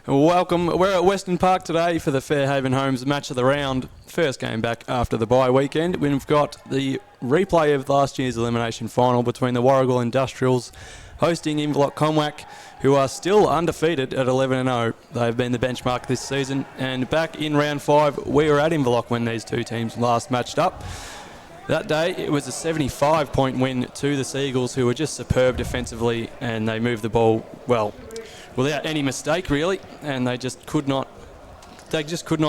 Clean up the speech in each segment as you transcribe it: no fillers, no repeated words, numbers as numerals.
Welcome. We're at Western Park today for the Fairhaven Homes match of the round. First game back after the bye weekend. We've got the replay of last year's elimination final between the Warragul Industrials hosting Inverloch Comwack, who are still undefeated at 11-0. They've been the benchmark this season. And back in round 5, we were at Inverloch when these two teams last matched up. That day, it was a 75-point win to the Seagulls, who were just superb defensively, and they moved the ball, well, without any mistake, really, and they just could not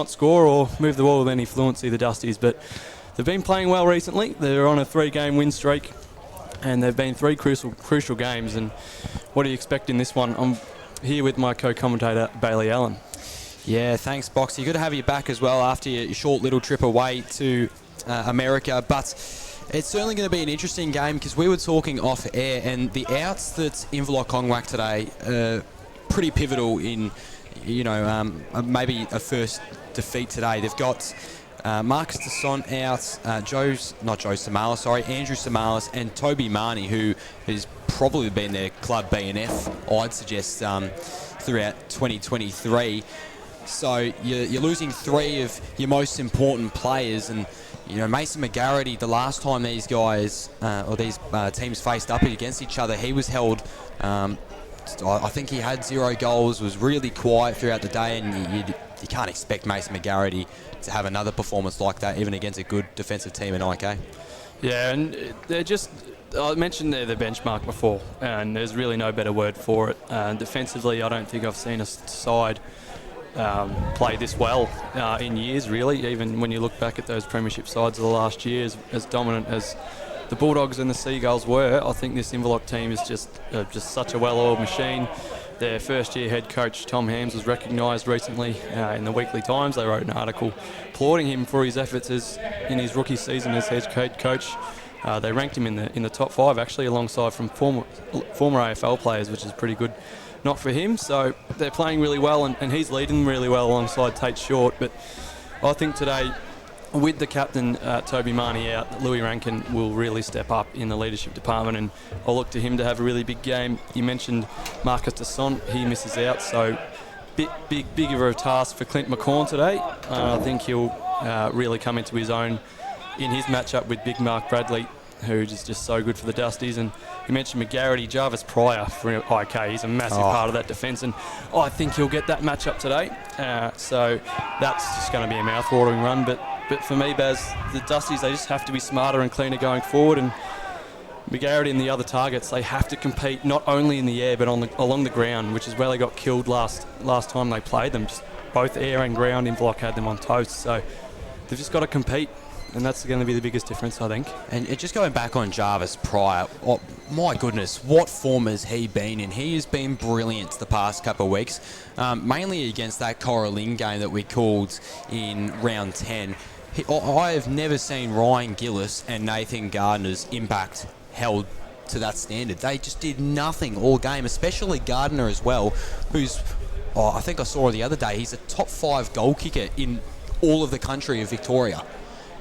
score or move the ball with any fluency, the Dusties. But they've been playing well recently. They're on a 3-game win streak, and they've been 3 crucial games. And what do you expect in this one? I'm here with my co-commentator, Bailey Allen. Yeah, thanks, Boxy. Good to have you back as well after your short little trip away to America. But it's certainly going to be an interesting game because we were talking off air, and the outs that Inverloch Comwack today pretty pivotal in, maybe a first defeat today. They've got Marcus Desson out, Andrew Samalis and Toby Marnie, who has probably been their club BNF, I'd suggest, throughout 2023. So you're losing 3 of your most important players, and Mason McGarity, the last time these guys or these teams faced up against each other, he was held. I think he had 0 goals, was really quiet throughout the day, and you can't expect Mason McGarity to have another performance like that, even against a good defensive team in IK. Yeah, and they're just, I mentioned they're the benchmark before, and there's really no better word for it. Defensively, I don't think I've seen a side play this well in years, really. Even when you look back at those premiership sides of the last year, as dominant as the Bulldogs and the Seagulls were, I think this Inverloch team is just such a well-oiled machine. Their first-year head coach, Tom Hams, was recognised recently in the Weekly Times. They wrote an article applauding him for his efforts in his rookie season as head coach. They ranked him in the top 5, actually, alongside from former AFL players, which is pretty good. Not for him, so they're playing really well, and he's leading really well alongside Tate Short. But I think today, with the captain, Toby Marnie, out, Louis Rankin will really step up in the leadership department, and I'll look to him to have a really big game. You mentioned Marcus Desson, he misses out, so bigger of a task for Clint McCorn today. I think he'll really come into his own in his matchup with Big Mark Bradley, who's just so good for the Dusties. And you mentioned McGarity, Jarvis Pryor for IK. He's a massive part of that defence, and I think he'll get that matchup today. So that's just going to be a mouth-watering run. But for me, Baz, the Dusties, they just have to be smarter and cleaner going forward. And McGarity and the other targets, they have to compete not only in the air but along the ground, which is where they got killed last time they played them. Just both air and ground, Inverloch had them on toast. So they've just got to compete. And that's going to be the biggest difference, I think. And just going back on Jarvis Pryor, my goodness, what form has he been in? He has been brilliant the past couple of weeks, mainly against that Coraline game that we called in round 10. I have never seen Ryan Gillis and Nathan Gardner's impact held to that standard. They just did nothing all game, especially Gardner as well, who's, I think I saw the other day, he's a top 5 goal kicker in all of the country of Victoria.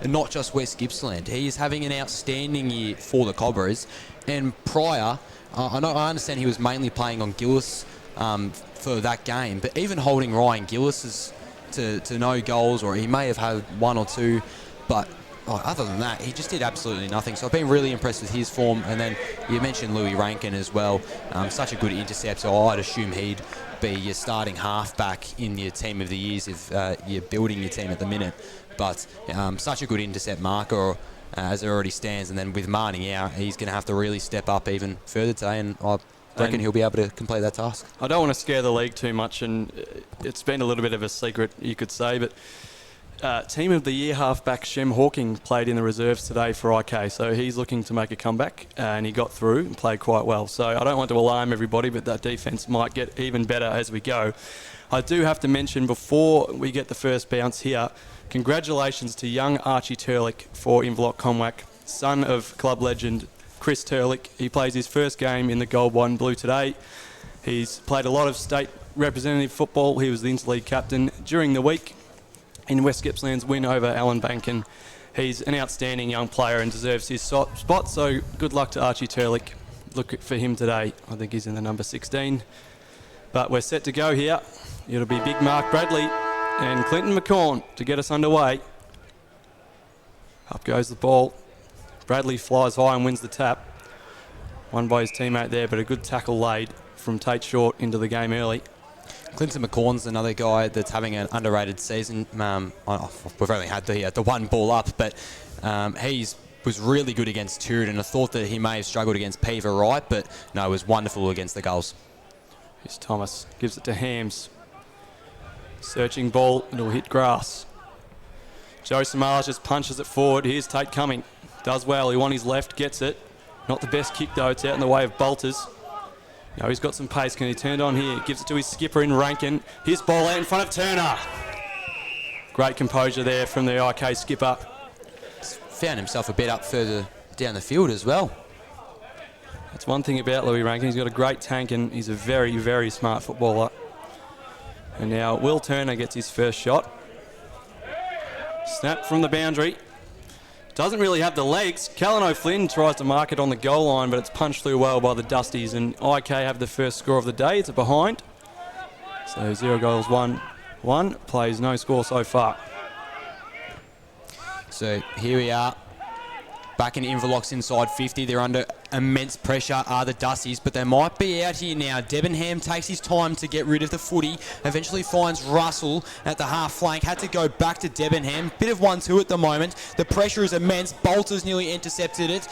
And not just West+Gippsland. He is having an outstanding year for the Cobras. And Pryor, I understand he was mainly playing on Gillis for that game, but even holding Ryan Gillis to no goals, or he may have had 1 or 2, but other than that, he just did absolutely nothing. So I've been really impressed with his form. And then you mentioned Louis Rankin as well. Such a good intercept, so I'd assume he'd be your starting halfback in your team of the years if you're building your team at the minute. But such a good intercept marker as it already stands. And then with Marnie out, he's going to have to really step up even further today, and I reckon he'll be able to complete that task. I don't want to scare the league too much, and it's been a little bit of a secret, you could say, but Team of the Year halfback Shem Hawking played in the reserves today for IK, so he's looking to make a comeback, and he got through and played quite well. So I don't want to alarm everybody, but that defence might get even better as we go. I do have to mention, before we get the first bounce here, congratulations to young Archie Turlick for Inverloch Comwack, son of club legend Chris Turlick. He plays his first game in the gold, white and blue today. He's played a lot of state representative football. He was the interleague captain during the week in West+Gippsland's win over Allenbank, and he's an outstanding young player and deserves his spot. So good luck to Archie Turlick. Look for him today. I think he's in the number 16. But we're set to go here. It'll be big Mark Bradley and Clinton McCorn to get us underway. Up goes the ball. Bradley flies high and wins the tap. Won by his teammate there, but a good tackle laid from Tate Short into the game early. Clinton McCorn's another guy that's having an underrated season. We've only had the one ball up, but he was really good against Tooradin. I thought that he may have struggled against Peaver Wright, but no, was wonderful against the Gulls. Here's Thomas, gives it to Hams. Searching ball, it'll hit grass. Joe Samaras just punches it forward. Here's Tate coming. Does well, he won his left, gets it. Not the best kick though, it's out in the way of Bolters. No, he's got some pace. Can he turn it on here? Gives it to his skipper in Rankin. His ball out in front of Turner. Great composure there from the IK skipper. Found himself a bit up further down the field as well. That's one thing about Louis Rankin. He's got a great tank and he's a very, very smart footballer. And now Will Turner gets his first shot. Snap from the boundary. Doesn't really have the legs. Callan O'Flynn tries to mark it on the goal line, but it's punched through well by the Dusties, and IK have the first score of the day. It's a behind. So 0 goals, 1-1. Plays no score so far. So here we are. Back in Inverloch's inside 50. They're under immense pressure, are the Dusties, but they might be out here now. Debenham takes his time to get rid of the footy. Eventually finds Russell at the half flank. Had to go back to Debenham. Bit of 1-2 at the moment. The pressure is immense. Bolters nearly intercepted it.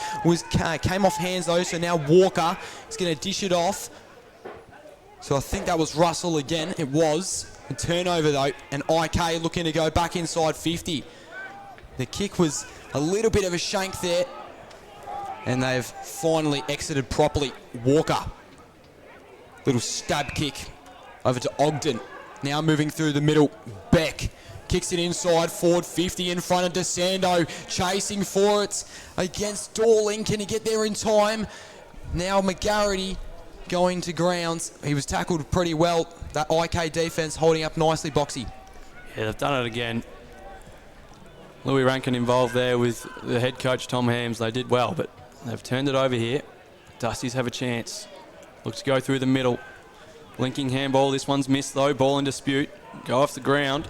Came off hands though, so now Walker is going to dish it off. So I think that was Russell again. It was. A turnover though, and IK looking to go back inside 50. The kick was a little bit of a shank there, and they've finally exited properly. Walker, little stab kick over to Ogden. Now moving through the middle. Beck kicks it inside, forward 50 in front of DeSando, chasing for it against Dorling. Can he get there in time? Now McGarity going to grounds. He was tackled pretty well. That IK defence holding up nicely, Boxy. Yeah, they've done it again. Louis Rankin involved there with the head coach Tom Hams. They did well, but they've turned it over here. Dusties have a chance. Look to go through the middle. Blinking handball. This one's missed though. Ball in dispute. Go off the ground.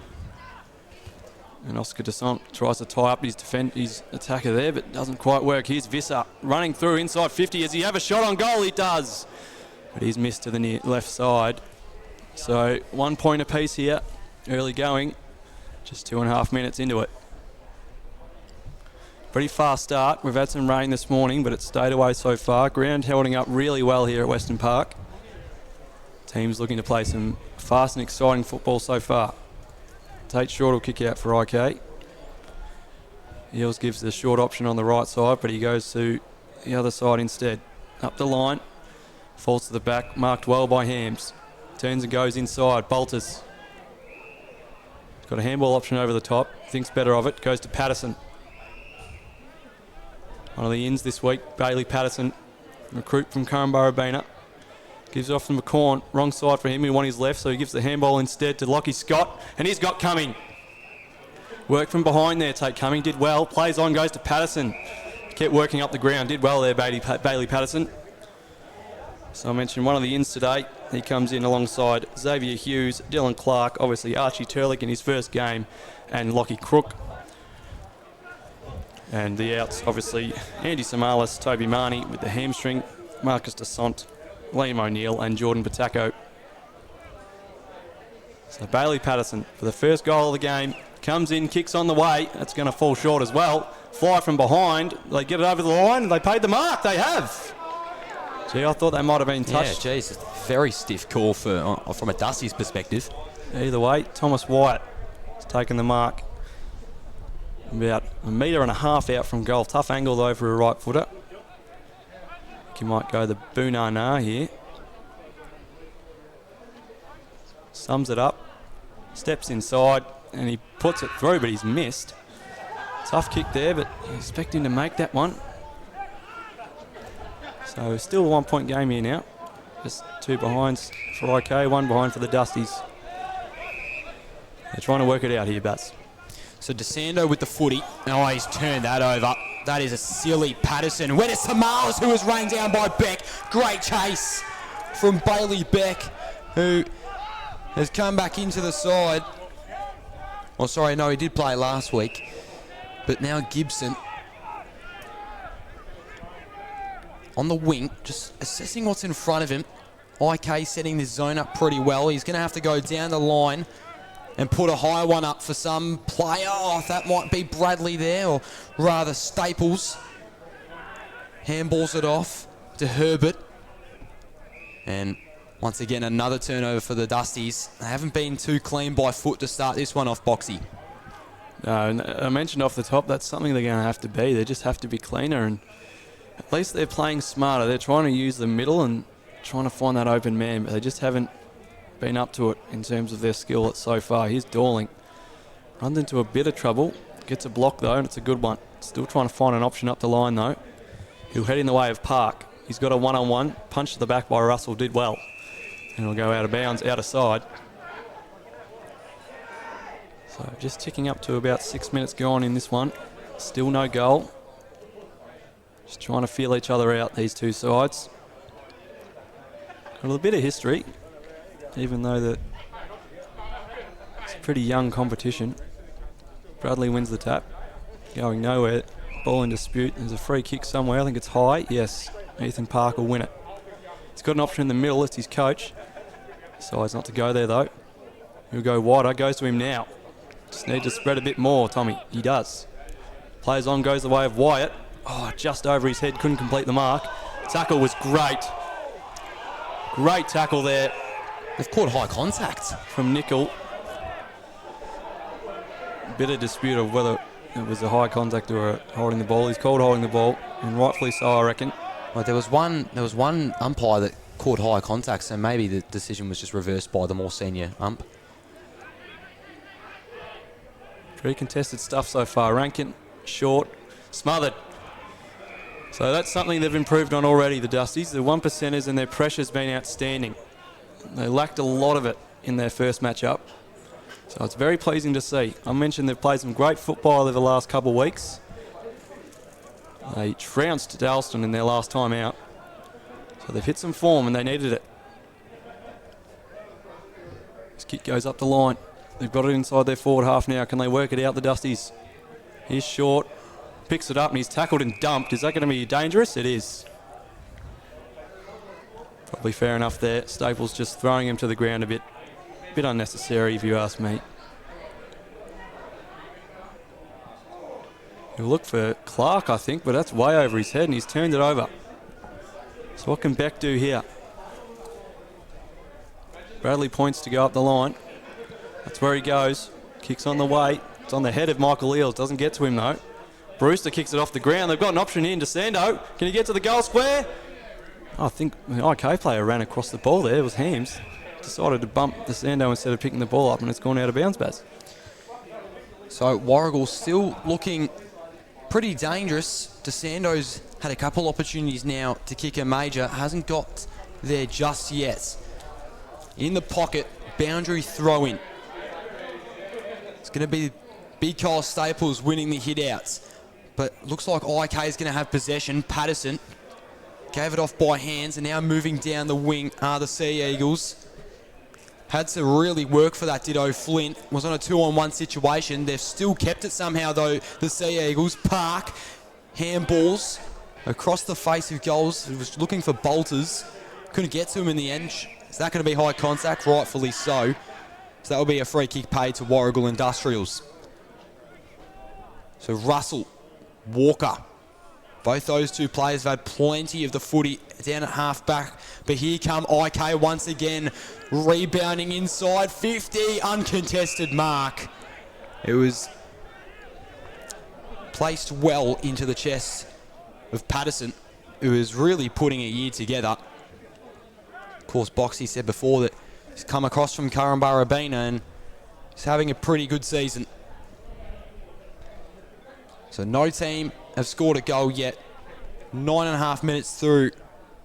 And Oscar Desant tries to tie up his attacker there, but doesn't quite work. Here's Visser running through inside 50. Does he have a shot on goal? He does. But he's missed to the left side. So 1 point apiece here. Early going. Just 2.5 minutes into it. Pretty fast start. We've had some rain this morning, but it's stayed away so far. Ground holding up really well here at Western Park. Teams looking to play some fast and exciting football so far. Tate Short will kick out for IK. Eels gives the short option on the right side, but he goes to the other side instead. Up the line. Falls to the back. Marked well by Hams. Turns and goes inside. Bolters. Got a handball option over the top. Thinks better of it. Goes to Patterson. One of the ins this week, Bailey Patterson, recruit from Currumborough. Gives it off to McCorn. Wrong side for him. He won his left, so he gives the handball instead to Lockie Scott. And he's got Cumming. Work from behind there, Tate Cumming. Did well. Plays on, goes to Patterson. Kept working up the ground. Did well there, Bailey Patterson. So I mentioned one of the ins today. He comes in alongside Xavier Hughes, Dylan Clark, obviously Archie Turlick in his first game, and Lockie Crook. And the outs, obviously, Andy Samalas, Toby Marnie with the hamstring, Marcus Desant, Liam O'Neill and Jordan Patako. So Bailey Patterson for the first goal of the game. Comes in, kicks on the way. That's going to fall short as well. Fly from behind. They get it over the line. They paid the mark. They have. Gee, I thought they might have been touched. Yeah, geez, it's a very stiff call from a Dusty's perspective. Either way, Thomas Wyatt has taken the mark. About 1.5 metre out from goal. Tough angle though for a right footer. He might go the Boonana here. Sums it up. Steps inside and he puts it through, but he's missed. Tough kick there, but I expect him to make that one. So still a 1 point game here now. Just 2 behinds for IK, 1 behind for the Dusties. They're trying to work it out here, Bats. So DeSando with the footy. Oh, he's turned that over. That is a silly Patterson. Where is Samaras, who was run down by Beck. Great chase from Bailey Beck, who has come back into the side. Oh, sorry, no, he did play last week. But now Gibson on the wing, just assessing what's in front of him. IK setting this zone up pretty well. He's going to have to go down the line and put a high one up for some player. Oh, that might be Bradley there, or rather Staples. Handballs it off to Herbert. And once again, another turnover for the Dusties. They haven't been too clean by foot to start this one off, Boxy. No, I mentioned off the top, that's something they're going to have to be. They just have to be cleaner, and at least they're playing smarter. They're trying to use the middle and trying to find that open man, but they just haven't been up to it in terms of their skill so far. Here's Dorling. Runs into a bit of trouble. Gets a block, though, and it's a good one. Still trying to find an option up the line, though. He'll head in the way of Park. He's got a one-on-one. Punch to the back by Russell. Did well. And he'll go out of bounds, out of side. So just ticking up to about 6 minutes gone in this one. Still no goal. Just trying to feel each other out, these two sides. Got a bit of history, even though that it's a pretty young competition. Bradley wins the tap. Going nowhere. Ball in dispute. There's a free kick somewhere. I think it's high. Yes, Ethan Park will win it. He's got an option in the middle. It's his coach. Decides not to go there, though. He'll go wider. Goes to him now. Just need to spread a bit more, Tommy. He does. Plays on, goes the way of Wyatt. Oh, just over his head. Couldn't complete the mark. Tackle was great. Great tackle there. They've caught high contact from Nickel. Bit of dispute of whether it was a high contact or a holding the ball. He's called holding the ball, and rightfully so, I reckon. Well, there was one umpire that caught high contact, so maybe the decision was just reversed by the more senior ump. Pretty contested stuff so far. Rankin, short, smothered. So that's something they've improved on already, the Dusties. The 1%ers and their pressure's been outstanding. They lacked a lot of it in their first match-up. So it's very pleasing to see. I mentioned they've played some great football over the last couple of weeks. They trounced Dalston in their last time out. So they've hit some form and they needed it. This kick goes up the line. They've got it inside their forward half now. Can they work it out, the Dusties? He's short. Picks it up and he's tackled and dumped. Is that going to be dangerous? It is. Probably fair enough there. Staples just throwing him to the ground a bit unnecessary if you ask me. He'll look for Clark, I think, but that's way over his head and he's turned it over. So what can Beck do here? Bradley points to go up the line. That's where he goes. Kicks on the way. It's on the head of Michael Eales. Doesn't get to him though. Brewster kicks it off the ground. They've got an option in. DeSando. Can he get to the goal square? I think the IK player ran across the ball there. It was Hams. Decided to bump DeSando instead of picking the ball up and it's gone out of bounds, Baz. So Warragul still looking pretty dangerous. DeSando's had a couple opportunities now to kick a major. Hasn't got there just yet. In the pocket. Boundary throw in. It's going to be Big Kyle Staples winning the hit outs. But looks like IK is going to have possession. Patterson gave it off by hands and now moving down the wing are the Sea Eagles. Had to really work for that, Ditto Flint. Was on a 2-on-1 situation. They've still kept it somehow though, the Sea Eagles. Park, handballs across the face of goals. He was looking for bolters. Couldn't get to him in the end. Is that going to be high contact? Rightfully so. So that will be a free kick paid to Warragul Industrials. So Russell, Walker. Both those two players have had plenty of the footy down at half back. But here come IK once again. Rebounding inside 50. Uncontested mark. It was placed well into the chest of Patterson, who is really putting a year together. Of course, Boxy said before that he's come across from Currumbarabina and he's having a pretty good season. So no team have scored a goal yet. 9.5 minutes through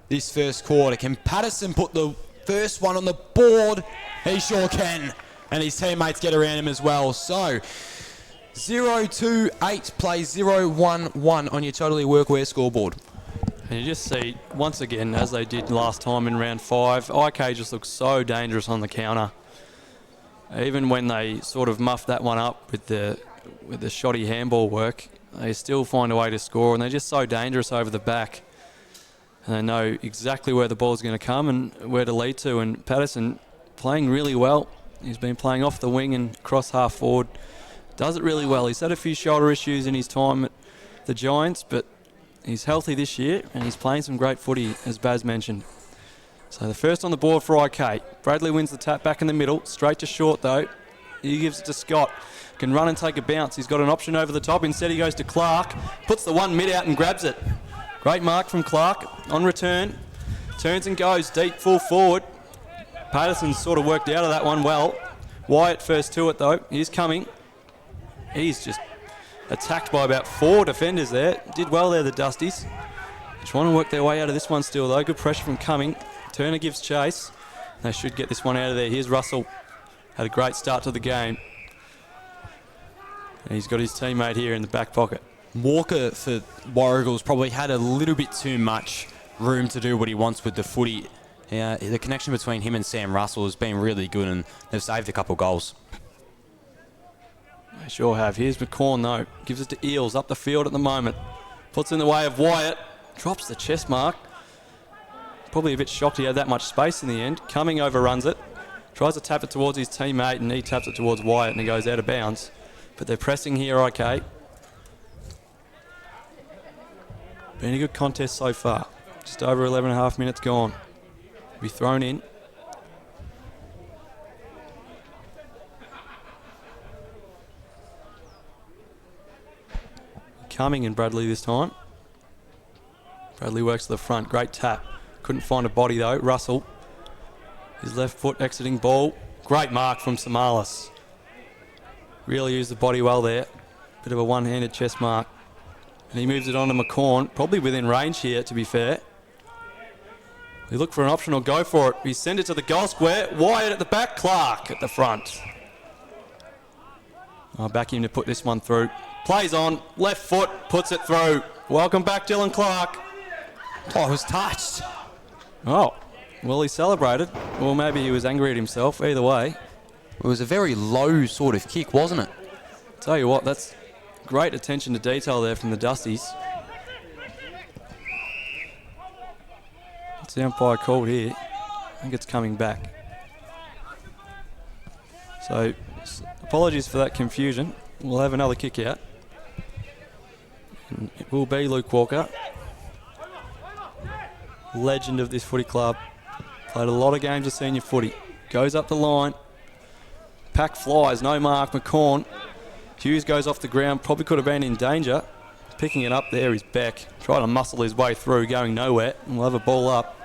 this first quarter. Can Patterson put the first one on the board? He sure can. And his teammates get around him as well. So 0-2-8 plays 0-1-1 on your Totally Workwear scoreboard. And you just see, once again, as they did last time in round 5, IK just looks so dangerous on the counter. Even when they sort of muff that one up with the shoddy handball work, they still find a way to score, and they're just so dangerous over the back. And they know exactly where the ball's going to come and where to lead to. And Patterson playing really well. He's been playing off the wing and cross half forward. Does it really well. He's had a few shoulder issues in his time at the Giants, but he's healthy this year and he's playing some great footy, as Baz mentioned. So the first on the board for IK. Bradley wins the tap back in the middle. Straight to short though. He gives it to Scott. Can run and take a bounce. He's got an option over the top. Instead he goes to Clark. Puts the one mid out and grabs it. Great mark from Clark. On return. Turns and goes deep full forward. Patterson's sort of worked out of that one well. Wyatt first to it though. He's coming. He's just attacked by about 4 defenders there. Did well there, the Dusties. Trying to work their way out of this one still though. Good pressure from Cumming. Turner gives chase. They should get this one out of there. Here's Russell. Had a great start to the game. And he's got his teammate here in the back pocket. Walker for Warragul's probably had a little bit too much room to do what he wants with the footy. The connection between him and Sam Russell has been really good, and they've saved a couple goals. They sure have. Here's McCorn though. Gives it to Eels up the field at the moment. Puts in the way of Wyatt. Drops the chest mark. Probably a bit shocked he had that much space in the end. Cumming overruns it. Tries to tap it towards his teammate, and he taps it towards Wyatt and he goes out of bounds. But they're pressing here, IK. Been a good contest so far. Just over 11.5 minutes gone. Be thrown in. Cumming and Bradley this time. Bradley works to the front. Great tap. Couldn't find a body though. Russell. His left foot exiting ball. Great mark from Samalas. Really used the body well there. Bit of a one-handed chest mark. And he moves it on to McCorn. Probably within range here, to be fair. He look for an option or go for it. He send it to the goal square. Wyatt at the back. Clark at the front. I'll back him to put this one through. Plays on. Left foot. Puts it through. Welcome back, Dylan Clark. Oh, it was touched. Oh, well, he celebrated. Or maybe he was angry at himself. Either way. It was a very low sort of kick, wasn't it? Tell you what, that's great attention to detail there from the Dusties. What's the umpire called here? I think it's coming back. So, apologies for that confusion. We'll have another kick out. And it will be Luke Walker. Legend of this footy club. Played a lot of games of senior footy. Goes up the line. Pack flies, no mark. McCorn. Hughes goes off the ground. Probably could have been in danger. Picking it up there is Beck. Trying to muscle his way through, going nowhere. And we'll have a ball up.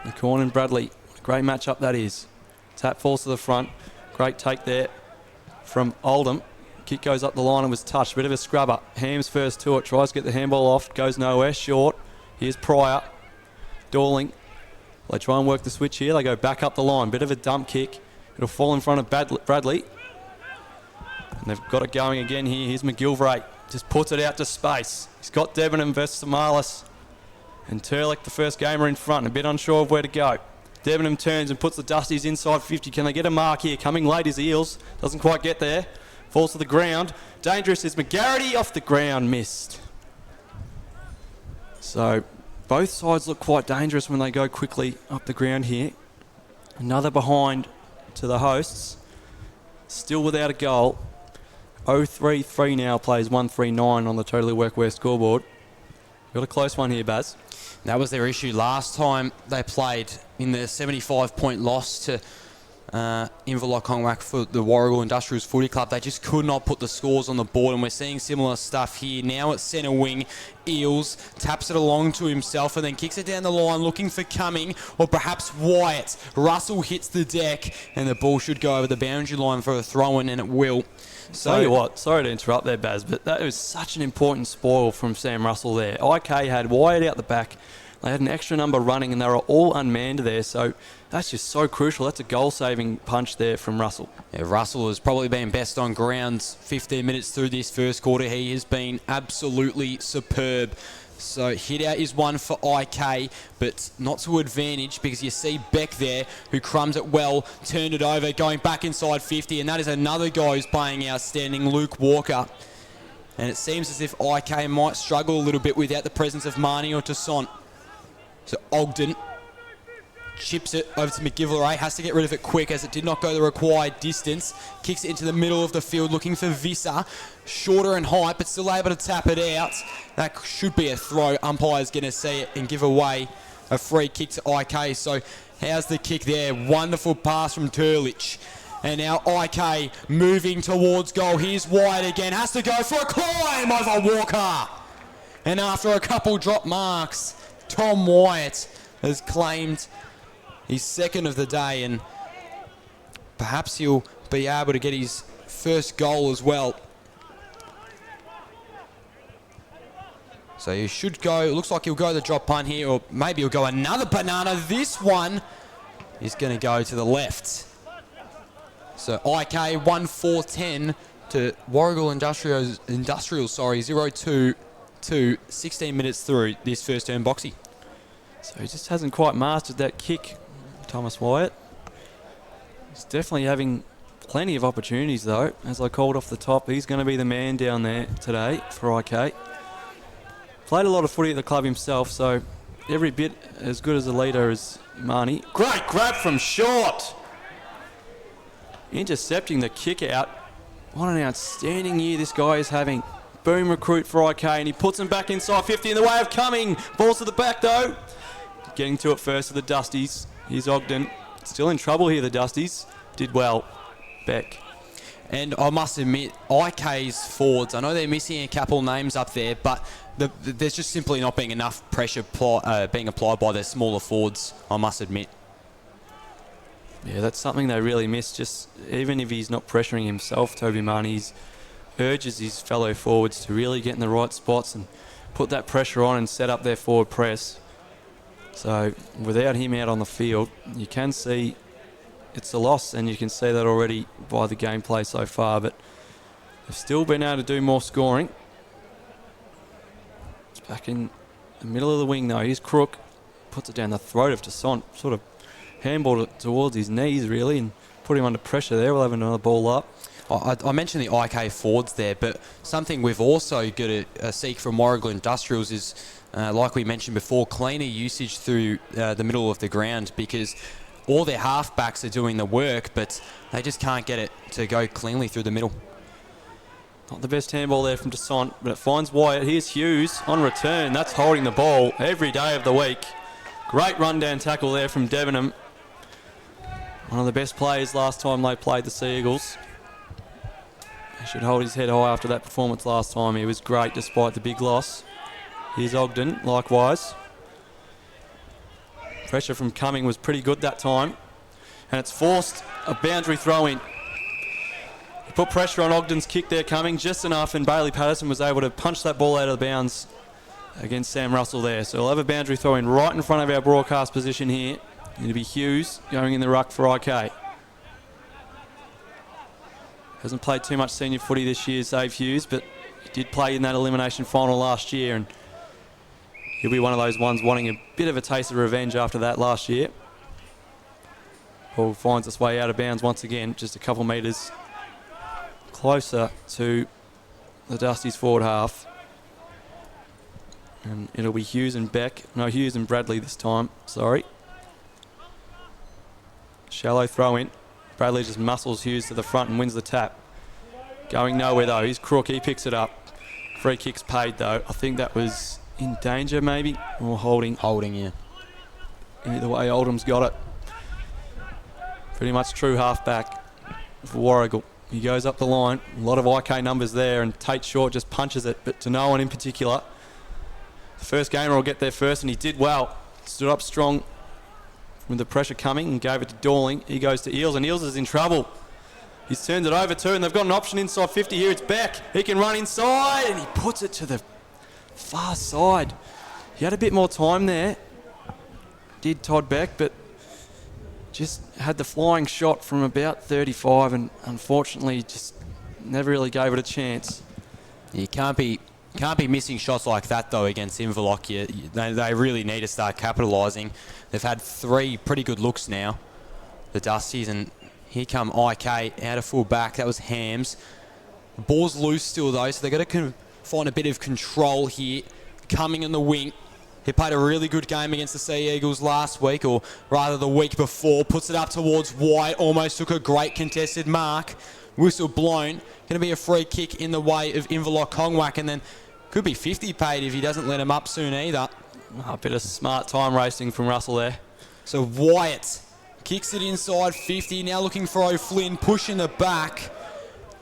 McCorn and Bradley. Great matchup that is. Tap falls to the front. Great take there from Oldham. Kick goes up the line and was touched. Bit of a scrubber. Hams first to it. Tries to get the handball off. Goes nowhere. Short. Here's Pryor. Dorling. They try and work the switch here. They go back up the line. Bit of a dump kick. It'll fall in front of Bradley. And they've got it going again here. Here's McGilvray. Just puts it out to space. He's got Debenham versus Samalas. And Turlick, the first gamer, in front. A bit unsure of where to go. Debenham turns and puts the Dusties inside 50. Can they get a mark here? Coming late is Eels. Doesn't quite get there. Falls to the ground. Dangerous is McGarity. Off the ground. Missed. So both sides look quite dangerous when they go quickly up the ground here. Another behind to the hosts. Still without a goal. 0-3-3 now plays 1-3-9 on the Totally Workwear scoreboard. Got a close one here, Baz. That was their issue last time they played in the 75-point loss to Inverloch for the Warragul Industrials Footy Club. They just could not put the scores on the board, and we're seeing similar stuff here. Now at centre wing, Eels taps it along to himself and then kicks it down the line looking for Cumming or perhaps Wyatt. Russell hits the deck and the ball should go over the boundary line for a throw-in, and it will. So, tell you what, sorry to interrupt there, Baz, but that was such an important spoil from Sam Russell there. IK had Wyatt out the back. They had an extra number running and they were all unmanned there, so that's just so crucial. That's a goal-saving punch there from Russell. Yeah, Russell has probably been best on grounds 15 minutes through this first quarter. He has been absolutely superb So hit out is one for IK, but not to advantage because you see Beck there who crumbs it well, turned it over, going back inside 50, and that is another guy who's playing outstanding, Luke Walker. And it seems as if IK might struggle a little bit without the presence of Marnie or Toussaint. So Ogden chips it over to McGiveray, has to get rid of it quick as it did not go the required distance. Kicks it into the middle of the field looking for Visser. Shorter in height, but still able to tap it out. That should be a throw. Umpire's going to see it and give away a free kick to IK. So how's the kick there? Wonderful pass from Turlich. And now IK moving towards goal. Here's Wyatt again. Has to go for a climb over Walker. And after a couple drop marks, Tom Wyatt has claimed his second of the day, and perhaps he'll be able to get his first goal as well. So he should go, it looks like he'll go the drop punt here, or maybe he'll go another banana. This one is going to go to the left. So IK 1-4-10 to Warragul Industrial, 0-2-2, 16 minutes through this first term boxy. So he just hasn't quite mastered that kick, Thomas Wyatt. He's definitely having plenty of opportunities though. As I called off the top, he's going to be the man down there today for IK. Played a lot of footy at the club himself, so every bit as good as a leader as Marnie. Great grab from short. Intercepting the kick out. What an outstanding year this guy is having. Boom recruit for IK, and he puts him back inside 50 in the way of coming. Balls to the back though. Getting to it first to the Dusties. Here's Ogden. Still in trouble here, the Dusties. Did well. Beck. And I must admit, IK's forwards, I know they're missing a couple names up there, but there's just simply not being enough pressure being applied by their smaller forwards, I must admit. Yeah, that's something they really miss. Just even if he's not pressuring himself, Toby Marnie urges his fellow forwards to really get in the right spots and put that pressure on and set up their forward press. So without him out on the field, you can see it's a loss, and you can see that already by the gameplay so far, but they've still been able to do more scoring. It's back in the middle of the wing though. Here's Crook, puts it down the throat of Toussaint, sort of handballed it towards his knees really and put him under pressure there. We'll have another ball up. I mentioned the IK forwards there, but something we've also got to seek from Warragul Industrials is, like we mentioned before, cleaner usage through the middle of the ground, because all their halfbacks are doing the work, but they just can't get it to go cleanly through the middle. Not the best handball there from Toussaint, but it finds Wyatt. Here's Hughes on return. That's holding the ball every day of the week. Great run-down tackle there from Debenham. One of the best players last time they played the Sea Eagles. He should hold his head high after that performance last time. He was great despite the big loss. Here's Ogden, likewise. Pressure from Cumming was pretty good that time. And it's forced a boundary throw in. He put pressure on Ogden's kick there, Cumming, just enough, and Bailey Patterson was able to punch that ball out of the bounds against Sam Russell there. So we'll have a boundary throw in right in front of our broadcast position here. It'll be Hughes going in the ruck for IK. Hasn't played too much senior footy this year, Dave Hughes, but he did play in that elimination final last year, and he'll be one of those ones wanting a bit of a taste of revenge after that last year. Ball finds its way out of bounds once again, just a couple metres closer to the Dusties forward half. And it'll be Hughes and Hughes and Bradley this time, sorry. Shallow throw in. Bradley just muscles Hughes to the front and wins the tap. Going nowhere though. He's Crook. He picks it up. Free kick's paid though. I think that was in danger maybe, or holding. Holding, yeah. Either way, Oldham's got it. Pretty much true halfback for Warragul. He goes up the line. A lot of IK numbers there, and Tate Short just punches it, but to no one in particular. The first gamer will get there first, and he did well. Stood up strong with the pressure coming and gave it to Dorling. He goes to Eels, and Eels is in trouble. He's turned it over too, and they've got an option inside 50 here. It's Beck. He can run inside, and he puts it to the far side. He had a bit more time there, did Todd Beck, but just had the flying shot from about 35 and unfortunately just never really gave it a chance. You can't be Can't be missing shots like that, though, against Inverloch. They really need to start capitalising. They've had 3 pretty good looks now, the Dusties, and here come IK out of full back. That was Hams. The ball's loose still, though, so they've got to find a bit of control here. Coming in the wing. He played a really good game against the Sea Eagles last week, or rather the week before. Puts it up towards White. Almost took a great contested mark. Whistle blown. Going to be a free kick in the way of Inverloch Kongwak, and then could be 50 paid if he doesn't let him up soon either. A bit of smart time racing from Russell there. So Wyatt kicks it inside 50. Now looking for O'Flynn, pushing the back.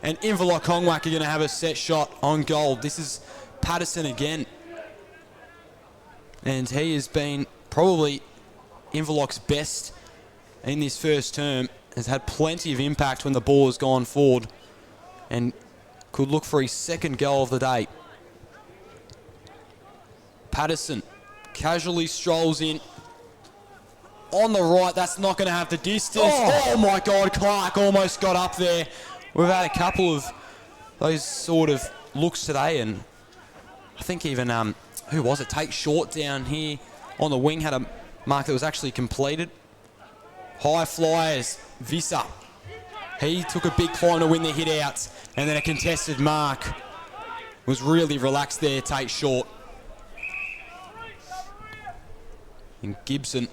And Inverloch Kongwak are going to have a set shot on goal. This is Patterson again. And he has been probably Inverloch's best in this first term. Has had plenty of impact when the ball has gone forward. And could look for his second goal of the day. Patterson casually strolls in. On the right, that's not going to have the distance. Oh my God, Clark almost got up there. We've had a couple of those sort of looks today, and I think even, who was it? Tate Short down here on the wing had a mark that was actually completed. High flyers, Visser. He took a big climb to win the hit outs, and then a contested mark. Was really relaxed there, Tate Short. And Gibson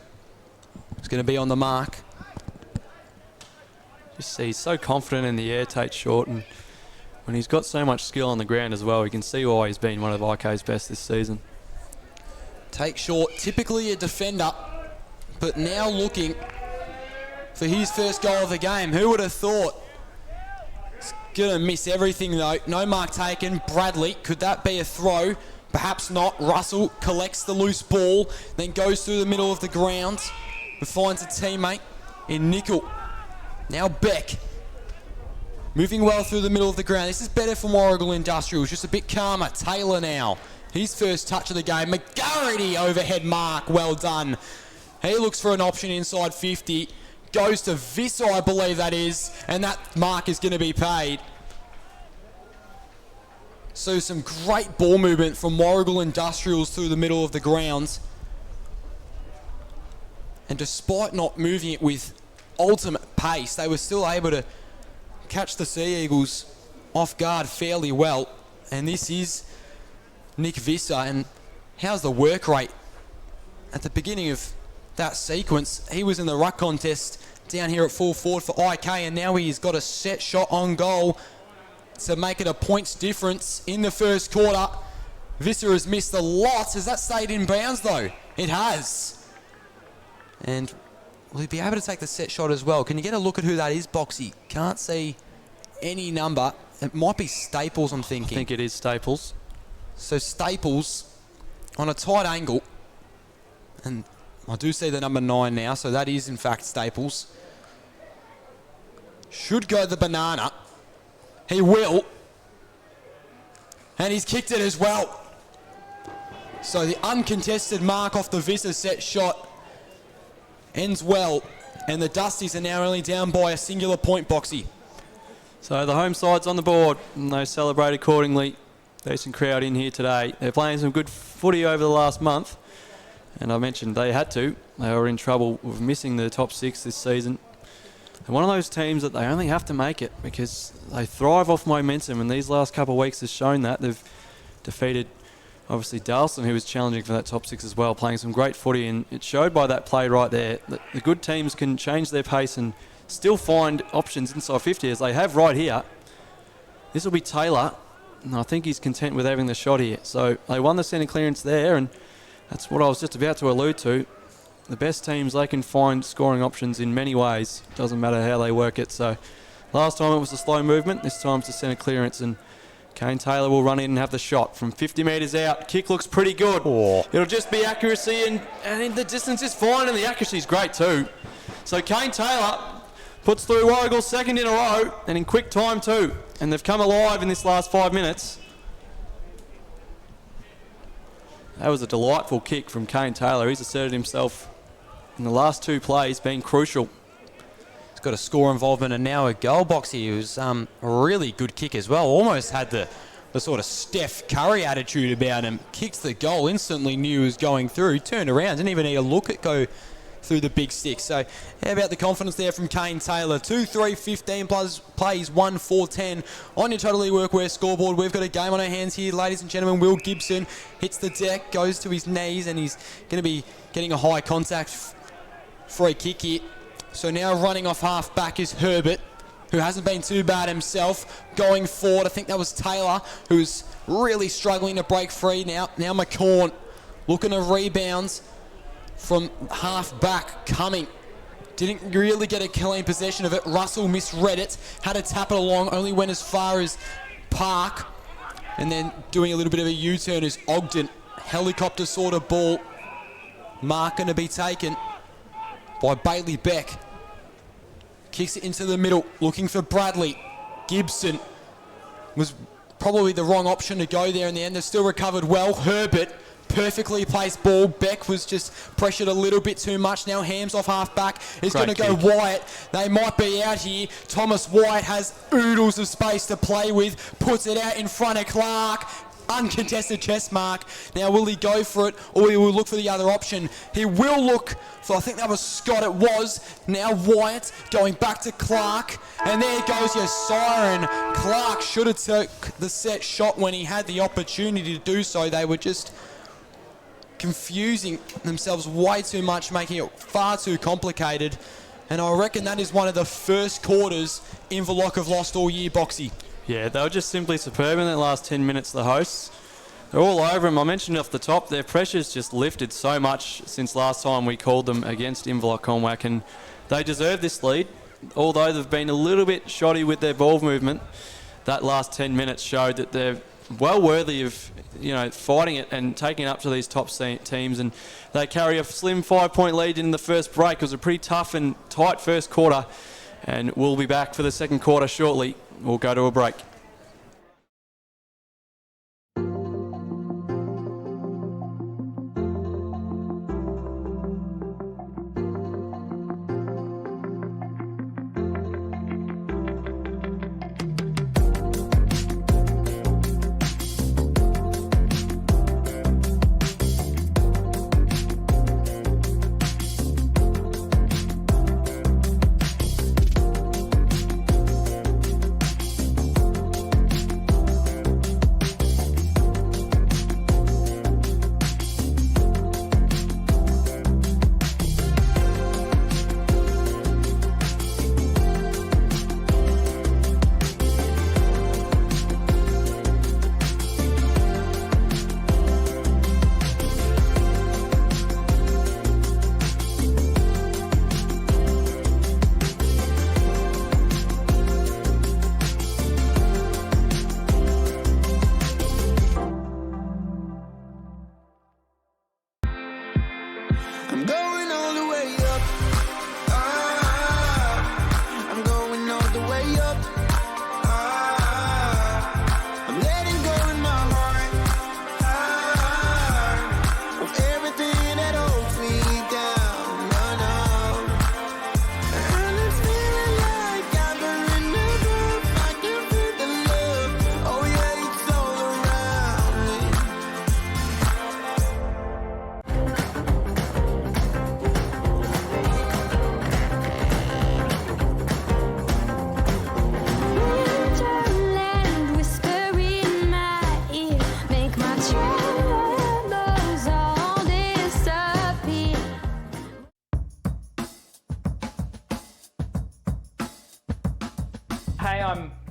is going to be on the mark. Just see, he's so confident in the air, Tate Short, and when he's got so much skill on the ground as well, you can see why he's been one of IK's best this season. Tate Short, typically a defender, but now looking for his first goal of the game. Who would have thought? He's going to miss everything though. No mark taken. Bradley, could that be a throw? Perhaps not. Russell collects the loose ball, then goes through the middle of the ground and finds a teammate in Nickel. Now Beck, moving well through the middle of the ground. This is better for Warragul Industrials, just a bit calmer. Taylor now, his first touch of the game. McGarity overhead mark, well done. He looks for an option inside 50. Goes to Visser, I believe that is, and that mark is going to be paid. So some great ball movement from Warragul Industrials through the middle of the ground. And despite not moving it with ultimate pace, they were still able to catch the Sea Eagles off guard fairly well. And this is Nick Visser. And how's the work rate? At the beginning of that sequence, he was in the ruck contest down here at full forward for IK, and now he's got a set shot on goal to make it a points difference in the first quarter. Visser has missed a lot. Has that stayed in bounds though? It has. And will he be able to take the set shot as well? Can you get a look at who that is, Boxy? Can't see any number. It might be Staples, I'm thinking. I think it is Staples. So Staples on a tight angle. And I do see the number 9 now, so that is in fact Staples. Should go the banana. He will. And he's kicked it as well. So the uncontested mark off the Visser set shot ends well. And the Dusties are now only down by a singular point, Boxy. So the home side's on the board, and they celebrate accordingly. Decent crowd in here today. They're playing some good footy over the last month. And I mentioned they had to. They were in trouble with missing the top 6 this season. They're one of those teams that they only have to make it because they thrive off momentum, and these last couple of weeks has shown that. They've defeated, obviously, Darlston, who was challenging for that top 6 as well, playing some great footy, and it showed by that play right there that the good teams can change their pace and still find options inside 50, as they have right here. This will be Taylor, and I think he's content with having the shot here. So they won the centre clearance there, and that's what I was just about to allude to. The best teams, they can find scoring options in many ways. Doesn't matter how they work it. So last time it was a slow movement. This time it's a centre clearance, and Kane Taylor will run in and have the shot from 50 metres out. Kick looks pretty good. Oh. It'll just be accuracy, and the distance is fine, and the accuracy is great too. So Kane Taylor puts through Warragul second in a row, and in quick time too. And they've come alive in this last 5 minutes. That was a delightful kick from Kane Taylor. He's asserted himself in the last 2 plays, being crucial. He's got a score involvement and now a goal box here. It was a really good kick as well. Almost had the the sort of Steph Curry attitude about him. Kicks the goal, instantly knew he was going through, turned around, didn't even need a look at go through the big stick. So how about the confidence there from Kane Taylor? 2-3-15 plus plays 1-4-10 on your Totally Workwear scoreboard. We've got a game on our hands here, ladies and gentlemen. Will Gibson hits the deck, goes to his knees, and he's going to be getting a high contact free kick here. So now running off half back is Herbert, who hasn't been too bad himself. Going forward, I think that was Taylor, who's really struggling to break free now. Now McCorn looking to rebounds from half back coming. Didn't really get a clean possession of it. Russell misread it, had to tap it along, only went as far as Park, and then doing a little bit of a U-turn is Ogden. Helicopter sort of ball. Mark going to be taken by Bailey Beck. Kicks it into the middle, looking for Bradley. Gibson was probably the wrong option to go there in the end. They've still recovered well. Herbert, perfectly placed ball. Beck was just pressured a little bit too much. Now Hams off half back is going to go Wyatt. They might be out here. Thomas Wyatt has oodles of space to play with. Puts it out in front of Clark. Uncontested chest mark. Now will he go for it, or he will look for the other option? He will look for, I think that was Scott, it was. Now Wyatt going back to Clark, and there goes your siren. Clark should have took the set shot when he had the opportunity to do so. They were just confusing themselves way too much, making it far too complicated. And I reckon that is one of the first quarters Inverloch have lost all year, Boxy. Yeah, they were just simply superb in that last 10 minutes, the hosts. They're all over them. I mentioned off the top, their pressure's just lifted so much since last time we called them against Inverloch Conwack, and they deserve this lead. Although they've been a little bit shoddy with their ball movement, that last 10 minutes showed that they're well worthy of, fighting it and taking it up to these top teams, and they carry a slim 5-point lead in the first break. It was a pretty tough and tight first quarter, and we'll be back for the second quarter shortly. We'll go to a break.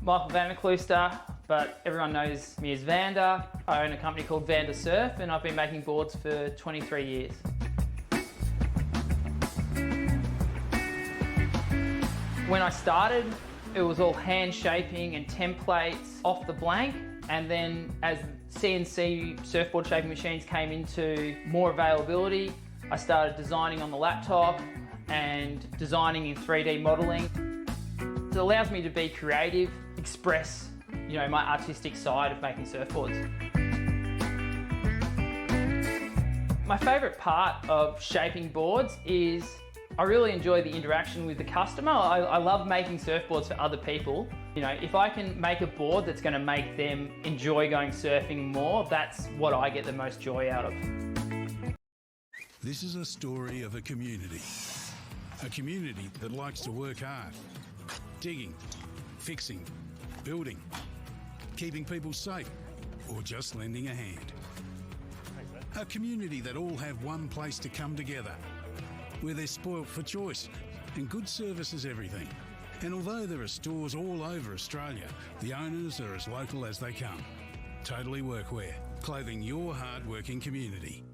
Michael Van Klooster, but everyone knows me as Vander. I own a company called Vander Surf, and I've been making boards for 23 years. When I started, it was all hand shaping and templates off the blank, and then as CNC surfboard shaping machines came into more availability, I started designing on the laptop and designing in 3D modeling. It allows me to be creative, express, my artistic side of making surfboards. My favourite part of shaping boards is I really enjoy the interaction with the customer. I love making surfboards for other people. You know, if I can make a board that's going to make them enjoy going surfing more, that's what I get the most joy out of. This is a story of a community that likes to work hard, digging, fixing, building, keeping people safe, or just lending a hand. A community that all have one place to come together, where they're spoilt for choice and good service is everything. And although there are stores all over Australia, the owners are as local as they come. Totally Workwear, clothing your hard-working community.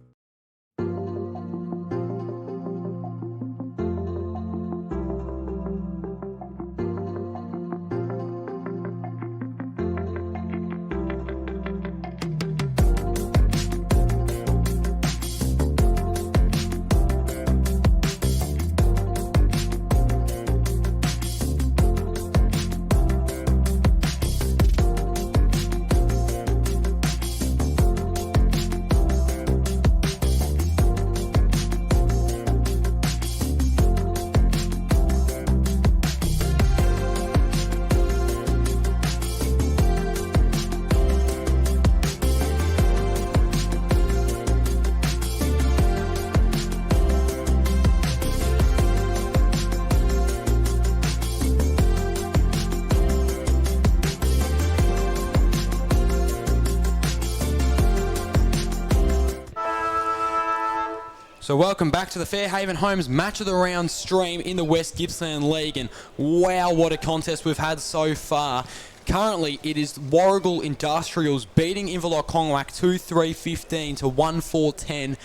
So welcome back to the Fairhaven Homes Match of the Round stream in the West Gippsland League, and wow, what a contest we've had so far. Currently, it is Warragul Industrials beating Inverloch 2-3-15 to 1-4-10.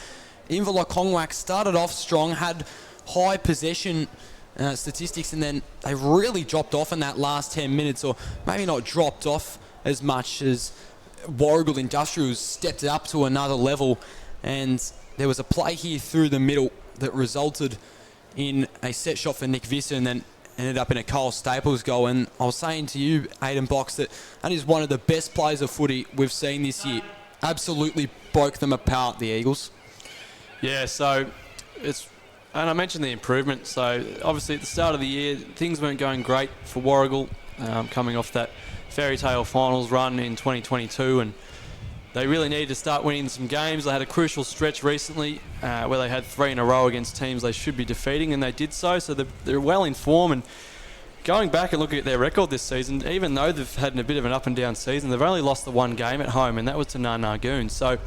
Inverloch started off strong, had high possession statistics, and then they really dropped off in that last 10 minutes, or maybe not dropped off as much as Warragul Industrials stepped it up to another level. And there was a play here through the middle that resulted in a set shot for Nick Visser and then ended up in a Cole Staples goal. And I was saying to you, Aidan Box, that is one of the best players of footy we've seen this year. Absolutely broke them apart, the Eagles. Yeah, so and I mentioned the improvement. So obviously at the start of the year, things weren't going great for Warragul, coming off that fairy tale finals run in 2022, and they really needed to start winning some games. They had a crucial stretch recently where they had 3 in a row against teams they should be defeating, and they did so. So they're well in form. And going back and looking at their record this season, even though they've had a bit of an up and down season, they've only lost the one game at home, and that was to Narnagoon. So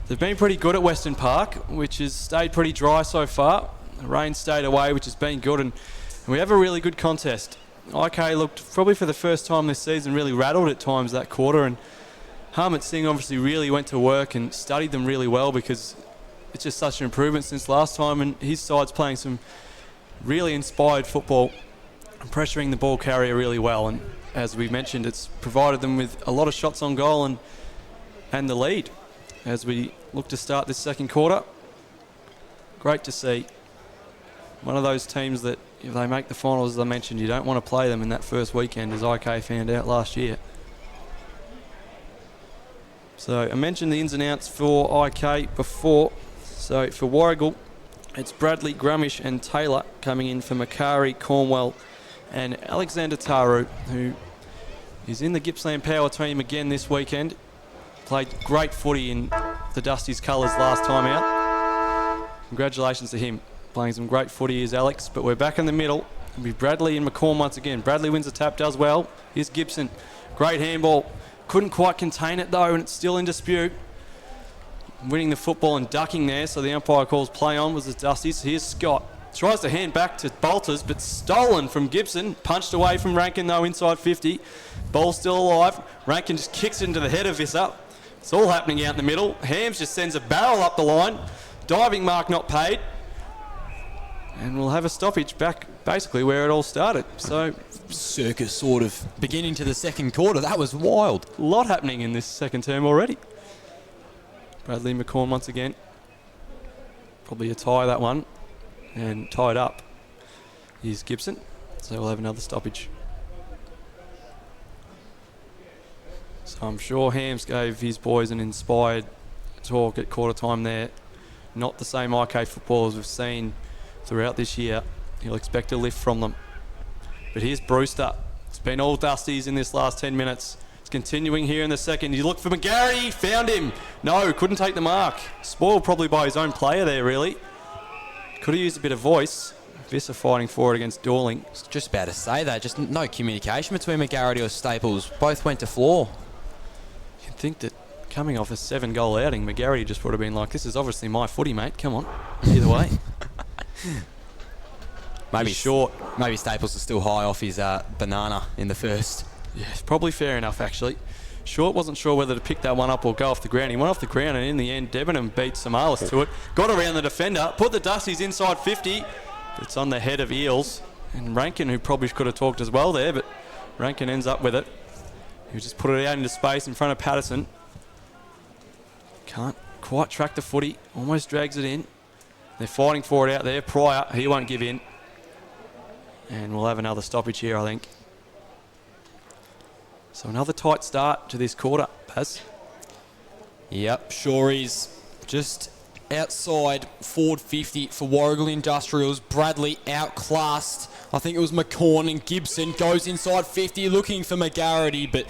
they've been pretty good at Western Park, which has stayed pretty dry so far. The rain stayed away, which has been good, and we have a really good contest. IK looked probably for the first time this season really rattled at times that quarter, and Harmit Singh obviously really went to work and studied them really well, because it's just such an improvement since last time, and his side's playing some really inspired football, pressuring the ball carrier really well, and as we mentioned, it's provided them with a lot of shots on goal and the lead as we look to start this second quarter. Great to see. One of those teams that if they make the finals, as I mentioned, you don't want to play them in that first weekend, as IK found out last year. So I mentioned the ins and outs for IK before. So for Warragul, it's Bradley, Grumish and Taylor coming in for Macari, Cornwell and Alexander Taru, who is in the Gippsland Power team again this weekend. Played great footy in the Dusties colours last time out. Congratulations to him. Playing some great footy is Alex, but we're back in the middle. It'll be Bradley and McCorm once again. Bradley wins the tap, does well. Here's Gibson. Great handball. Couldn't quite contain it though, and it's still in dispute. Winning the football and ducking there, so the umpire calls play on was the Dusties. Here's Scott. Tries to hand back to Bolters, but stolen from Gibson. Punched away from Rankin though, inside 50. Ball still alive. Rankin just kicks it into the head of Visser. It's all happening out in the middle. Hams just sends a barrel up the line. Diving mark not paid. And we'll have a stoppage back basically where it all started. So Circus sort of beginning to the second quarter. That was wild. A lot happening in this second term already. Bradley McCorm once again. Probably a tie that one. And tied up is Gibson. So we'll have another stoppage. So I'm sure Hams gave his boys an inspired talk at quarter time there. Not the same IK football as we've seen throughout this year. He'll expect a lift from them. But here's Brewster. It's been all Dusties in this last 10 minutes. It's continuing here in the second. You look for McGarry, found him. No, couldn't take the mark. Spoiled probably by his own player there, really. Could have used a bit of voice. Visser fighting for it against Dorling. Just about to say that. Just no communication between McGarity or Staples. Both went to floor. You'd think that coming off a 7-goal outing, McGarry just would have been like, this is obviously my footy, mate. Come on. Either way. Maybe short. Maybe Staples is still high off his banana in the first. Yeah, it's probably fair enough, actually. Short wasn't sure whether to pick that one up or go off the ground. He went off the ground, and in the end, Debenham beat Samalis to it. Got around the defender, put the Dusties inside 50. But it's on the head of Eels. And Rankin, who probably could have talked as well there, but Rankin ends up with it. He just put it out into space in front of Patterson. Can't quite track the footy. Almost drags it in. They're fighting for it out there. Pryor, he won't give in. And we'll have another stoppage here, I think. So another tight start to this quarter, Paz. Yep, sure is. Just outside forward 50 for Warragul Industrials. Bradley outclassed. I think it was McCorn, and Gibson goes inside 50 looking for McGarity, but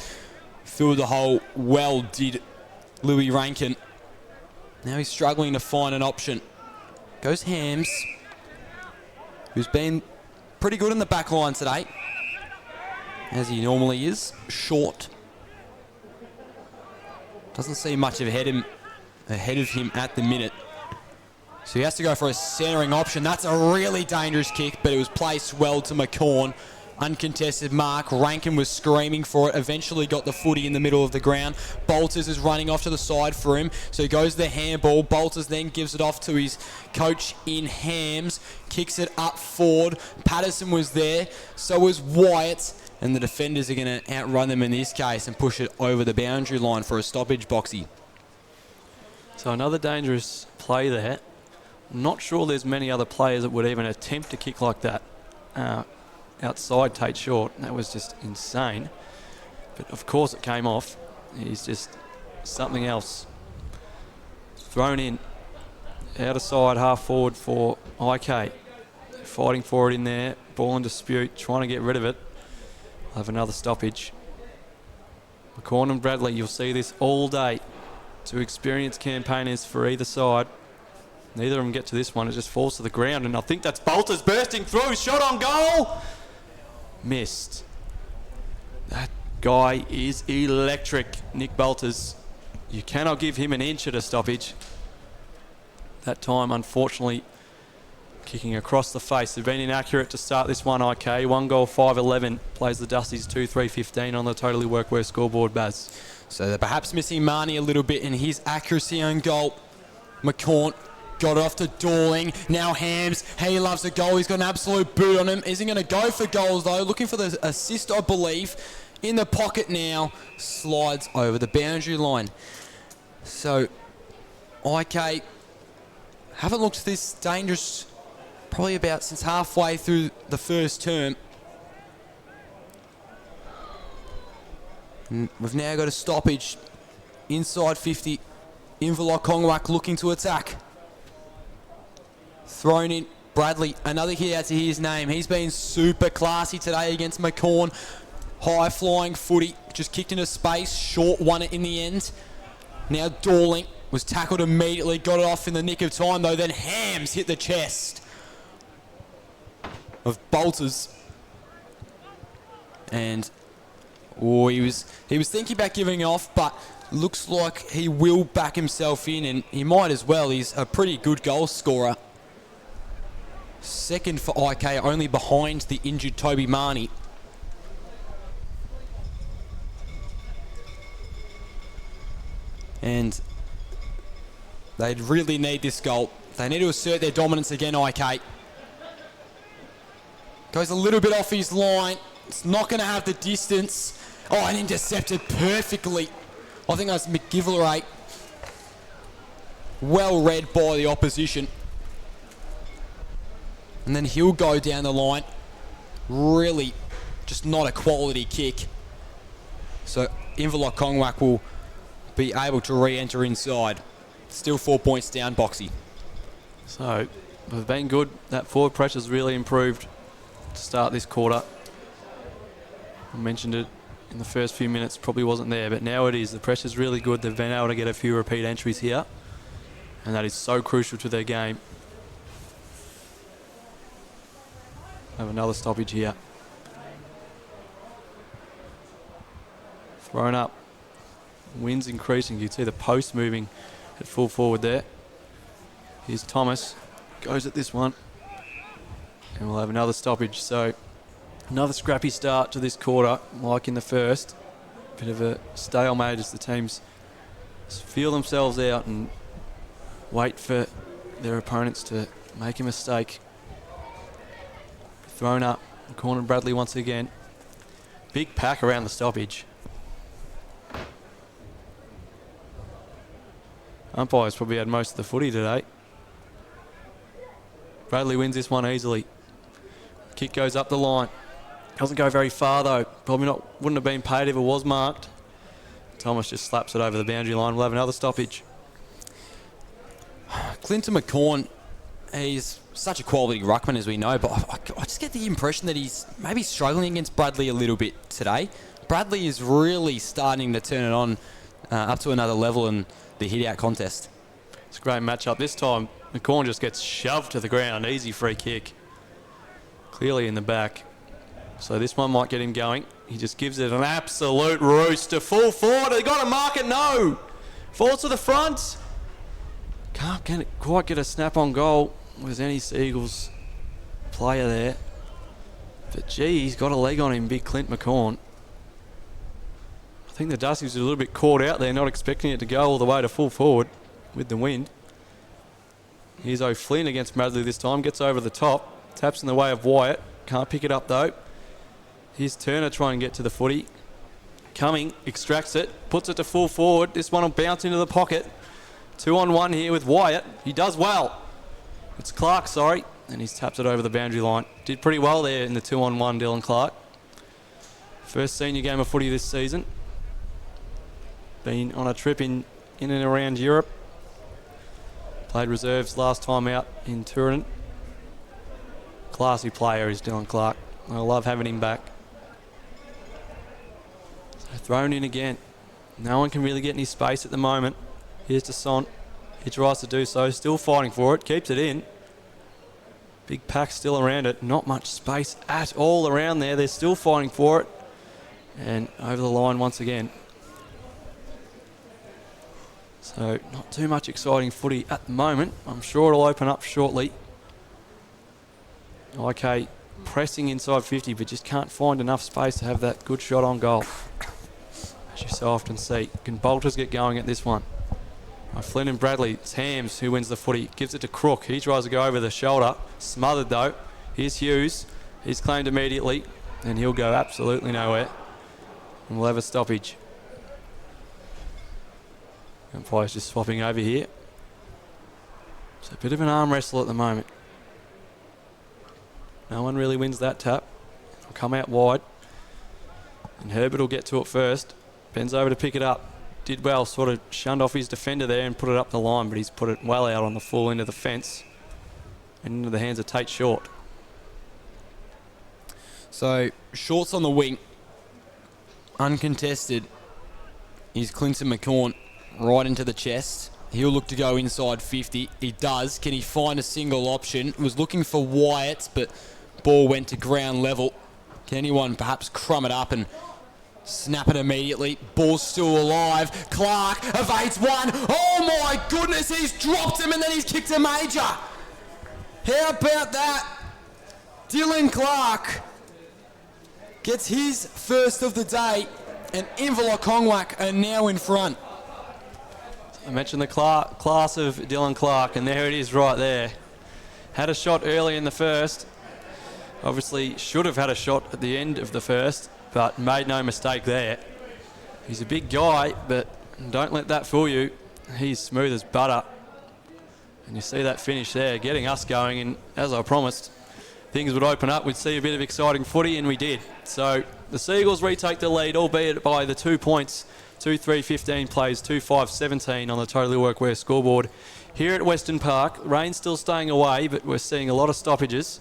through the hole well did Louis Rankin. Now he's struggling to find an option. Goes Hams, who's been pretty good in the back line today, as he normally is. Short. Doesn't see much ahead of him at the minute. So he has to go for a centering option. That's a really dangerous kick, but it was placed well to McCorn. Uncontested mark. Rankin was screaming for it. Eventually got the footy in the middle of the ground. Bolters is running off to the side for him. So he goes the handball. Bolters then gives it off to his coach in Hams. Kicks it up forward. Patterson was there. So was Wyatt. And the defenders are going to outrun them in this case and push it over the boundary line for a stoppage, Boxy. So another dangerous play there. Not sure there's many other players that would even attempt to kick like that outside Tate Short. That was just insane. But of course it came off. He's just something else. Thrown in. Out of side, half forward for IK. Fighting for it in there. Ball in dispute. Trying to get rid of it. We'll have another stoppage. McCorn and Bradley, you'll see this all day. Two experienced campaigners for either side. Neither of them get to this one. It just falls to the ground, and I think that's Bolters bursting through. Shot on goal. Missed. That guy is electric, Nick Bolters. You cannot give him an inch at a stoppage. That time, unfortunately, kicking across the face. They've been inaccurate to start this one, IK. 1 goal, 5-11. Plays the Dusties 2-3-15 on the Totally Workwear scoreboard, Baz. So they're perhaps missing Marnie a little bit in his accuracy on goal. McCorn got it off to Dorling. Now Hams. He loves a goal. He's got an absolute boot on him. Isn't going to go for goals, though. Looking for the assist, I believe. In the pocket now. Slides over the boundary line. So, IK haven't looked this dangerous probably about since halfway through the first term. And we've now got a stoppage inside 50. Inverloch looking to attack. Thrown in. Bradley, another hit out to his name. He's been super classy today against McCorn. High flying footy, just kicked into space. Short won it in the end. Now Dorling was tackled immediately, got it off in the nick of time though. Then Hams hit the chest of Bolters. And he was thinking about giving off, but looks like he will back himself in, and he might as well. He's a pretty good goal scorer. Second for IK, only behind the injured Toby Marnie. And they'd really need this goal. They need to assert their dominance again, IK. Goes a little bit off his line. It's not going to have the distance. Oh, and intercepted perfectly. I think that's McGivelerate. Well read by the opposition. And then he'll go down the line. Really just not a quality kick. So Inverloch will be able to re-enter inside. Still 4 points down, Boxy. So have been good. That forward pressure's really improved to start this quarter. I mentioned it in the first few minutes, probably wasn't there, but now it is. The pressure's really good. They've been able to get a few repeat entries here, and that is so crucial to their game. Have another stoppage here. Thrown up. Wind's increasing. You can see the post moving at full forward there. Here's Thomas. Goes at this one. And we'll have another stoppage. So another scrappy start to this quarter, like in the first. Bit of a stalemate as the teams feel themselves out and wait for their opponents to make a mistake. Thrown up. Corner Bradley once again. Big pack around the stoppage. Umpires probably had most of the footy today. Bradley wins this one easily. Kick goes up the line. Doesn't go very far though. Probably wouldn't have been paid if it was marked. Thomas just slaps it over the boundary line. We'll have another stoppage. Clinton McCorn, he's such a quality ruckman as we know, but I just get the impression that he's maybe struggling against Bradley a little bit today. Bradley is really starting to turn it on up to another level in the hit-out contest. It's a great matchup. This time, McCorn just gets shoved to the ground. Easy free kick. Clearly in the back. So this one might get him going. He just gives it an absolute roost to full forward. They got to mark it. No. Falls to the front. Can't quite get a snap on goal with any Seagulls player there. But gee, he's got a leg on him, big Clint McCorn. I think the Dusty's a little bit caught out there, not expecting it to go all the way to full forward with the wind. Here's O'Flynn against Bradley this time. Gets over the top. Taps in the way of Wyatt. Can't pick it up though. Here's Turner trying to get to the footy. Coming, extracts it, puts it to full forward. This one will bounce into the pocket. 2-on-1 here with Wyatt. He does well. It's Clark, sorry. And he's tapped it over the boundary line. Did pretty well there in the 2-on-1, Dylan Clark. First senior game of footy this season. Been on a trip in and around Europe. Played reserves last time out in Turin. Classy player is Dylan Clark. I love having him back. So thrown in again. No one can really get any space at the moment. Here's to Son. He tries to do so. Still fighting for it. Keeps it in. Big pack still around it. Not much space at all around there. They're still fighting for it. And over the line once again. So not too much exciting footy at the moment. I'm sure it'll open up shortly. Okay, pressing inside 50, but just can't find enough space to have that good shot on goal. As you so often see. Can Bolters get going at this one? Flynn and Bradley. It's Hams who wins the footy. Gives it to Crook. He tries to go over the shoulder. Smothered though. Here's Hughes. He's claimed immediately. And he'll go absolutely nowhere. And we'll have a stoppage. Umpire's just swapping over here. It's a bit of an arm wrestle at the moment. No one really wins that tap. It'll come out wide. And Herbert will get to it first. Bends over to pick it up. Did well, sort of shunned off his defender there and put it up the line, but he's put it well out on the full end of the fence and into the hands of Tate Short. So, Short's on the wing. Uncontested is Clinton McCorn right into the chest. He'll look to go inside 50. He does. Can he find a single option? Was looking for Wyatt, but ball went to ground level. Can anyone perhaps crumb it up and snap it immediately? Ball's still alive. Clark evades one. Oh my goodness, he's dropped him and then he's kicked a major. How about that? Dylan Clark gets his first of the day, and Inverloch Kongwak are now in front. I mentioned the class of Dylan Clark, and there it is right there. Had a shot early in the first. Obviously should have had a shot at the end of the first, but made no mistake there. He's a big guy, but don't let that fool you. He's smooth as butter. And you see that finish there, getting us going, and as I promised, things would open up. We'd see a bit of exciting footy, and we did. So the Seagulls retake the lead, albeit by the 2 points. 2-3-15 plays 2-5-17 on the Totally Workwear scoreboard here at Western Park. Rain's still staying away, but we're seeing a lot of stoppages.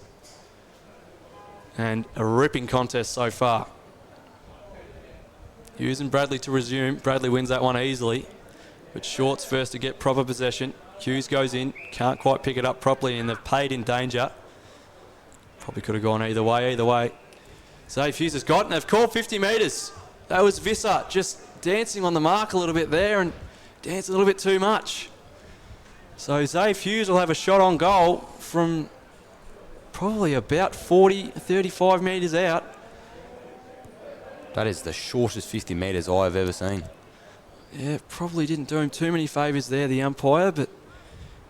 And a ripping contest so far. Hughes and Bradley to resume. Bradley wins that one easily. But Short's first to get proper possession. Hughes goes in, can't quite pick it up properly, and they've paid in danger. Probably could have gone either way, Zave Hughes has got, and they've called 50 metres. That was Visser just dancing on the mark a little bit there and danced a little bit too much. So Zave Hughes will have a shot on goal from probably about 35 metres out. That is the shortest 50 metres I've ever seen. Yeah, probably didn't do him too many favours there, the umpire, but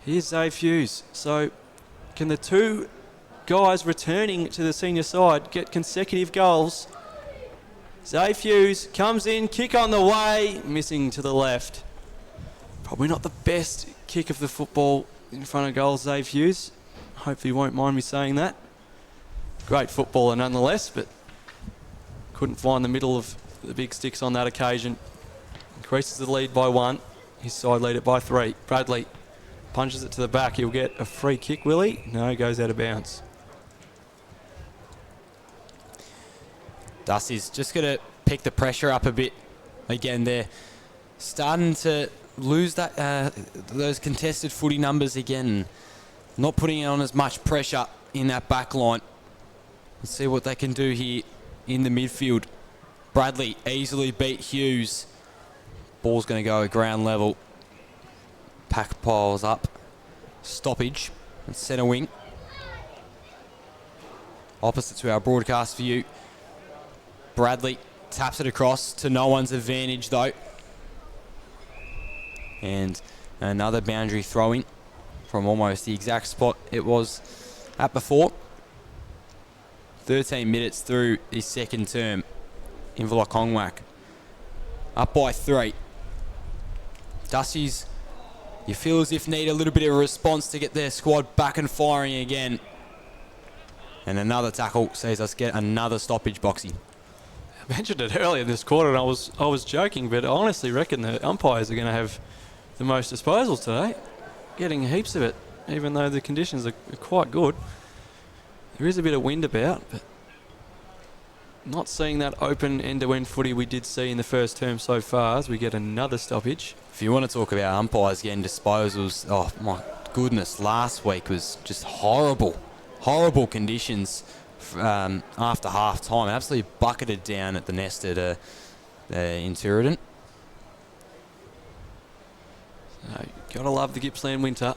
here's Zave Hughes. So can the two guys returning to the senior side get consecutive goals? Zave Hughes comes in, kick on the way, missing to the left. Probably not the best kick of the football in front of goal, Zave Hughes. Hopefully you won't mind me saying that. Great footballer nonetheless, but couldn't find the middle of the big sticks on that occasion. Increases the lead by 1. His side lead it by 3. Bradley punches it to the back. He'll get a free kick, will he? No, goes out of bounds. Dusty's just going to pick the pressure up a bit again there. Starting to lose that those contested footy numbers again. Not putting on as much pressure in that back line. Let's see what they can do here in the midfield. Bradley easily beat Hughes. Ball's going to go at ground level. Pack piles up. Stoppage at centre wing. Opposite to our broadcast view. Bradley taps it across to no one's advantage though. And another boundary throw-in from almost the exact spot it was at before. 13 minutes through his second term. Inverloch up by 3. Dusty's, you feel as if need a little bit of a response to get their squad back and firing again. And another tackle sees us get another stoppage, Boxy. I mentioned it earlier this quarter, and I was joking, but I honestly reckon the umpires are going to have the most disposals today. Getting heaps of it, even though the conditions are quite good. There is a bit of wind about, but not seeing that open end-to-end footy we did see in the first term so far as we get another stoppage. If you want to talk about umpires getting disposals, oh my goodness, last week was just horrible conditions after half time. Absolutely bucketed down at the nest at in Turadon. So, gotta love the Gippsland winter.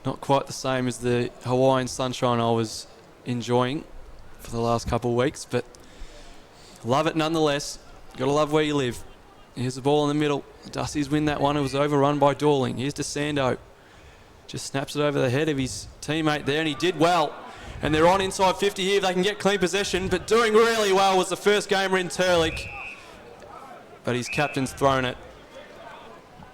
Not quite the same as the Hawaiian sunshine I was enjoying for the last couple of weeks, but love it nonetheless. Gotta love where you live. Here's the ball in the middle. Dusty's win that one. It was overrun by Dorling. Here's DeSando. Just snaps it over the head of his teammate there, and he did well. And they're on inside 50 here if they can get clean possession, but doing really well was the first gamer in Turlick. But his captain's thrown it.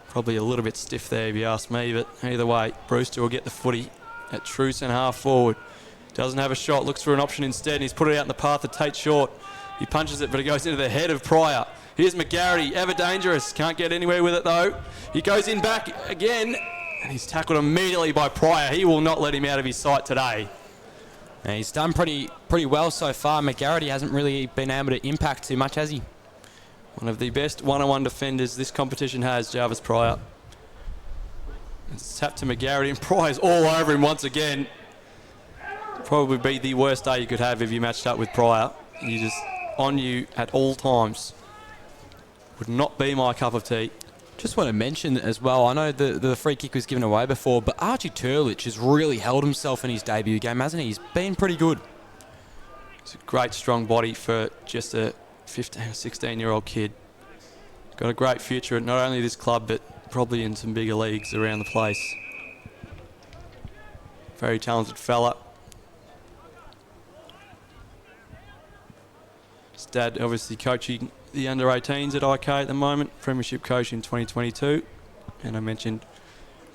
Probably a little bit stiff there if you ask me, but either way, Brewster will get the footy at true centre half forward. Doesn't have a shot, looks for an option instead, and he's put it out in the path of Tate Short. He punches it, but it goes into the head of Pryor. Here's McGarity, ever dangerous. Can't get anywhere with it though. He goes in back again, and he's tackled immediately by Pryor. He will not let him out of his sight today. And he's done pretty well so far. McGarity hasn't really been able to impact too much, has he? One of the best one-on-one defenders this competition has, Jarvis Pryor. It's tapped to McGarity, and Pryor's all over him once again. Probably be the worst day you could have if you matched up with Pryor. He's just on you at all times. Would not be my cup of tea. Just want to mention as well, I know the free kick was given away before, but Archie Turlich has really held himself in his debut game, hasn't he? He's been pretty good. He's a great, strong body for just a 15 or 16-year-old kid. Got a great future at not only this club, but probably in some bigger leagues around the place. Very talented fella. His dad obviously coaching the under-18s at IK at the moment, premiership coach in 2022. And I mentioned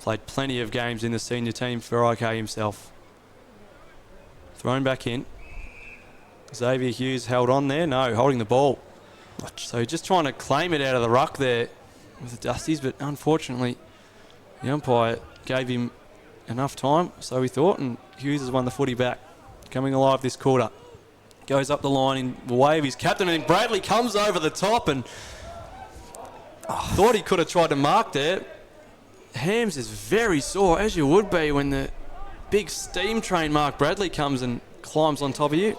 played plenty of games in the senior team for IK himself. Thrown back in. Xavier Hughes held on there. No, holding the ball. So just trying to claim it out of the ruck there with the Dusties, but unfortunately The umpire gave him enough time, so we thought, and Hughes has won the footy back. Coming alive this quarter. Goes up the line in the way of his captain, and Bradley comes over the top and thought he could have tried to mark there. Hams is very sore, as you would be when the big steam train Mark Bradley comes and climbs on top of you.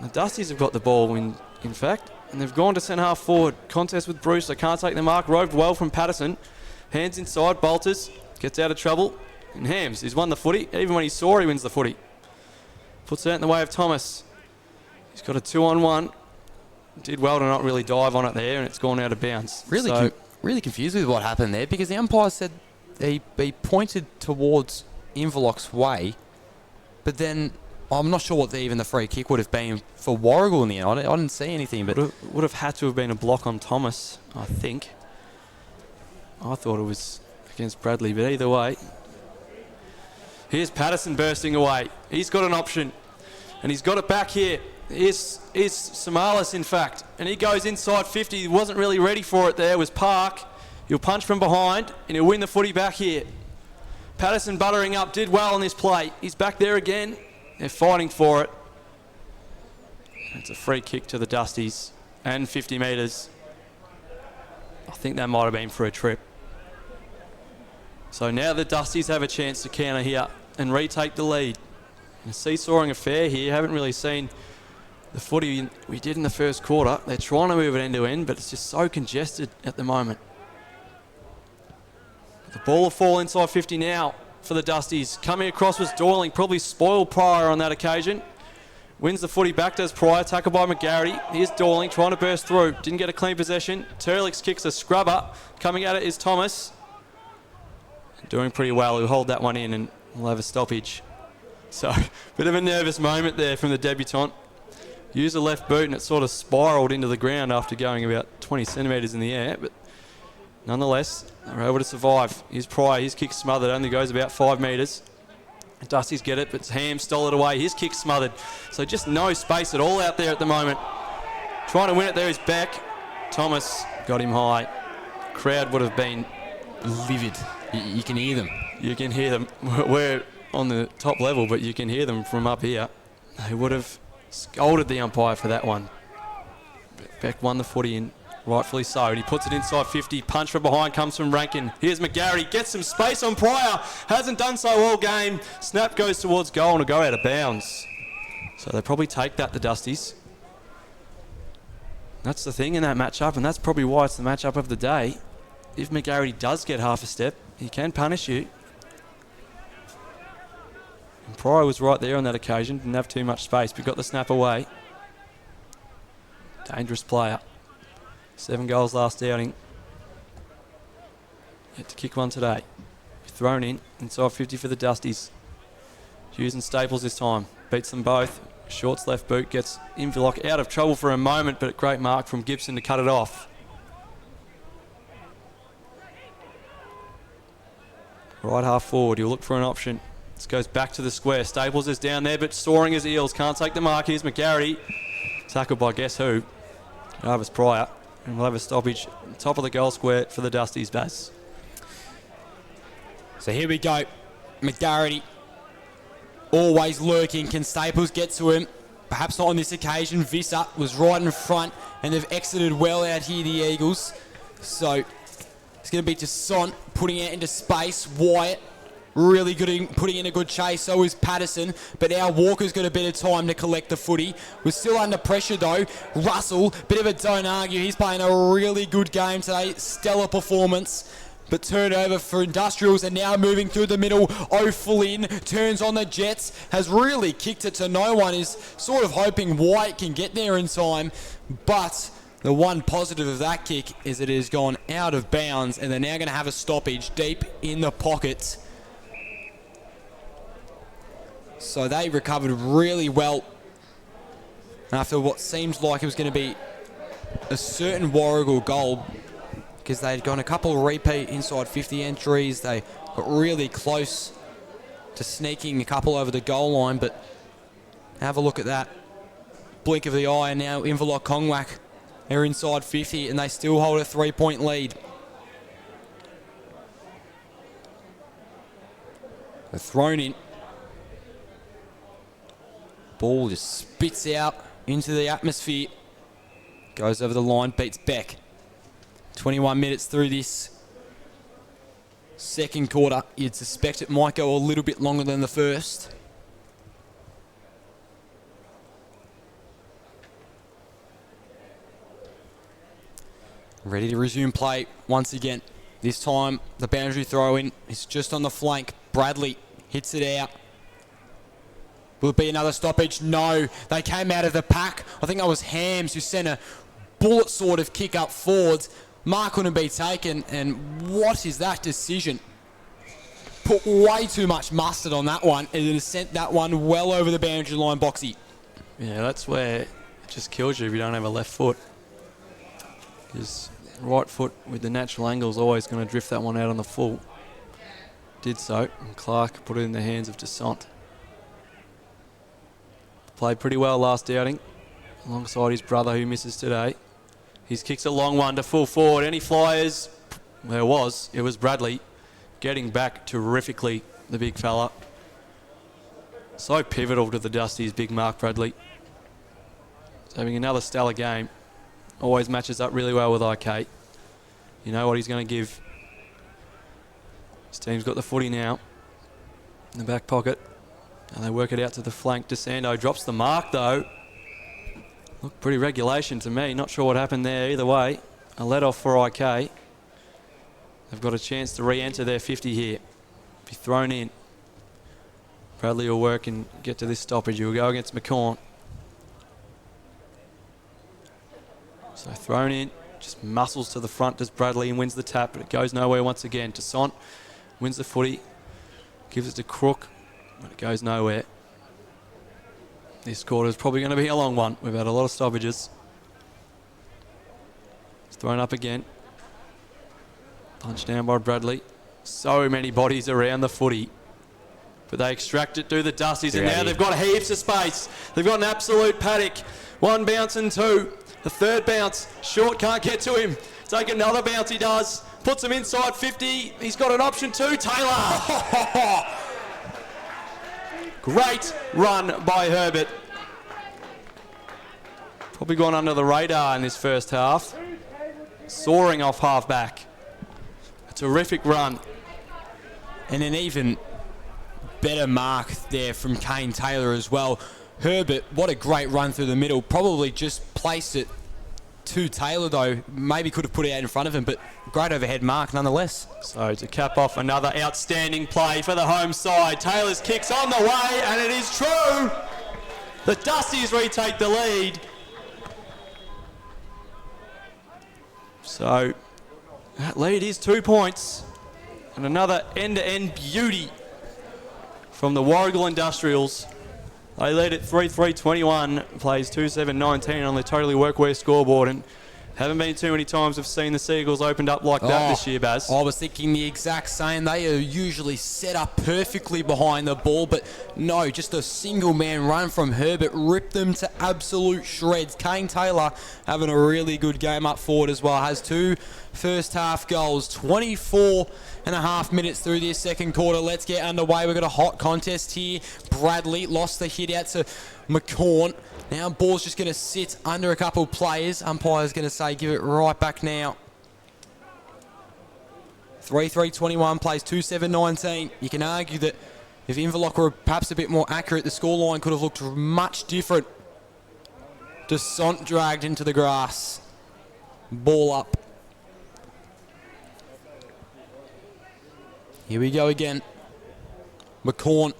The Dusties have got the ball in fact, and they've gone to centre half forward. Contest with Bruce, they can't take the mark. Roved well from Patterson. Hands inside, Bolters gets out of trouble. And Hams, he's won the footy. Even when he's sore, he wins the footy. Puts it out in the way of Thomas. He's got a 2-on-1. Did well to not really dive on it there, and it's gone out of bounds. Really confused with what happened there, because the umpire said he pointed towards Inverloch's way, but then I'm not sure what even the free kick would have been for Warragul in the end. I didn't see anything, but would have had to have been a block on Thomas, I think. I thought it was against Bradley, but either way. Here's Patterson bursting away. He's got an option, and he's got it back here. Here's Samalis, in fact, and he goes inside 50. He wasn't really ready for it there. It was Park. He'll punch from behind, and he'll win the footy back here. Patterson buttering up, did well on this play. He's back there again. They're fighting for it. It's a free kick to the Dusties, and 50 metres. I think that might have been for a trip. So now the Dusties have a chance to counter here and retake the lead. A seesawing affair here. Haven't really seen the footy we did in the first quarter. They're trying to move it end to end, but it's just so congested at the moment. The ball will fall inside 50 now for the Dusties. Coming across was Dorling, probably spoiled Pryor on that occasion. Wins the footy back, does Pryor, tackled by McGarity. Here's Dorling trying to burst through. Didn't get a clean possession. Turlix kicks a scrubber. Coming at it is Thomas. Doing pretty well. He'll hold that one in and we'll have a stoppage. So, bit of a nervous moment there from the debutant. Used the left boot and it sort of spiralled into the ground after going about 20 centimetres in the air, but nonetheless, they're able to survive. Here's Pryor, his kick smothered, only goes about 5 metres. Dusties get it, but Ham stole it away. His kick smothered. So just no space at all out there at the moment. Trying to win it there is Beck. Thomas got him high. Crowd would have been livid. You can hear them. You can hear them. We're on the top level, but you can hear them from up here. They would have scolded the umpire for that one. Beck won the footy and rightfully so. And he puts it inside 50. Punch from behind comes from Rankin. Here's McGarry. Gets some space on Pryor. Hasn't done so all game. Snap goes towards goal and will go out of bounds. So they probably take that, the Dusties. That's the thing in that matchup, and that's probably why it's the matchup of the day. If McGarry does get half a step, he can punish you. And Pryor was right there on that occasion. Didn't have too much space, but got the snap away. Dangerous player. 7 goals last outing. Yet to kick one today. Thrown in, inside 50 for the Dusties. Hughes and Staples this time. Beats them both. Short's left boot gets Inverloch out of trouble for a moment, but a great mark from Gibson to cut it off. Right half forward, he'll look for an option. This goes back to the square. Staples is down there, but soaring as Eels. Can't take the mark. Here's McGarry. Tackled by guess who? Jarvis Pryor. And we'll have a stoppage. Top of the goal square for the Dusties, Baz. So here we go. McGarity always lurking. Can Staples get to him? Perhaps not on this occasion. Visser was right in front, and they've exited well out here, the Eagles. So it's going to be to Sont putting it into space. Wyatt really good in putting in a good chase. So is Patterson. But now Walker's got a bit of time to collect the footy. We're still under pressure though. Russell, bit of a don't argue. He's playing a really good game today. Stellar performance. But turnover for Industrials, and now moving through the middle. O'Flynn turns on the Jets, has really kicked it to no one. Is sort of hoping White can get there in time. But the one positive of that kick is it has gone out of bounds, and they're now going to have a stoppage deep in the pocket. So they recovered really well after what seems like it was going to be a certain Warragul goal, because they'd gone a couple of repeat inside 50 entries. They got really close to sneaking a couple over the goal line, but have a look at that. Blink of the eye, and now Inverloch Kongwak are inside 50, and they still hold a 3-point lead. So thrown in. Ball just spits out into the atmosphere. Goes over the line, beats Beck. 21 minutes through this second quarter. You'd suspect it might go a little bit longer than the first. Ready to resume play once again. This time, the boundary throw-in is just on the flank. Bradley hits it out. Will it be another stoppage? No. They came out of the pack. I think that was Hams who sent a bullet sort of kick up forwards. Mark couldn't be taken, and what is that decision? Put way too much mustard on that one, and it sent that one well over the boundary line, Boxy. Yeah, that's where it just kills you if you don't have a left foot. Because right foot with the natural angle is always going to drift that one out on the full. Did so, and Clark put it in the hands of Descent. Played pretty well last outing, alongside his brother who misses today. His kick's a long one to full forward. Any flyers? There was. It was Bradley getting back terrifically, the big fella. So pivotal to the Dusties, big Mark Bradley. He's having another stellar game. Always matches up really well with IK. You know what he's going to give. His team's got the footy now in the back pocket. And they work it out to the flank. DeSando drops the mark though. Looked pretty regulation to me. Not sure what happened there either way. A let off for IK. They've got a chance to re-enter their 50 here. Be thrown in. Bradley will work and get to this stoppage. He will go against McCawn. So thrown in. Just muscles to the front does Bradley and wins the tap. But it goes nowhere once again. Toussaint wins the footy. Gives it to Crook. But it goes nowhere. This quarter is probably going to be a long one. We've had a lot of stoppages. It's thrown up again. Punched down by Bradley. So many bodies around the footy. But they extract it, do the Dusties, and now they've got heaps of space. They've got an absolute paddock. One bounce and two. The third bounce. Short can't get to him. Take another bounce, he does. Puts him inside 50. He's got an option too. Taylor. Great run by Herbert. Probably gone under the radar in this first half. Soaring off half-back. A terrific run. And an even better mark there from Kane Taylor as well. Herbert, what a great run through the middle. Probably just placed it to Taylor though. Maybe could have put it out in front of him, but great overhead mark nonetheless. So to cap off another outstanding play for the home side. Taylor's kick's on the way, and it is true. The Dusties retake the lead. So that lead is 2 points. And another end-to-end beauty from the Warragul Industrials. They lead at 3-3-21, plays 2-7-19 on the Totally Workwear scoreboard, and haven't been too many times we've seen the Seagulls opened up like that this year, Baz. I was thinking the exact same. They are usually set up perfectly behind the ball, but no, just a single man run from Herbert ripped them to absolute shreds. Kane Taylor having a really good game up forward as well. Has 2 first half goals, 24 and a half minutes through this second quarter. Let's get underway. We've got a hot contest here. Bradley lost the hit out to McCawn. Now ball's just going to sit under a couple of players. Umpire's going to say give it right back now. 3-3-21 plays 2-7-19. You can argue that if Inverloch were perhaps a bit more accurate, the scoreline could have looked much different. Descent dragged into the grass. Ball up. Here we go again. McCawn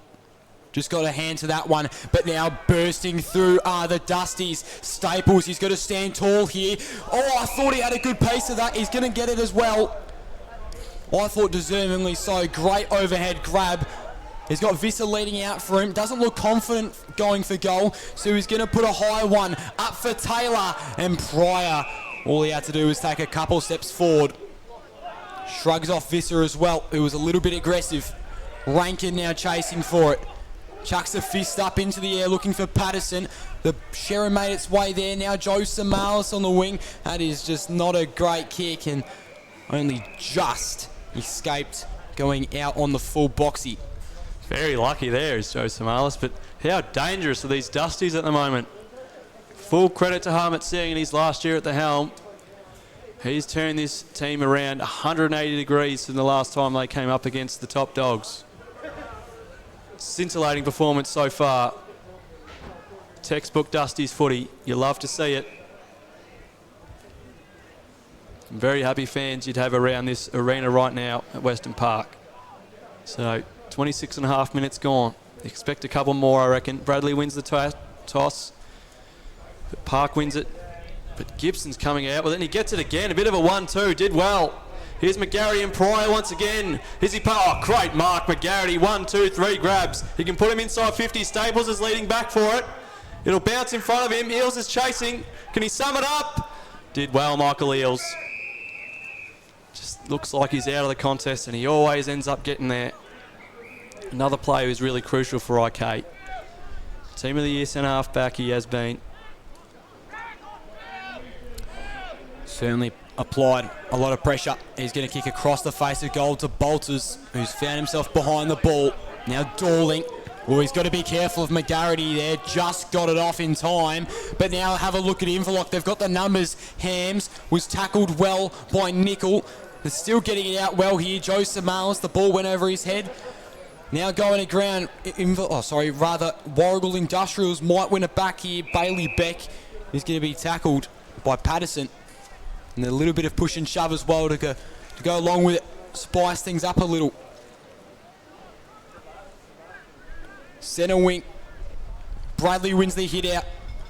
just got a hand to that one, but now bursting through are the Dusties. Staples, he's got to stand tall here. Oh, I thought he had a good pace of that. He's going to get it as well. I thought deservingly so. Great overhead grab. He's got Visser leading out for him. Doesn't look confident going for goal, so he's going to put a high one up for Taylor. And Pryor, all he had to do was take a couple steps forward. Shrugs off Visser as well, who was a little bit aggressive. Rankin now chasing for it. Chucks a fist up into the air looking for Patterson. The Sherrin made its way there. Now Joe Samalis on the wing. That is just not a great kick and only just escaped going out on the full Boxy. Very lucky there is Joe Samalis, but how dangerous are these Dusties at the moment? Full credit to Harmit Singh in his last year at the helm. He's turned this team around 180 degrees from the last time they came up against the top dogs. Scintillating performance so far. Textbook Dusties footy. You love to see it. Some very happy fans you'd have around this arena right now at Western Park. So 26 and a half minutes gone. Expect a couple more, I reckon. Bradley wins the toss. But Park wins it. But Gibson's coming out. Well, then he gets it again. A bit of a 1-2. Did well. Here's McGarity and Pryor once again. Here's he. Oh, great mark. McGarity. 1, 2, 3 grabs. He can put him inside 50. Staples is leading back for it. It'll bounce in front of him. Eels is chasing. Can he sum it up? Did well, Michael Eels. Just looks like he's out of the contest, and he always ends up getting there. Another player who's really crucial for IK. Team of the Year centre half back he has been. Certainly applied a lot of pressure. He's going to kick across the face of goal to Bolters, who's found himself behind the ball. Now Dorling. Well, he's got to be careful of McGarity there. Just got it off in time. But now have a look at Inverloch. They've got the numbers. Hams was tackled well by Nickel. They're still getting it out well here. Joe Samalis, the ball went over his head. Now going to ground. Warragul Industrials might win it back here. Bailey Beck is going to be tackled by Patterson. And a little bit of push and shove as well to go along with it. Spice things up a little. Centre wing. Bradley wins the hit out.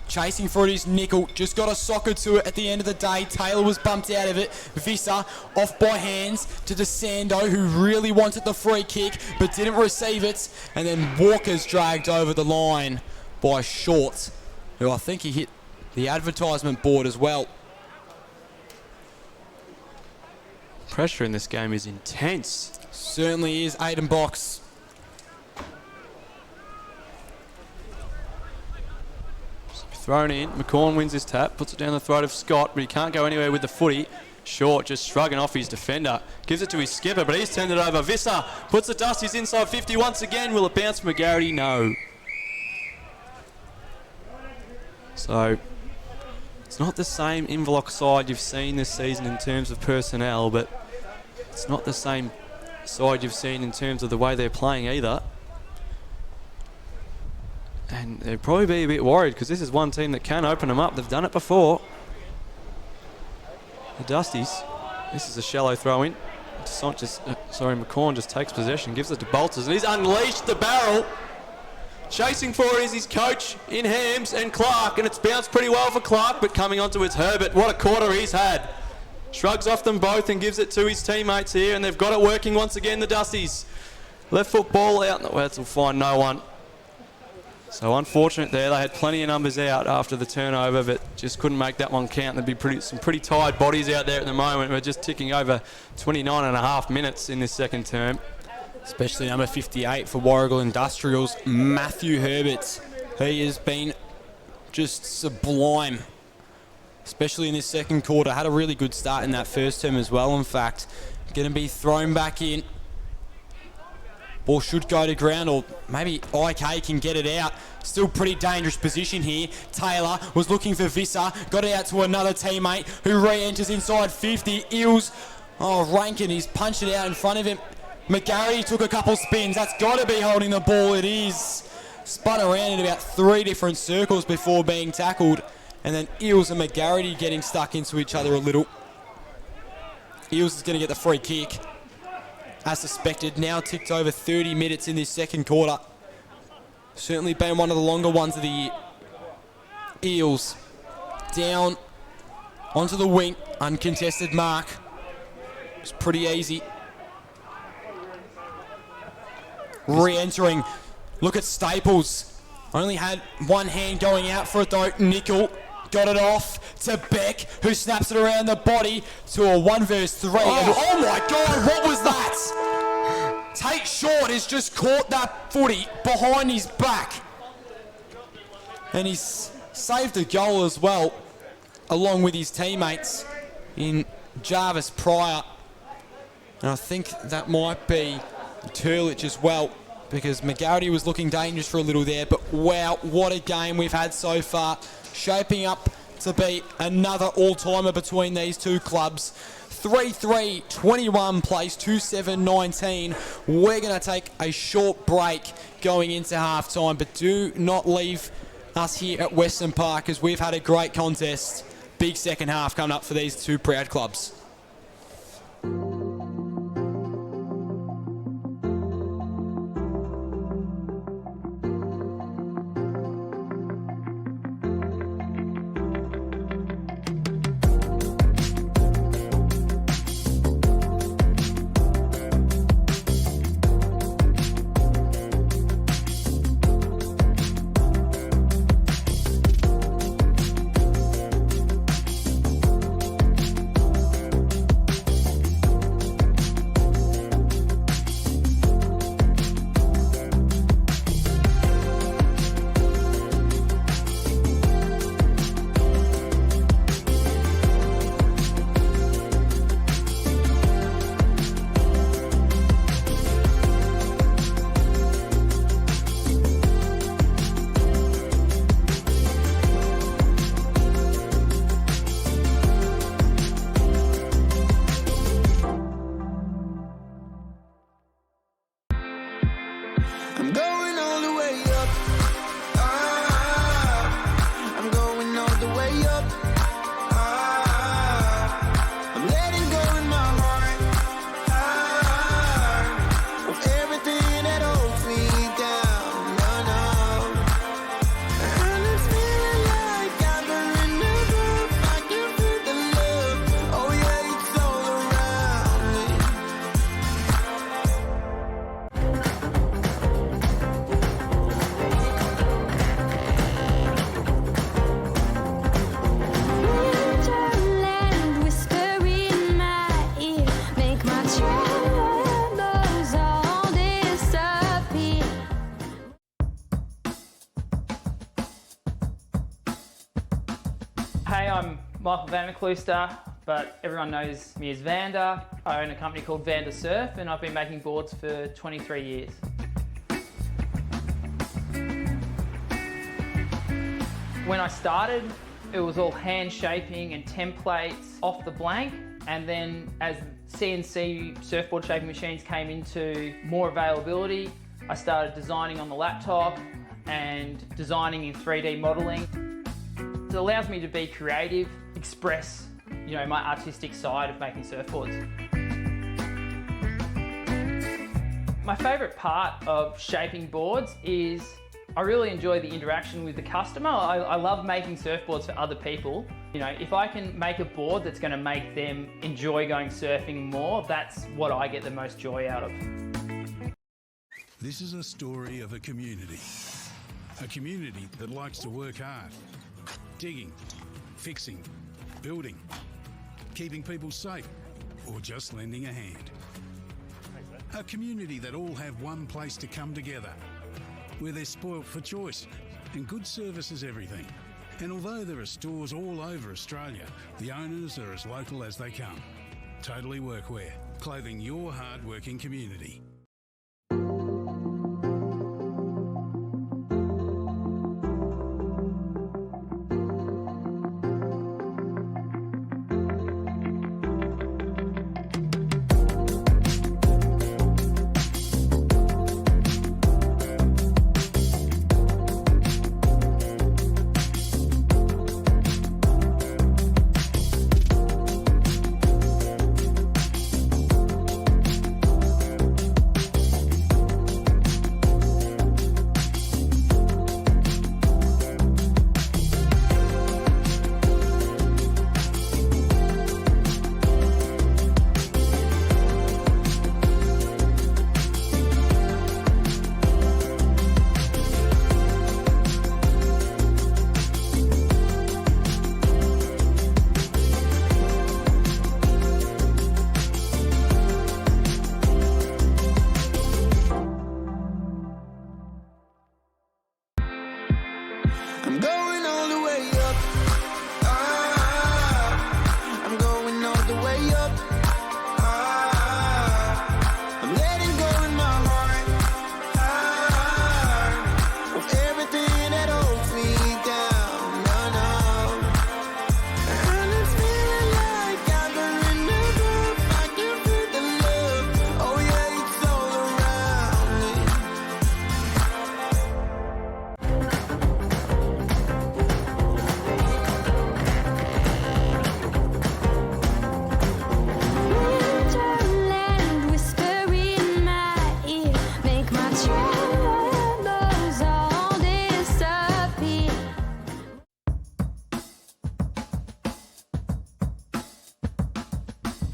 Chasing for it is Nickel. Just got a socker to it at the end of the day. Taylor was bumped out of it. Visser off by hands to DeSando, who really wanted the free kick but didn't receive it. And then Walker's dragged over the line by Short, who I think he hit the advertisement board as well. Pressure in this game is intense. Certainly is. Aiden Box. Thrown in. McCorn wins his tap, puts it down the throat of Scott, but he can't go anywhere with the footy. Short just shrugging off his defender. Gives it to his skipper, but he's turned it over. Visser puts the Dusties inside 50 once again. Will it bounce from McGarity? No. So it's not the same Inverloch side you've seen this season in terms of personnel, but it's not the same side you've seen in terms of the way they're playing either. And they'd probably be a bit worried because this is one team that can open them up. They've done it before. The Dusties. This is a shallow throw in. McCorn just takes possession, gives it to Bolters, and he's unleashed the barrel. Chasing for it is his coach in Hams and Clark, and it's bounced pretty well for Clark, but coming onto it's Herbert. What a quarter he's had. Shrugs off them both and gives it to his teammates here, and they've got it working once again, the Dusties. Left foot ball out. That'll find no one. So unfortunate there. They had plenty of numbers out after the turnover, but just couldn't make that one count. There'd be some pretty tired bodies out there at the moment. We're just ticking over 29 and a half minutes in this second term. Especially number 58 for Warragul Industrials, Matthew Herbert. He has been just sublime, especially in this second quarter. Had a really good start in that first term as well, in fact. Going to be thrown back in. Ball should go to ground, or maybe IK can get it out. Still pretty dangerous position here. Taylor was looking for Visser. Got it out to another teammate who re-enters inside 50. Eels, Rankin, he's punched it out in front of him. McGarry took a couple spins. That's got to be holding the ball. It is. Spun around in about 3 different circles before being tackled. And then Eels and McGarry getting stuck into each other a little. Eels is going to get the free kick. As suspected, now ticked over 30 minutes in this second quarter. Certainly been one of the longer ones of the year. Eels down onto the wing. Uncontested mark. It's pretty easy. Re-entering. Look at Staples. Only had one hand going out for it though. Nickel got it off to Beck, who snaps it around the body to a 1v3. Oh my God, what was that? Tate Short has just caught that footy behind his back. And he's saved a goal as well, along with his teammates in Jarvis Pryor. And I think that might be Turlich as well. because McGarity was looking dangerous for a little there. But wow, what a game we've had so far. Shaping up to be another all-timer between these two clubs. 3-3, 21 plays, 2-7, 19. We're going to take a short break going into halftime, but do not leave us here at Western Park as we've had a great contest. Big second half coming up for these two proud clubs. I'm going all the way up. Ah, I'm going all the way up. Ah, I'm letting go in my heart. Ah, of everything that holds me down. No, no. And it's feeling like I'm in the groove. I can feel the love. Oh yeah, it's all around me. Wonderland, whisper in my ear, make my troubles all disappear. Hey, I'm Michael Vanderklooster, but everyone knows me as Vander. I own a company called Vander Surf, and I've been making boards for 23 years. When I started, it was all hand shaping and templates off the blank, and then as CNC surfboard shaping machines came into more availability, I started designing on the laptop and designing in 3D modeling. It allows me to be creative, express, my artistic side of making surfboards. My favourite part of shaping boards is I really enjoy the interaction with the customer. I love making surfboards for other people. If I can make a board that's going to make them enjoy going surfing more, that's what I get the most joy out of. This is a story of a community that likes to work hard, digging, fixing, building, keeping people safe, or just lending a hand. A community that all have one place to come together, where they're spoilt for choice and good service is everything. And although there are stores all over Australia, the owners are as local as they come. Totally Workwear, clothing your hard-working community.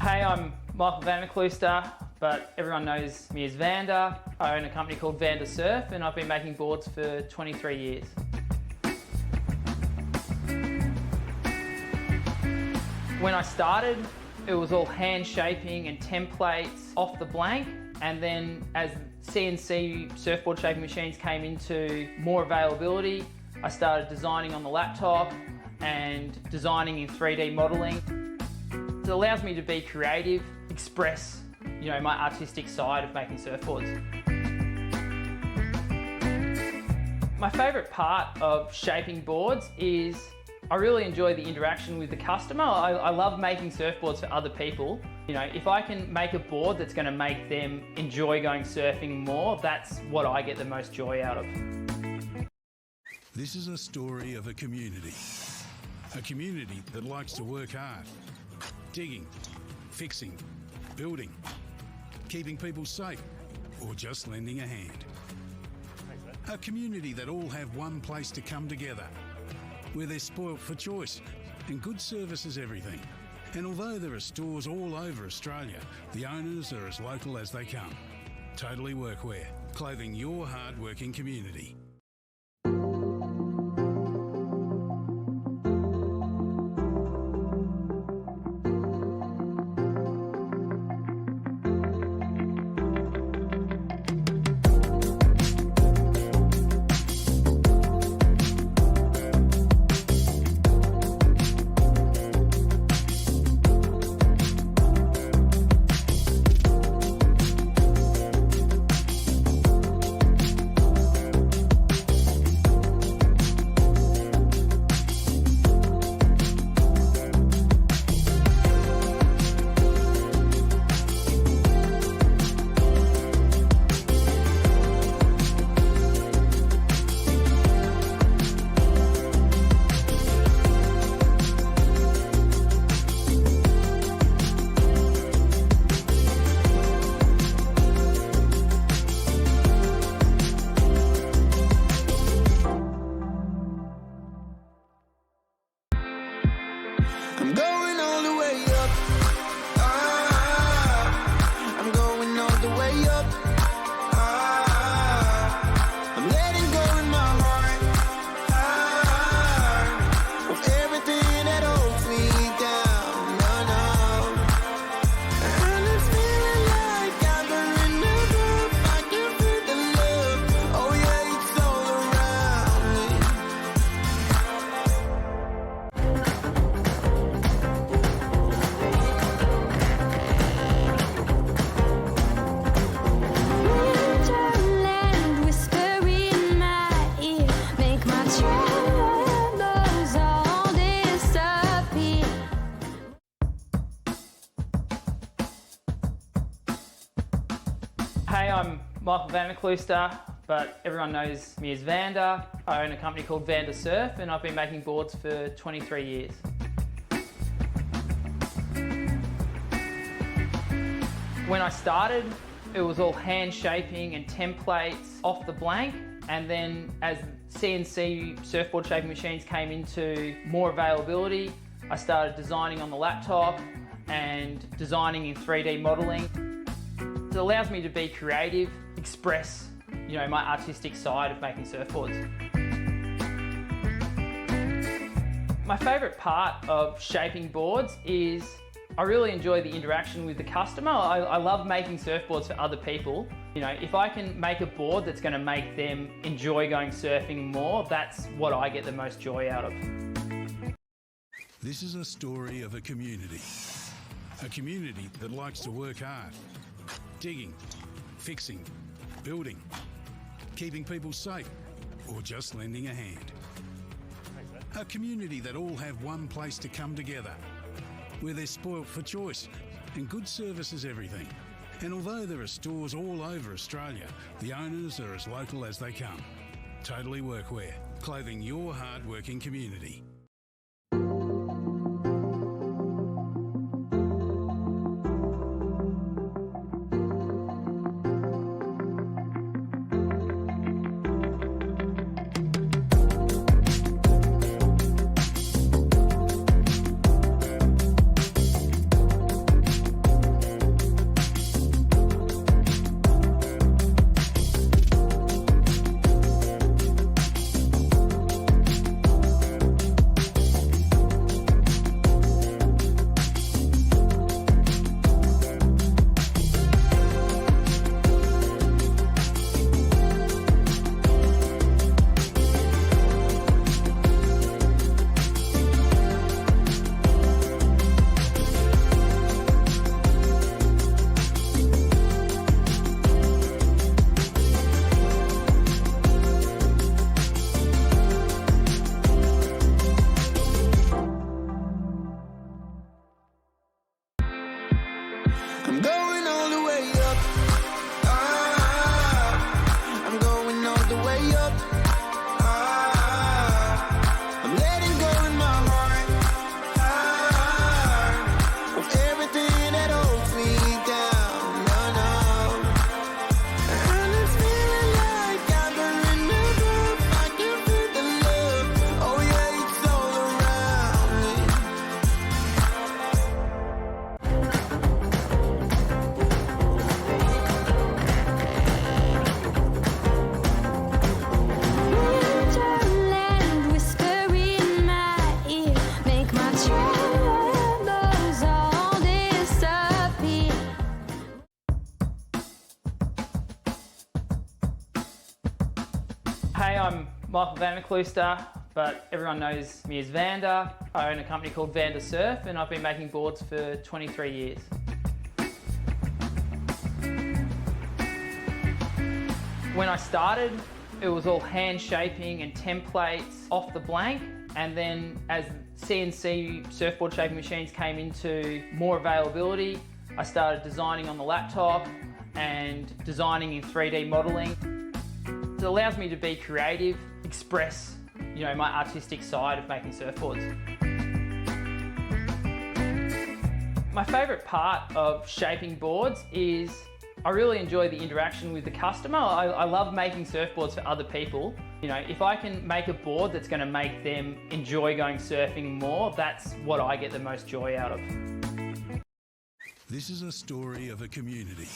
Hey, I'm Michael Vanderklooster, but everyone knows me as Vander. I own a company called Vander Surf, and I've been making boards for 23 years. When I started, it was all hand shaping and templates off the blank, and then as CNC surfboard shaping machines came into more availability, I started designing on the laptop and designing in 3D modeling. It allows me to be creative, express, my artistic side of making surfboards. My favourite part of shaping boards is I really enjoy the interaction with the customer. I love making surfboards for other people. If I can make a board that's going to make them enjoy going surfing more, that's what I get the most joy out of. This is a story of a community that likes to work hard, digging, fixing, building, keeping people safe, or just lending a hand. A community that all have one place to come together, where they're spoilt for choice and good service is everything. And although there are stores all over Australia, the owners are as local as they come. Totally Workwear, clothing your hard-working community. I'm going all the way up. Ah, I'm going all the way up. Ah, I'm letting go in my heart. Ah, of everything that holds me down. No, no. And it's feeling like I'm in the groove. I can feel the love. Oh yeah, it's all around me. Winterland whisper in my ear, make my troubles all disappear. Hey, I'm Michael Vanderklooster, but everyone knows me as Vander. I own a company called Vander Surf, and I've been making boards for 23 years. When I started, it was all hand shaping and templates off the blank, and then as CNC surfboard shaping machines came into more availability, I started designing on the laptop and designing in 3D modeling. It allows me to be creative, express, my artistic side of making surfboards. My favourite part of shaping boards is I really enjoy the interaction with the customer. I love making surfboards for other people. If I can make a board that's going to make them enjoy going surfing more, that's what I get the most joy out of. This is a story of a community that likes to work hard, digging, fixing, building, keeping people safe, or just lending a hand. A community that all have one place to come together, where they're spoilt for choice and good service is everything. And although there are stores all over Australia, the owners are as local as they come. Totally Workwear, clothing your hard-working community. Michael Vanderklooster, but everyone knows me as Vander. I own a company called Vander Surf, and I've been making boards for 23 years. When I started, it was all hand shaping and templates off the blank, and then as CNC surfboard shaping machines came into more availability, I started designing on the laptop and designing in 3D modeling. It allows me to be creative, express, my artistic side of making surfboards. My favourite part of shaping boards is I really enjoy the interaction with the customer. I love making surfboards for other people. If I can make a board that's going to make them enjoy going surfing more, that's what I get the most joy out of. This is a story of a community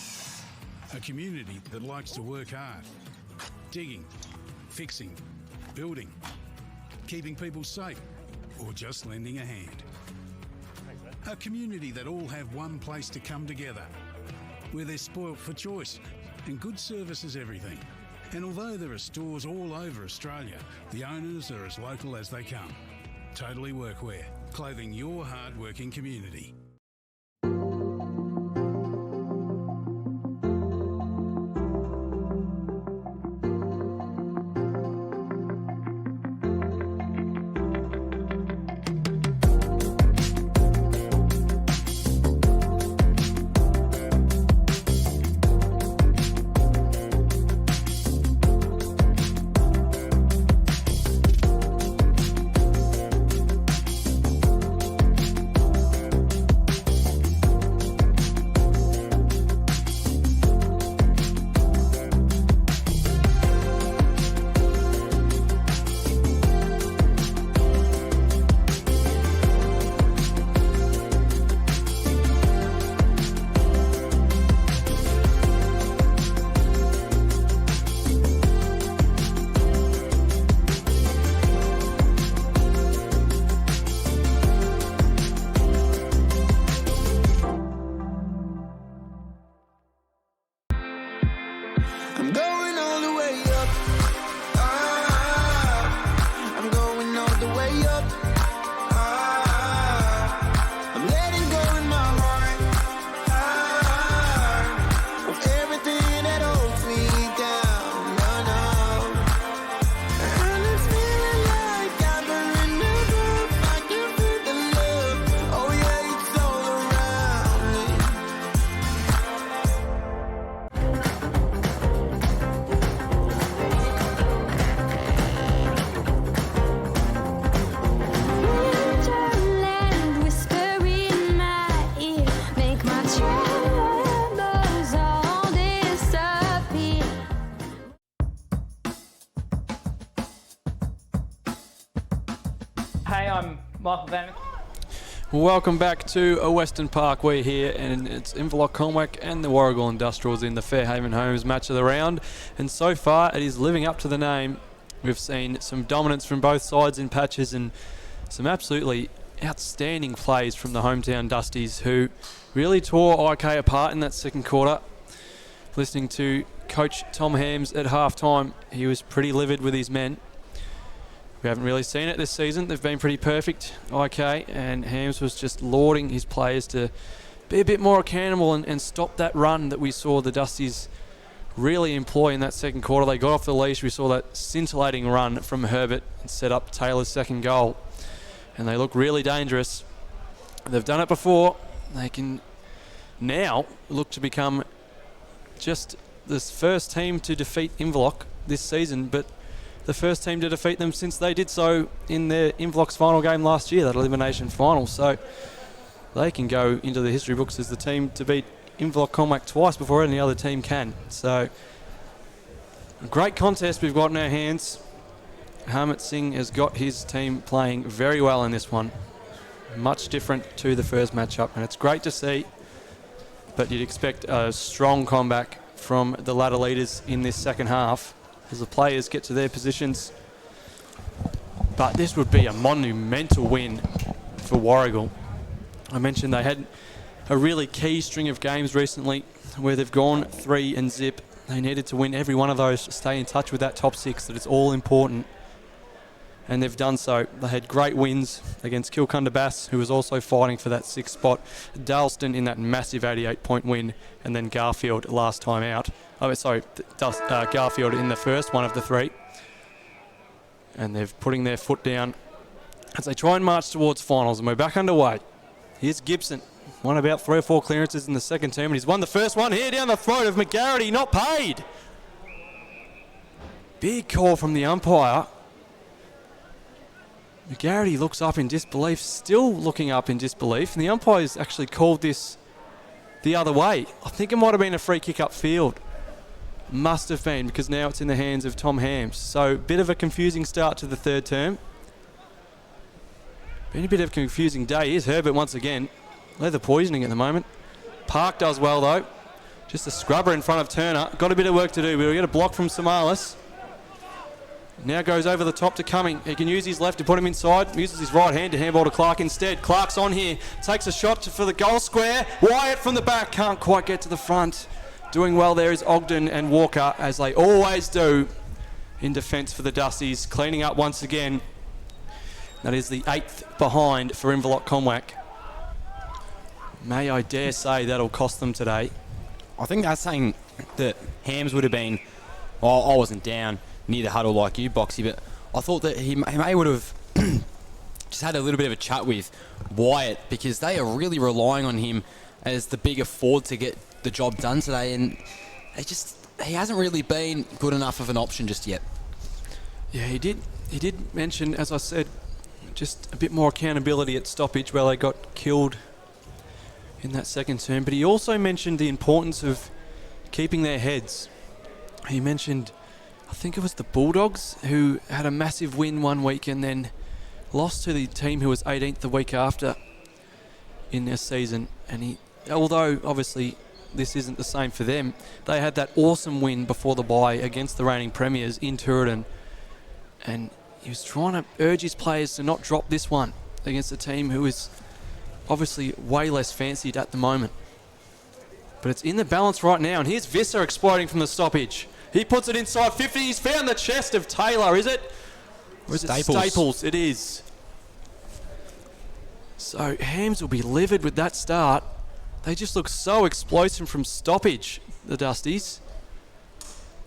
that likes to work hard, digging, fixing, building, keeping people safe, or just lending a hand. A community that all have one place to come together, where they're spoilt for choice and good service is everything. And although there are stores all over Australia, the owners are as local as they come. Totally Workwear, clothing your hard-working community. I'm going all the way up. Ah, I'm going all the way up. Ah, I'm letting go in my heart. Ah, of everything that holds me down. No, no. And it's feeling like I'm in the groove. I can feel the love. Oh yeah, it's all around me. Winterland, whisper in my ear, make my troubles all disappear. Hey, I'm Michael Vanderklooster. Welcome back to a Western Park. We're here, and it's Inverloch Conwack and the Warragul Industrials in the Fairhaven Homes match of the round. And so far, it is living up to the name. We've seen some dominance from both sides in patches and some absolutely outstanding plays from the hometown Dusties, who really tore IK apart in that second quarter. Listening to Coach Tom Hams at halftime, he was pretty livid with his men. We haven't really seen it this season. They've been pretty perfect, IK, and Hams was just lauding his players to be a bit more accountable and stop that run that we saw the Dusties really employ in that second quarter. They got off the leash. We saw that scintillating run from Herbert and set up Taylor's second goal. And they look really dangerous. They've done it before. They can now look to become just this first team to defeat Inverloch this season, but the first team to defeat them since they did so in their Inverloch's final game last year, that elimination final. So they can go into the history books as the team to beat Inverloch Conwack twice before any other team can. So a great contest we've got in our hands. Harmit Singh has got his team playing very well in this one. Much different to the first matchup, and it's great to see. But you'd expect a strong comeback from the ladder leaders in this second half as the players get to their positions. But this would be a monumental win for Warragul. I mentioned they had a really key string of games recently where they've gone 3-0. They needed to win every one of those to stay in touch with that top six. That it's all important and they've done so. They had great wins against Kilcunda-Bass, who was also fighting for that 6th spot, Dalston in that massive 88-point win, and then Garfield last time out. Garfield in the first one of the 3. And they're putting their foot down as they try and march towards finals, and we're back underway. Here's Gibson. Won about 3 or 4 clearances in the second term, and he's won the first one here down the throat of McGarity, not paid. Big call from the umpire. McGarity looks up in disbelief, still looking up in disbelief, and the umpire's actually called this the other way. I think it might have been a free kick upfield. Must have been, because now it's in the hands of Tom Hams. So, bit of a confusing start to the third term. Been a bit of a confusing day. Here's Herbert once again. Leather poisoning at the moment. Park does well though. Just a scrubber in front of Turner. Got a bit of work to do, but we'll get a block from Samalis. Now goes over the top to Cumming. He can use his left to put him inside. Uses his right hand to handball to Clark instead. Clark's on here. Takes a shot for the goal square. Wyatt from the back. Can't quite get to the front. Doing well there is Ogden and Walker, as they always do in defence for the Dusties. Cleaning up once again. That is the 8th behind for Inverloch Comwack. May I dare say that'll cost them today. I think that's saying that Hams would have been... Well, I wasn't down near the huddle like you, Boxy, but I thought that he may would have just had a little bit of a chat with Wyatt, because they are really relying on him as the bigger forward to get the job done today, and he hasn't really been good enough of an option just yet. Yeah, he did mention, as I said, just a bit more accountability at stoppage where they got killed in that second term, but he also mentioned the importance of keeping their heads. He mentioned, I think it was the Bulldogs, who had a massive win one week and then lost to the team who was 18th the week after in their season. And although obviously this isn't the same for them, they had that awesome win before the bye against the reigning premiers in Turin, and he was trying to urge his players to not drop this one against a team who is obviously way less fancied at the moment. But it's in the balance right now, and here's Visser exploding from the stoppage. He puts it inside 50. He's found the chest of Taylor, is it? Or is Staples. it Staples? It is. So Hams will be livid with that start. They just look so explosive from stoppage, the Dusties.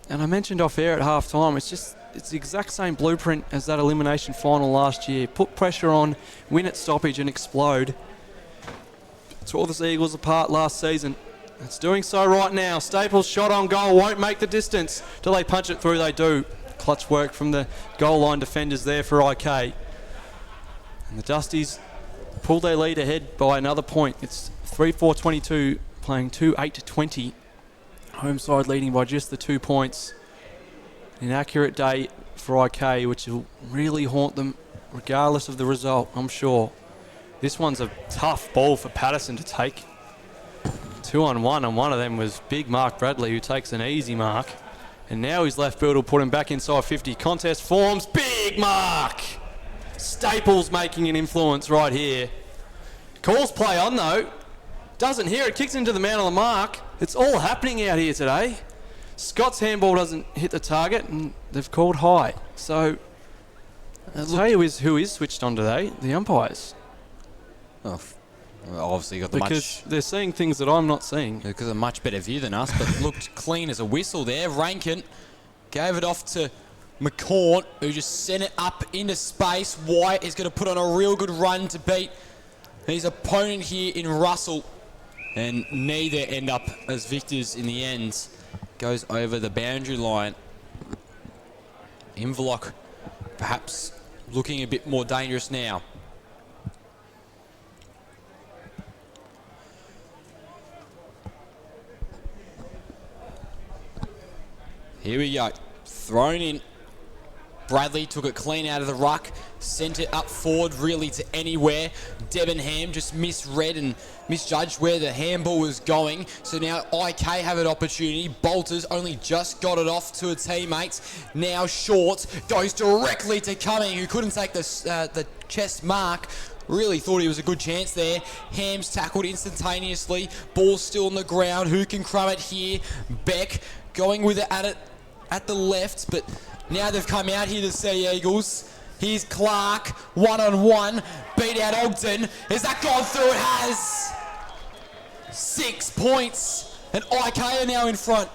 And I mentioned off air at half time, it's the exact same blueprint as that elimination final last year. Put pressure on, win at stoppage and explode. Tore the Eagles apart last season. It's doing so right now. Staples' shot on goal won't make the distance. Do they punch it through? They do. Clutch work from the goal line defenders there for IK. And the Dusties pull their lead ahead by another point. It's 3-4-22, playing 2-8-20. Home side leading by just the 2 points. An accurate day for IK, which will really haunt them regardless of the result, I'm sure. This one's a tough ball for Patterson to take. 2-on-1, and one of them was big Mark Bradley, who takes an easy mark. And now his left field will put him back inside 50. Contest forms. Big mark! Staples making an influence right here. Calls play on though. Doesn't hear it. Kicks into the man on the mark. It's all happening out here today. Scott's handball doesn't hit the target, and they've called high. So, I'll tell you who is switched on today. The umpires. Oh, well, obviously got the because they're seeing things that I'm not seeing. Because a much better view than us, but looked clean as a whistle there. Rankin gave it off to McCourt, who just sent it up into space. White is going to put on a real good run to beat his opponent here in Russell. And neither end up as victors in the end. Goes over the boundary line. Inverloch perhaps looking a bit more dangerous now. Here we go. Thrown in. Bradley took it clean out of the ruck. Sent it up forward really to anywhere. Debenham just misread and misjudged where the handball was going. So now IK have an opportunity. Bolters only just got it off to a teammates. Now Short goes directly to Cumming, who couldn't take the chest mark. Really thought he was a good chance there. Hams tackled instantaneously. Ball still on the ground. Who can crumb it here? Beck going with it at the left, but now they've come out here, the Sea Eagles. Here's Clark, one-on-one, beat out Ogden. Has that gone through? It has. 6 points, and IK are now in front.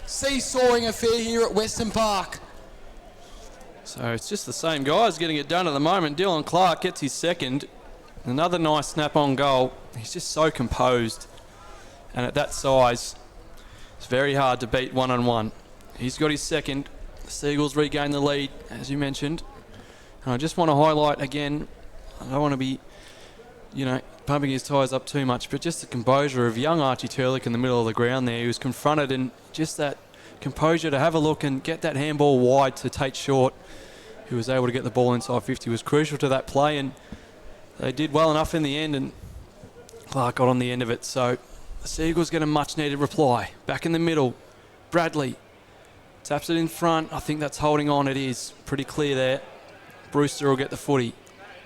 Seesawing affair here at Western Park. So it's just the same guys getting it done at the moment. Dylan Clark gets his second. Another nice snap-on goal. He's just so composed. And at that size, it's very hard to beat one-on-one. He's got his second. The Seagulls regain the lead, as you mentioned. And I just want to highlight again, I don't want to be, pumping his tyres up too much, but just the composure of young Archie Turlick in the middle of the ground there. He was confronted, and just that composure to have a look and get that handball wide to Tate Short, who was able to get the ball inside 50, was crucial to that play, and they did well enough in the end, and Clark got on the end of it. So the Seagulls get a much-needed reply. Back in the middle, Bradley taps it in front. I think that's holding on. It is pretty clear there. Brewster will get the footy.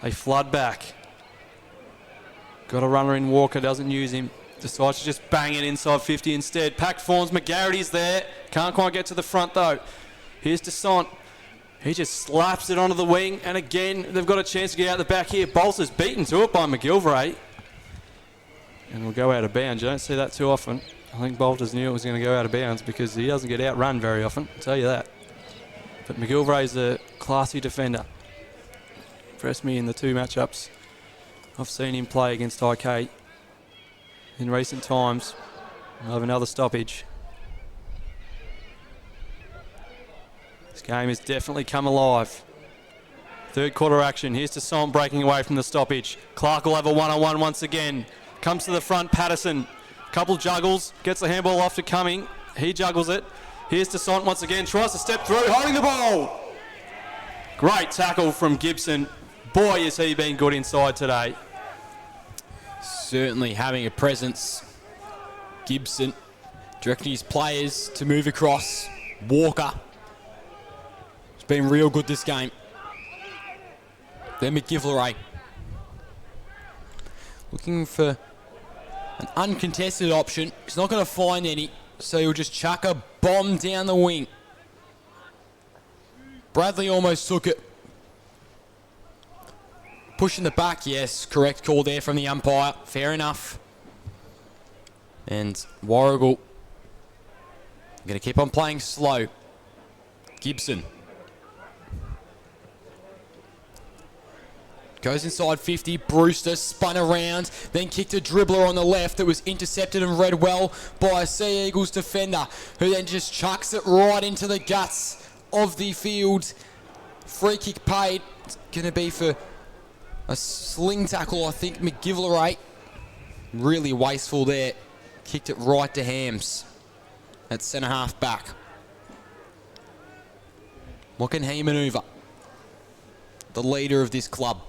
They flood back. Got a runner in Walker, doesn't use him. Decides to just bang it inside 50 instead. Packed forms, McGarrity's there. Can't quite get to the front though. Here's Desant. He just slaps it onto the wing, and again, they've got a chance to get out the back here. Bolter's beaten to it by McGilvray. And will go out of bounds. You don't see that too often. I think Bolters knew it was going to go out of bounds because he doesn't get outrun very often, I'll tell you that. But McGilvray's a classy defender. Impressed me in the two matchups I've seen him play against IK in recent times. We'll have another stoppage. This game has definitely come alive. Third quarter action. Here's Desant breaking away from the stoppage. Clark will have a one-on-one once again. Comes to the front, Patterson. Couple juggles, gets the handball off to Cumming. He juggles it. Here's Desant once again, tries to step through, holding the ball. Great tackle from Gibson. Boy, has he been good inside today. Certainly having a presence. Gibson directing his players to move across. Walker. It's been real good this game. Then McGivleray. Looking for an uncontested option. He's not going to find any, so he'll just chuck a bomb down the wing. Bradley almost took it. Pushing the back, yes, correct call there from the umpire. Fair enough. And Warragul going to keep on playing slow. Gibson. Goes inside 50, Brewster spun around, then kicked a dribbler on the left that was intercepted and read well by a Sea Eagles defender, who then just chucks it right into the guts of the field. Free kick paid. It's going to be for a sling tackle, I think. McGivleray, really wasteful there. Kicked it right to Hams at centre half back. What can he manoeuvre? The leader of this club.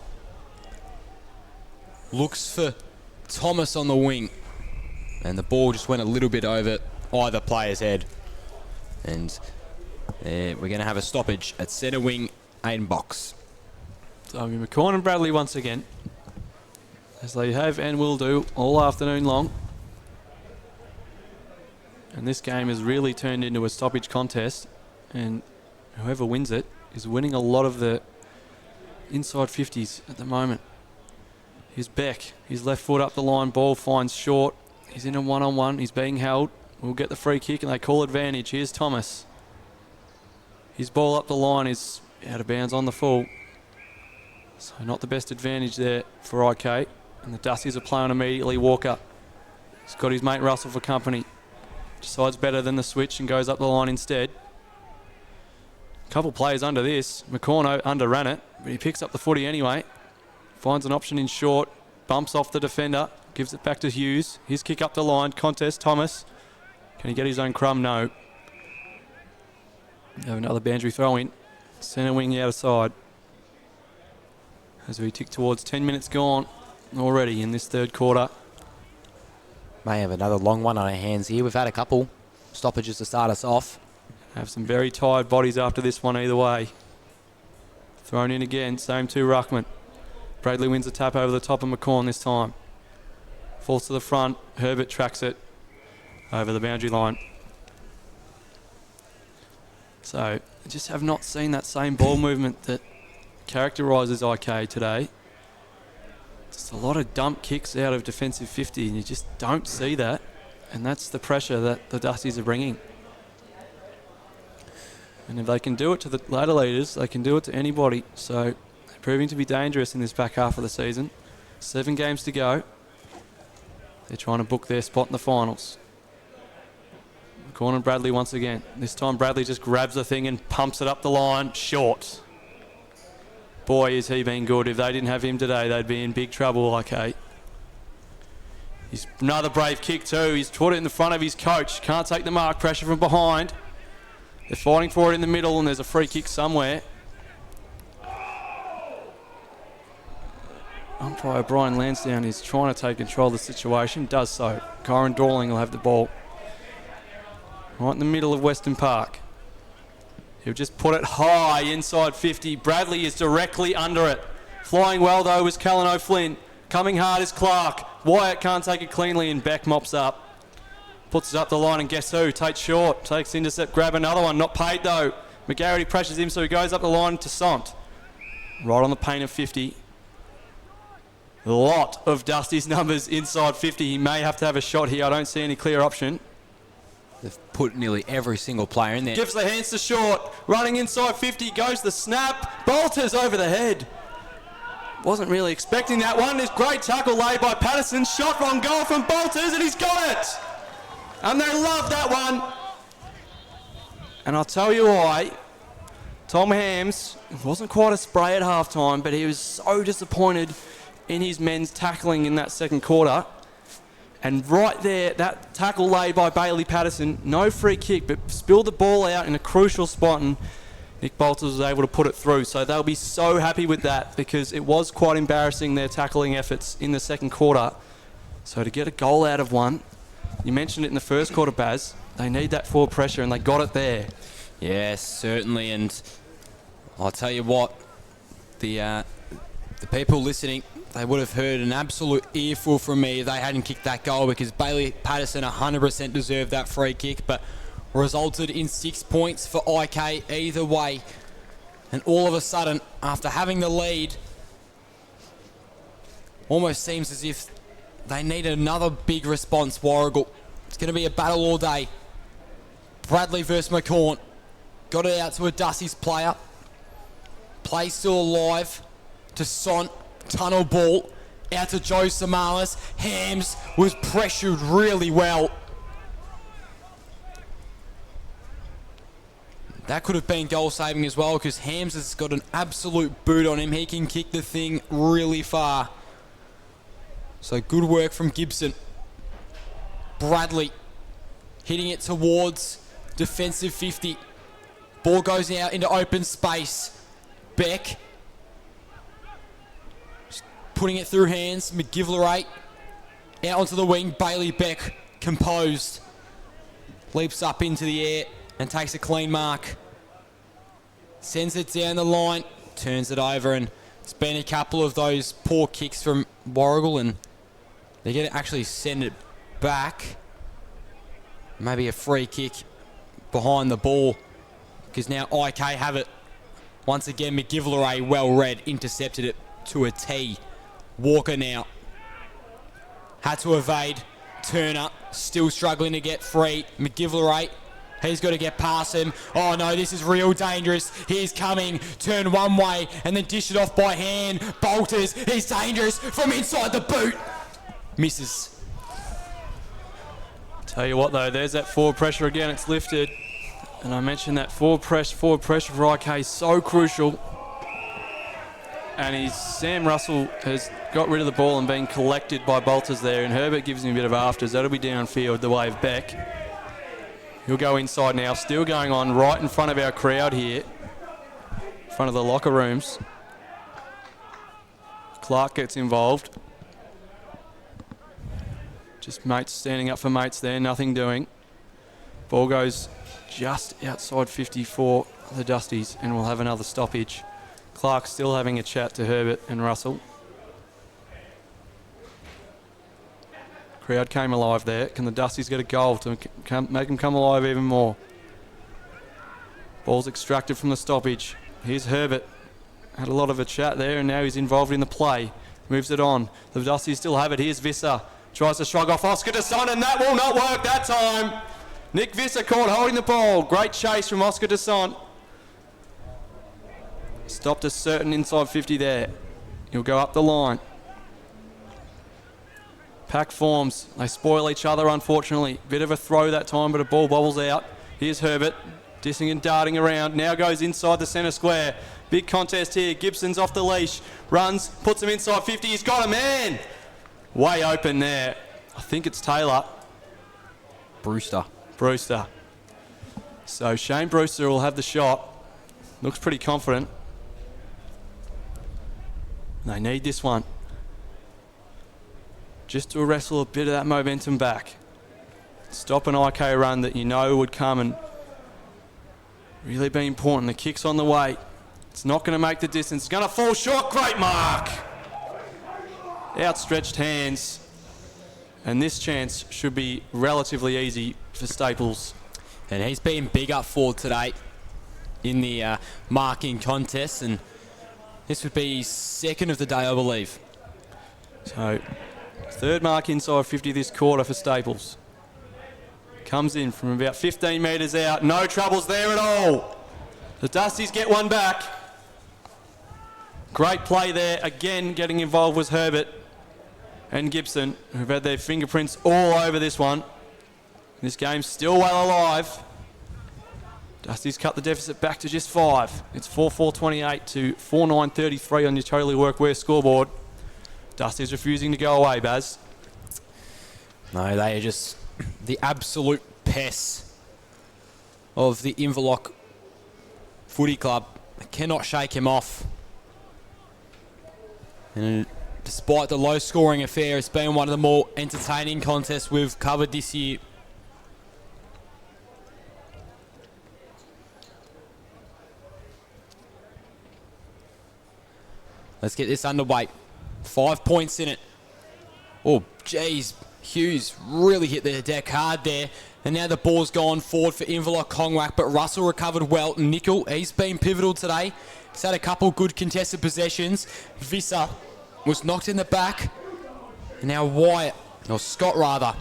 Looks for Thomas on the wing. And the ball just went a little bit over either player's head. And we're going to have a stoppage at centre wing, Aiden box. So McCorn and Bradley once again, as they have and will do all afternoon long. And this game has really turned into a stoppage contest, and whoever wins it is winning a lot of the inside 50s at the moment. Here's Beck, his left foot up the line, ball finds Short. He's in a one-on-one, he's being held. We'll get the free kick and they call advantage. Here's Thomas. His ball up the line is out of bounds on the full. So not the best advantage there for IK. And the Dusties are playing immediately. Walker. He's got his mate Russell for company. Decides better than the switch and goes up the line instead. A couple players under this. McCorno underran it, but he picks up the footy anyway. Finds an option in Short. Bumps off the defender. Gives it back to Hughes. His kick up the line. Contest, Thomas. Can he get his own crumb? No. Have another Bandry throw in. Centre wing out of side. As we tick towards 10 minutes gone already in this third quarter. May have another long one on our hands here. We've had a couple stoppages to start us off. Have some very tired bodies after this one either way. Thrown in again, same to Ruckman. Bradley wins the tap over the top of McCorn this time. Falls to the front, Herbert tracks it over the boundary line. So, I just have not seen that same ball movement that characterises IK today. Just a lot of dump kicks out of defensive 50, and you just don't see that. And that's the pressure that the Dusties are bringing. And if they can do it to the ladder leaders, they can do it to anybody. So they're proving to be dangerous in this back half of the season. 7 games to go. They're trying to book their spot in the finals. Corner Bradley once again. This time Bradley just grabs the thing and pumps it up the line. Short. Boy, is he been good. If they didn't have him today, they'd be in big trouble, okay. He's another brave kick too. He's put it in the front of his coach. Can't take the mark. Pressure from behind. They're fighting for it in the middle, and there's a free kick somewhere. Umpire Brian Lansdowne is trying to take control of the situation. Does so. Kyron Dorling will have the ball. Right in the middle of Western Park. He'll just put it high inside 50. Bradley is directly under it. Flying well though was Callan O'Flynn. Coming hard is Clark. Wyatt can't take it cleanly, and Beck mops up. Puts it up the line, and guess who? Tate short. Takes intercept, grab another one. Not paid though. McGarity pressures him, so he goes up the line to Sant. Right on the paint of 50. A lot of Dusty's numbers inside 50. He may have to have a shot here. I don't see any clear option. They've put nearly every single player in there. Gives the hands to Short. Running inside 50. Goes the snap. Bolters over the head. Wasn't really expecting that one. This great tackle laid by Patterson. Shot on goal from Bolters, and he's got it. And they love that one. And I'll tell you why. Tom Hams wasn't quite a spray at halftime, but he was so disappointed in his men's tackling in that second quarter. And right there, that tackle laid by Bailey Patterson, no free kick, but spilled the ball out in a crucial spot, and Nick Bolters was able to put it through. So they'll be so happy with that, because it was quite embarrassing, their tackling efforts in the second quarter. So to get a goal out of one, you mentioned it in the first quarter, Baz, they need that forward pressure, and they got it there. Yes, certainly, and I'll tell you what, the people listening, they would have heard an absolute earful from me if they hadn't kicked that goal, because Bailey Patterson 100% deserved that free kick, but resulted in 6 points for IK either way. And all of a sudden, after having the lead, almost seems as if they need another big response, Warragul. It's going to be a battle all day. Bradley versus McCorn. Got it out to a Dusty's player. Play still alive to Sant. Tunnel ball out to Joe Samalas. Hams was pressured really well. That could have been goal saving as well, because Hams has got an absolute boot on him. He can kick the thing really far. So good work from Gibson. Bradley hitting it towards defensive 50. Ball goes out into open space. Beck putting it through hands. McGivler out onto the wing. Bailey Beck composed. Leaps up into the air and takes a clean mark. Sends it down the line. Turns it over, and it's been a couple of those poor kicks from Warragul, and they're going to actually send it back. Maybe a free kick behind the ball, because now IK have it. Once again, McGivler, well read, intercepted it to a T. Walker now had to evade. Turner still struggling to get free. McGivler, he's got to get past him. Oh no, this is real dangerous. He's coming. Turn one way and then dish it off by hand. Bolters, he's dangerous from inside the boot. Misses. Tell you what though, there's that forward pressure again. It's lifted. And I mentioned that forward pressure for IK is so crucial. And Sam Russell has got rid of the ball and been collected by Bolters there, and Herbert gives him a bit of afters. That'll be downfield the way of Beck. He'll go inside now, still going on right in front of our crowd here, in front of the locker rooms. Clark gets involved. Just mates standing up for mates there, nothing doing. Ball goes just outside 50 for the Dusties, and we'll have another stoppage. Clark still having a chat to Herbert and Russell. Crowd came alive there. Can the Dusties get a goal to make them come alive even more? Ball's extracted from the stoppage. Here's Herbert. Had a lot of a chat there, and now he's involved in the play. Moves it on. The Dusties still have it. Here's Visser. Tries to shrug off Oscar de Son, and that will not work that time. Nick Visser caught holding the ball. Great chase from Oscar de Son. Stopped a certain inside 50 there. He'll go up the line. Pack forms. They spoil each other, unfortunately. Bit of a throw that time, but a ball bobbles out. Here's Herbert. Dissing and darting around. Now goes inside the centre square. Big contest here. Gibson's off the leash. Runs. Puts him inside 50. He's got a man. Way open there. I think it's Taylor. Brewster. So Shane Brewster will have the shot. Looks pretty confident. They need this one. Just to wrestle a bit of that momentum back. Stop an IK run that you know would come and really be important. The kick's on the way. It's not going to make the distance. It's going to fall short. Great mark. Outstretched hands. And this chance should be relatively easy for Staples. And he's been big up forward today in the marking contest. And this would be his second of the day, I believe. So, third mark inside 50 this quarter for Staples. Comes in from about 15 metres out. No troubles there at all. The Dusties get one back. Great play there. Again, getting involved was Herbert and Gibson, who've had their fingerprints all over this one. This game's still well alive. Dusties cut the deficit back to just 5. It's 4-4-28 to 4-9-33 on your Totally Workwear scoreboard. Dusties refusing to go away, Baz. No, they are just the absolute pests of the Inverloch Footy Club. They cannot shake him off. And despite the low-scoring affair, it's been one of the more entertaining contests we've covered this year. Let's get this underway. 5 points in it. Oh, geez. Hughes really hit the deck hard there. And now the ball's gone forward for Inverloch Kongwak, but Russell recovered well. Nickel, he's been pivotal today. He's had a couple good contested possessions. Visser was knocked in the back. And now Wyatt, or Scott rather,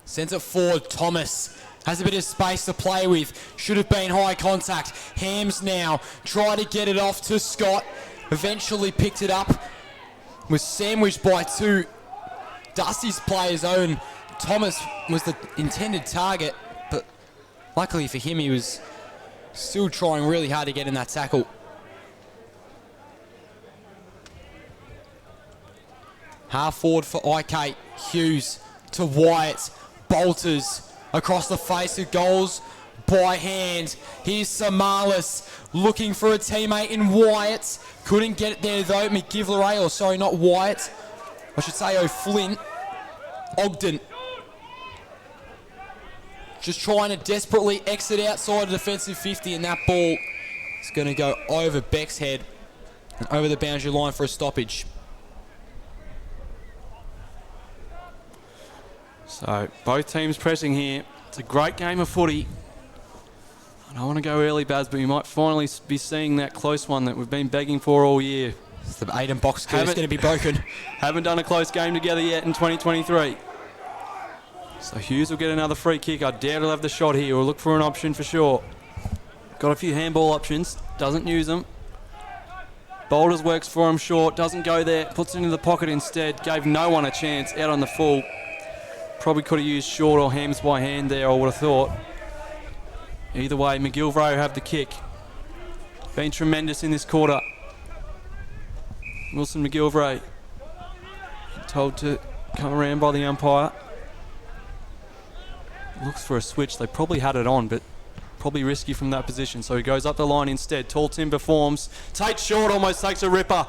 sends it forward. Thomas has a bit of space to play with. Should have been high contact. Hams now try to get it off to Scott. Eventually picked it up. Was sandwiched by two Dusty's players own. Thomas was the intended target, but luckily for him, he was still trying really hard to get in that tackle. Half forward for IK. Hughes to Wyatt. Bolters across the face of goals by hand. Here's Samalis looking for a teammate in Wyatt. Couldn't get it there though. McGivleray, or sorry, not Wyatt. I should say O'Flynn. Ogden just trying to desperately exit outside of defensive 50, and that ball is going to go over Beck's head and over the boundary line for a stoppage. So both teams pressing here. It's a great game of footy. I don't want to go early, Baz, but we might finally be seeing that close one that we've been begging for all year. The Aiden box curse is going to be broken. Haven't done a close game together yet in 2023. So Hughes will get another free kick. I dare to have the shot here. We'll look for an option for sure. Got a few handball options. Doesn't use them. Boulders works for him short. Doesn't go there. Puts it into the pocket instead. Gave no one a chance out on the full. Probably could have used short or hams by hand there, I would have thought. Either way, McGilvray will have the kick. Been tremendous in this quarter. Wilson McGilvray told to come around by the umpire. Looks for a switch. They probably had it on, but probably risky from that position. So he goes up the line instead. Tall timber forms. Tate short, almost takes a ripper.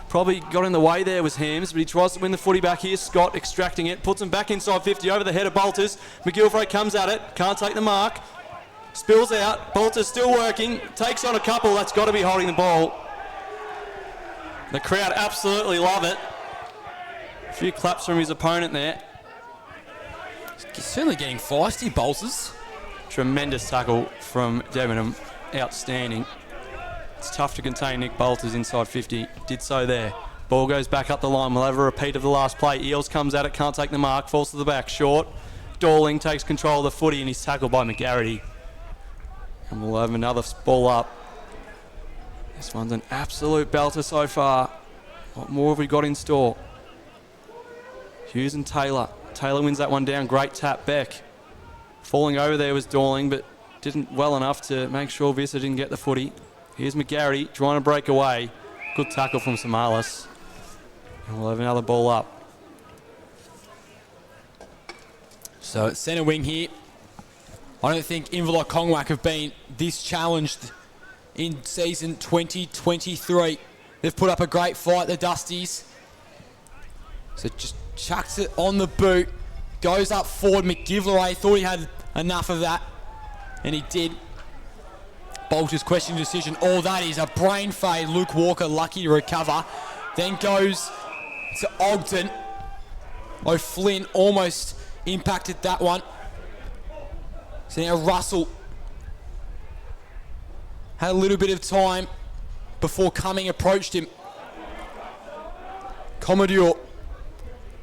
Probably got in the way there was Hams, but he tries to win the footy back here. Scott extracting it, puts him back inside 50 over the head of Bolters. McGilvray comes at it, can't take the mark. Spills out. Bolters still working. Takes on a couple. That's got to be holding the ball. The crowd absolutely love it. A few claps from his opponent there. He's certainly getting feisty, Bolters. Tremendous tackle from Debenham. Outstanding. It's tough to contain Nick Bolters inside 50. Did so there. Ball goes back up the line. We'll have a repeat of the last play. Eels comes at it, can't take the mark, falls to the back. Short. Dorling takes control of the footy and he's tackled by McGarity. And we'll have another ball up. This one's an absolute belter so far. What more have we got in store? Hughes and Taylor. Taylor wins that one down. Great tap. Beck. Falling over there was Dorling, but didn't well enough to make sure Visser didn't get the footy. Here's McGarity trying to break away. Good tackle from Samalas. And we'll have another ball up. So at centre wing here, I don't think Inverloch Kongwak have been this challenged in season 2023. They've put up a great fight, the Dusties. So just chucks it on the boot, goes up forward. McGivleray thought he had enough of that, and he did. Bolter's questioning decision. Oh, that is a brain fade. Luke Walker lucky to recover. Then goes to Ogden. O'Flynn almost impacted that one. So now Russell had a little bit of time before Cumming approached him. Commodore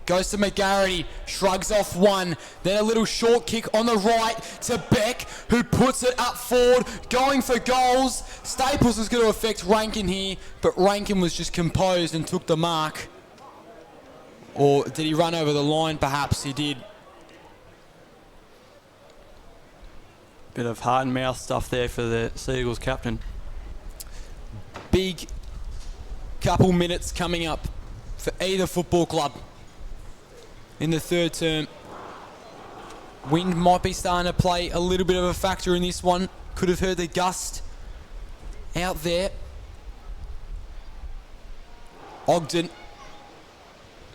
goes to McGarity, shrugs off one, then a little short kick on the right to Beck, who puts it up forward, going for goals. Staples is going to affect Rankin here, but Rankin was just composed and took the mark. Or did he run over the line? Perhaps he did. Bit of heart and mouth stuff there for the Seagulls captain. Big couple minutes coming up for either football club in the third term. Wind might be starting to play a little bit of a factor in this one. Could have heard the gust out there. Ogden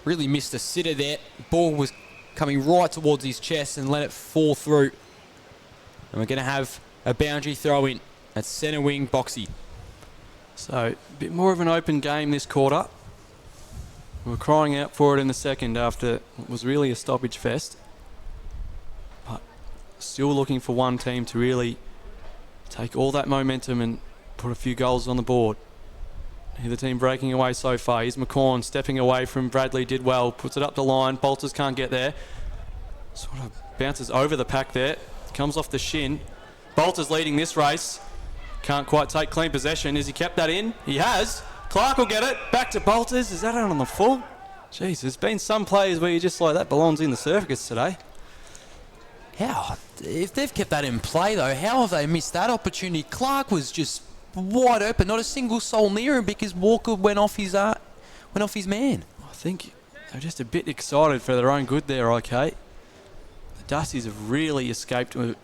really missed a sitter there. Ball was coming right towards his chest and let it fall through. And we're going to have a boundary throw in at centre wing Boxy. So a bit more of an open game this quarter. We were crying out for it in the second after what was really a stoppage fest. But still looking for one team to really take all that momentum and put a few goals on the board. Neither team breaking away so far. Here's McCorn stepping away from Bradley, did well, puts it up the line. Bolters can't get there. Sort of bounces over the pack there. Comes off the shin. Bolters leading this race. Can't quite take clean possession. Has he kept that in? He has. Clark will get it. Back to Bolters. Is that out on the full? Jeez, there's been some players where you're just like, that belongs in the circus today. How? If they've kept that in play though, how have they missed that opportunity? Clark was just wide open, not a single soul near him because Walker went off his man. I think they're just a bit excited for their own good there, okay? The Dusties have really escaped a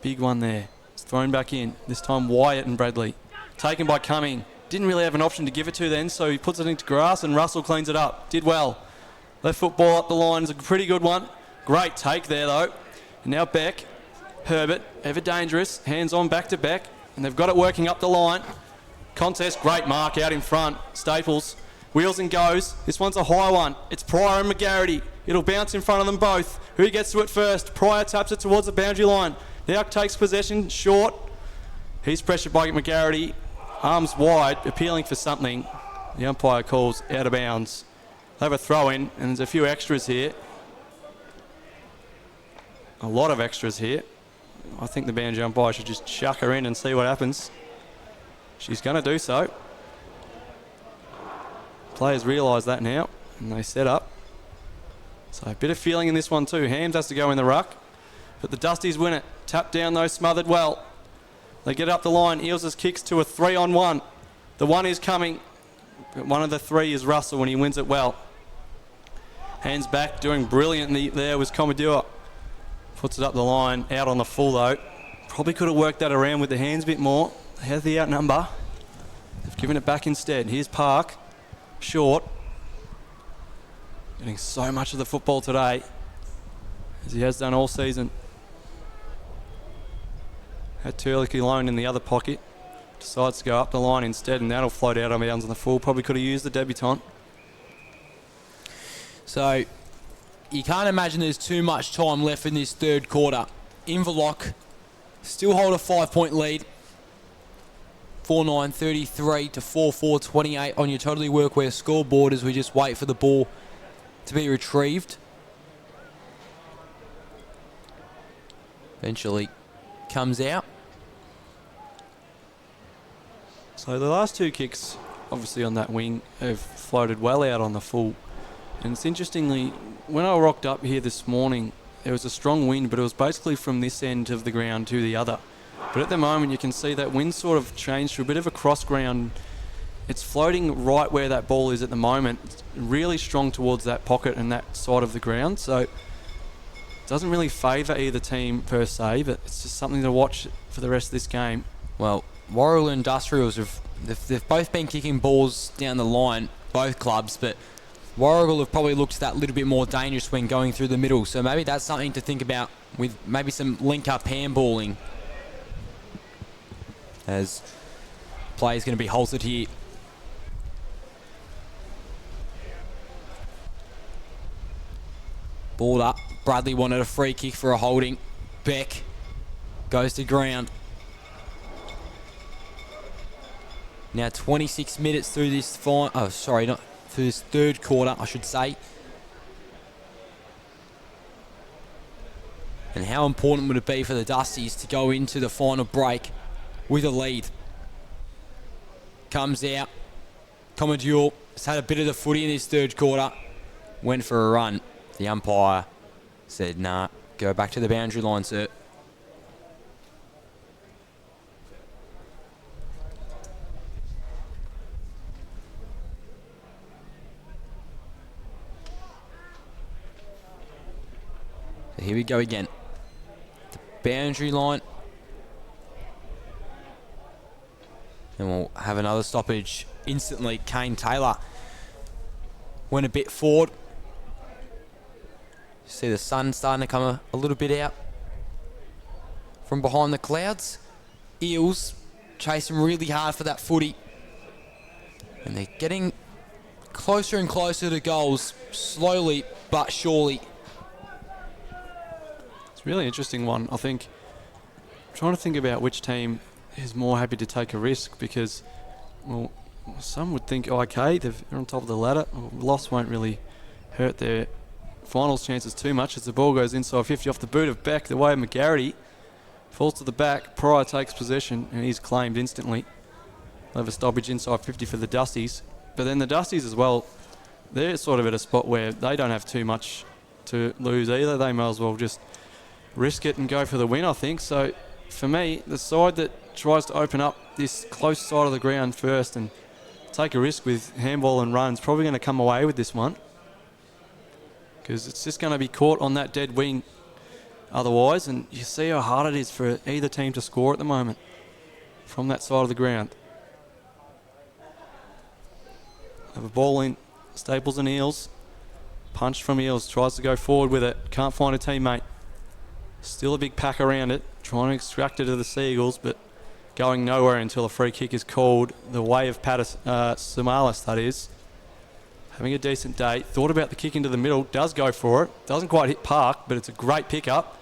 big one there. It's thrown back in. This time Wyatt and Bradley. Taken by Cumming. Didn't really have an option to give it to then, so he puts it into grass and Russell cleans it up. Did well. Left foot ball up the line is a pretty good one. Great take there though. And now Beck. Herbert, ever dangerous. Hands on back to Beck. And they've got it working up the line. Contest, great mark out in front. Staples. Wheels and goes. This one's a high one. It's Pryor and McGarity. It'll bounce in front of them both. Who gets to it first? Pryor taps it towards the boundary line. Now takes possession, short. He's pressured by McGarity. Arms wide, appealing for something. The umpire calls out of bounds. They'll have a throw in, and there's a few extras here. A lot of extras here. I think the boundary umpire should just chuck her in and see what happens. She's going to do so. Players realise that now, and they set up. So a bit of feeling in this one too. Hams has to go in the ruck, but the Dusties win it. Tapped down though, smothered well. They get up the line. Eels' kicks to a 3-on-1. The one is coming. But one of the three is Russell and he wins it well. Hands back, doing brilliantly there was Commodore. Puts it up the line, out on the full though. Probably could have worked that around with the hands a bit more. They have the outnumber. They've given it back instead. Here's Park. Short. Getting so much of the football today, as he has done all season. Had Turlicky alone in the other pocket. Decides to go up the line instead, and that'll float out on bounds on the full. Probably could have used the debutant. So you can't imagine there's too much time left in this third quarter. Inverloch still hold a 5-point lead. 4.9.33 to 4.4.28 on your Totally Workwear scoreboard as we just wait for the ball to be retrieved. Eventually comes out. So the last two kicks, obviously on that wing, have floated well out on the full. And it's interestingly, when I rocked up here this morning, there was a strong wind, but it was basically from this end of the ground to the other. But at the moment, you can see that wind sort of changed to a bit of a cross ground. It's floating right where that ball is at the moment. It's really strong towards that pocket and that side of the ground. So it doesn't really favour either team per se, but it's just something to watch for the rest of this game. Well, Warragul Industrials, they've both been kicking balls down the line, both clubs, but Warragul have probably looked that little bit more dangerous when going through the middle. So maybe that's something to think about with maybe some link-up handballing, as play is going to be halted here. Ball up. Bradley wanted a free kick for a holding. Beck goes to ground. Now 26 minutes through this through this third quarter, I should say. And how important would it be for the Dusties to go into the final break with a lead? Comes out. Commodore has had a bit of the footy in this third quarter. Went for a run. The umpire said, nah, go back to the boundary line, sir. So here we go again. The boundary line. And we'll have another stoppage instantly. Kane Taylor went a bit forward. See the sun starting to come a little bit out from behind the clouds. Eels chasing really hard for that footy. And they're getting closer and closer to goals, slowly but surely. It's a really interesting one. I think, I'm trying to think about which team is more happy to take a risk, because, well, some would think, oh, okay, they're on top of the ladder. Loss won't really hurt their finals chances too much, as the ball goes inside 50 off the boot of Beck, the way of McGarity. Falls to the back. Pryor takes possession and he's claimed instantly. They'll have a stoppage inside 50 for the Dusties. But then the Dusties as well, they're sort of at a spot where they don't have too much to lose either. They may as well just risk it and go for the win, I think. So for me, the side that tries to open up this close side of the ground first and take a risk with handball and runs probably going to come away with this one, because it's just going to be caught on that dead wing otherwise, and you see how hard it is for either team to score at the moment from that side of the ground. Have a ball in. Staples and Eels. Punch from Eels. Tries to go forward with it. Can't find a teammate. Still a big pack around it. Trying to extract it to the Seagulls, but going nowhere until a free kick is called. The way of Samalis, that is. Having a decent day. Thought about the kick into the middle. Does go for it. Doesn't quite hit Park, but it's a great pickup.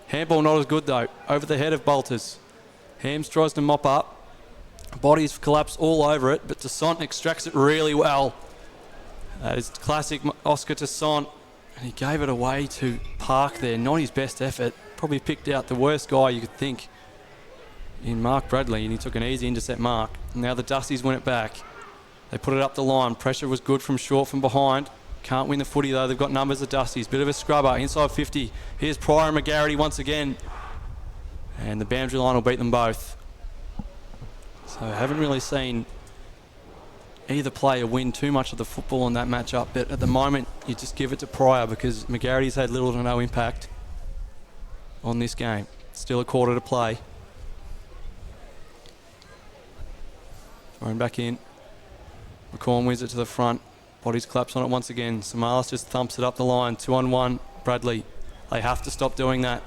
Handball not as good though. Over the head of Bolters. Hams tries to mop up. Bodies collapse all over it, but Toussaint extracts it really well. That is classic Oscar Toussaint. And he gave it away to Park there. Not his best effort. Probably picked out the worst guy you could think in Mark Bradley, and he took an easy intercept mark. Now the Dusties win it back. They put it up the line. Pressure was good from short, from behind. Can't win the footy though. They've got numbers of Dusties. Bit of a scrubber. Inside 50. Here's Pryor and McGarity once again. And the boundary line will beat them both. So I haven't really seen either player win too much of the football in that matchup. But at the moment, you just give it to Pryor, because McGarity's had little to no impact on this game. Still a quarter to play. Thrown back in. McCorn wins it to the front. Bodies collapse on it once again. Samalis just thumps it up the line. 2-on-1. Bradley. They have to stop doing that.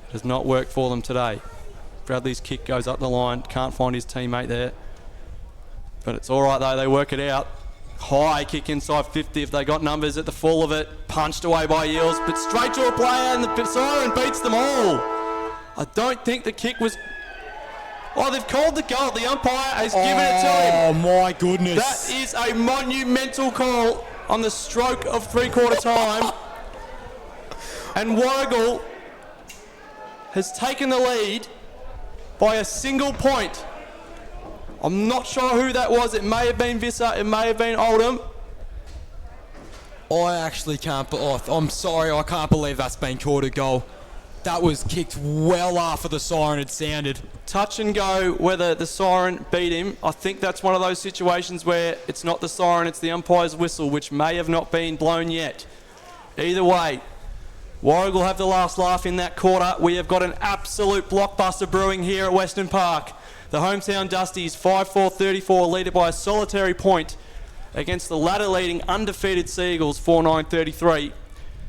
It has not worked for them today. Bradley's kick goes up the line. Can't find his teammate there. But it's all right though. They work it out. High kick inside 50 if they got numbers at the fall of it. Punched away by Eels, but straight to a player, and the siren beats them all. I don't think the kick was Oh, they've called the goal. The umpire has given it to him. Oh my goodness. That is a monumental call on the stroke of three-quarter time. And Warragul has taken the lead by a single point. I'm not sure who that was. It may have been Visser, it may have been Oldham. I actually can't. I'm sorry, I can't believe that's been called a goal. That was kicked well after the siren had sounded. Touch and go whether the siren beat him. I think that's one of those situations where it's not the siren, it's the umpire's whistle, which may have not been blown yet. Either way, Warragul have the last laugh in that quarter. We have got an absolute blockbuster brewing here at Western Park. The hometown Dusties 5-4-34 leaded by a solitary point against the ladder leading undefeated Seagulls 4-9-33.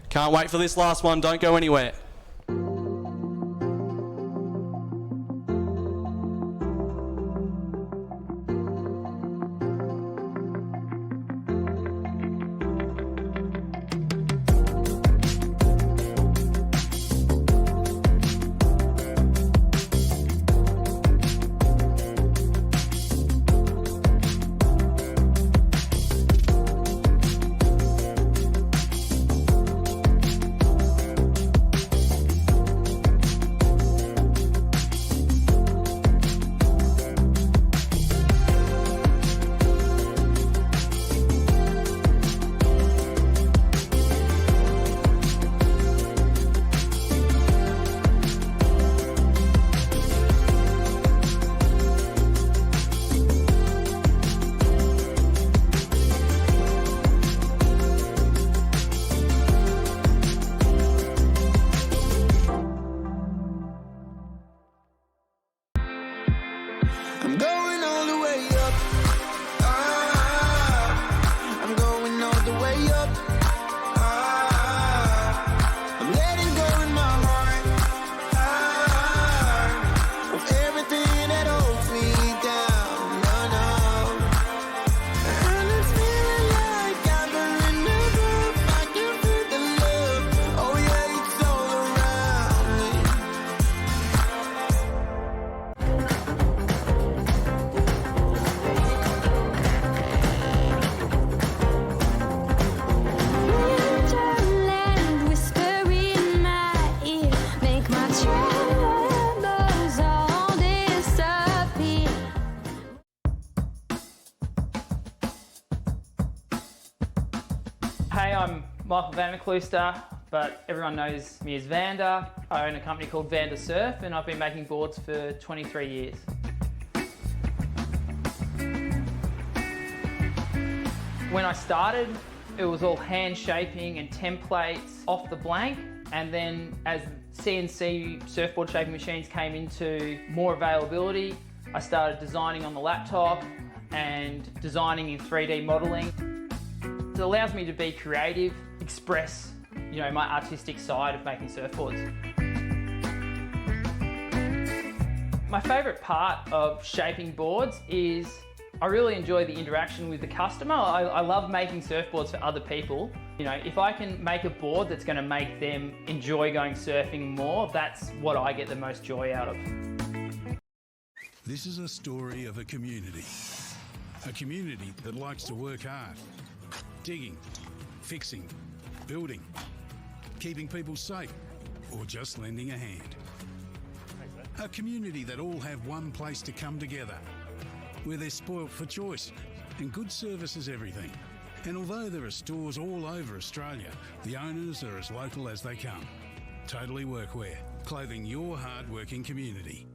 Can't wait for this last one, don't go anywhere. I'm going all the way up. Ah, I'm going all the way up. Ah, I'm letting go in my heart. Ah, of everything that holds me down. No, no. And it's feeling like I'm in the groove. I can feel the love. Oh yeah, it's all around me. Winterland, whisper in my ear, make my troubles all disappear. Hey, I'm Michael Vanderklooster, but everyone knows me as Vander. I own a company called Vander Surf, and I've been making boards for 23 years. When I started, it was all hand shaping and templates off the blank, and then as CNC surfboard shaping machines came into more availability, I started designing on the laptop and designing in 3D modeling. It allows me to be creative, express, my artistic side of making surfboards. My favourite part of shaping boards is I really enjoy the interaction with the customer. I love making surfboards for other people. If I can make a board that's going to make them enjoy going surfing more, that's what I get the most joy out of. This is a story of a community that likes to work hard, digging, fixing, building, keeping people safe, or just lending a hand. A community that all have one place to come together, where they're spoilt for choice and good service is everything. And although there are stores all over Australia, the owners are as local as they come. Totally Workwear, clothing your hard-working community.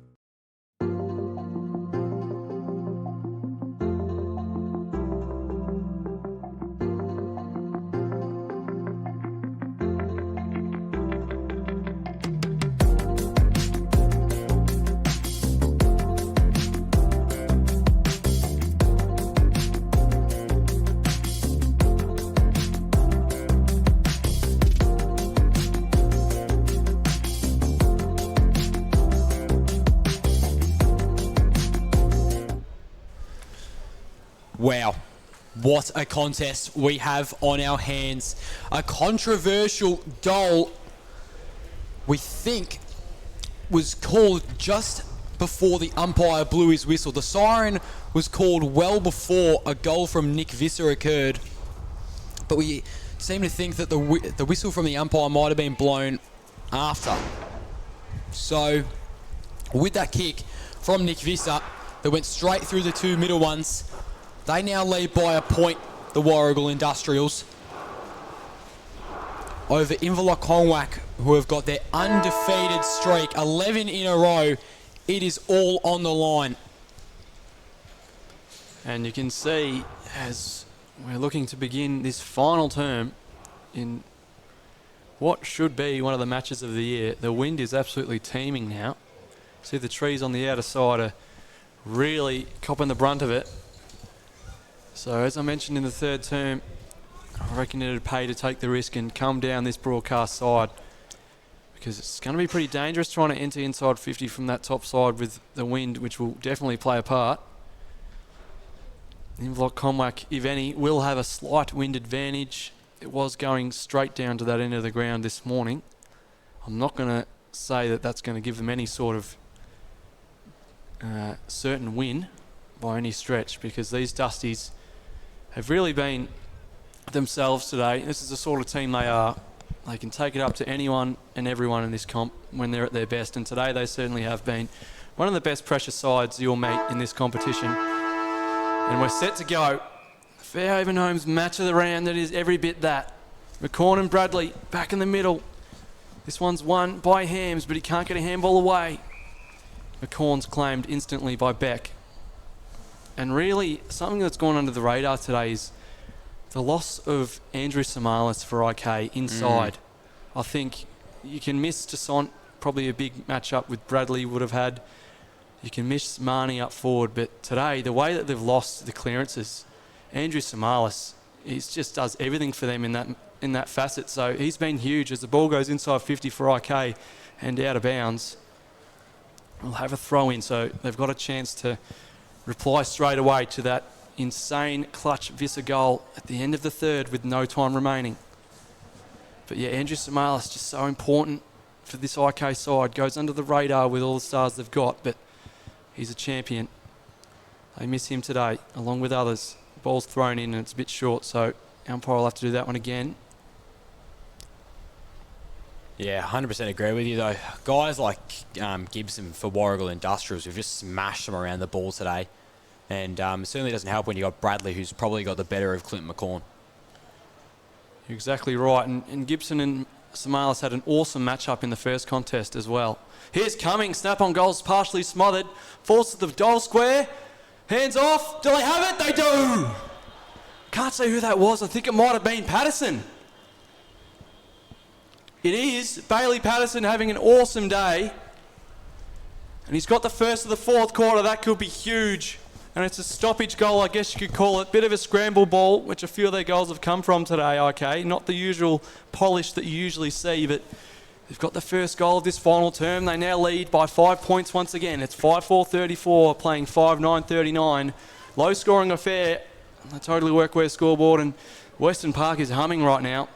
Wow, what a contest we have on our hands. A controversial goal we think was called just before the umpire blew his whistle. The siren was called well before a goal from Nick Visser occurred, but we seem to think that the whistle from the umpire might have been blown after. So with that kick from Nick Visser that went straight through the two middle ones, they now lead by a point, the Warragul Industrials, over Inverloch, who have got their undefeated streak, 11 in a row. It is all on the line. And you can see, as we're looking to begin this final term in what should be one of the matches of the year, the wind is absolutely teeming now. See the trees on the outer side are really copping the brunt of it. So as I mentioned in the third term, I reckon it'd pay to take the risk and come down this broadcast side, because it's going to be pretty dangerous trying to enter inside 50 from that top side with the wind, which will definitely play a part. Inverloch, if any, will have a slight wind advantage. It was going straight down to that end of the ground this morning. I'm not going to say that that's going to give them any sort of certain win by any stretch, because these Dusties have really been themselves today. This is the sort of team they are. They can take it up to anyone and everyone in this comp when they're at their best, and today they certainly have been one of the best pressure sides you'll meet in this competition. And we're set to go. Fairhaven Homes match of the round that is every bit that. McCorn and Bradley back in the middle. This one's won by Hams, but he can't get a handball away. McCorn's claimed instantly by Beck. And really, something that's gone under the radar today is the loss of Andrew Samalis for IK inside. I think you can miss Toussaint, probably a big matchup with Bradley would have had. You can miss Marnie up forward, but today, the way that they've lost the clearances, Andrew Samalis, he just does everything for them in that facet. So he's been huge as the ball goes inside 50 for IK and out of bounds. We'll have a throw in, so they've got a chance to reply straight away to that insane clutch Visser goal at the end of the third with no time remaining. But yeah, Andrew Samalis just so important for this IK side. Goes under the radar with all the stars they've got, but he's a champion. They miss him today, along with others. Ball's thrown in and it's a bit short, so umpire will have to do that one again. Yeah, 100% agree with you though. Guys like Gibson for Warragul Industrials who've just smashed them around the ball today. And it certainly doesn't help when you got Bradley, who's probably got the better of Clint McCorn. You're exactly right. And Gibson and Samalis had an awesome matchup in the first contest as well. Here's Cummings, snap on goals, partially smothered. Falls to the goal square. Hands off. Do they have it? They do. Can't say who that was. I think it might have been Patterson. It is Bailey Patterson having an awesome day. And he's got the first of the fourth quarter. That could be huge. And it's a stoppage goal, I guess you could call it. Bit of a scramble ball, which a few of their goals have come from today, okay? Not the usual polish that you usually see, but they've got the first goal of this final term. They now lead by 5 points once again. It's 5-4-34, playing 5-9-39. Low-scoring affair on the Totally Workwear scoreboard, and Western Park is humming right now.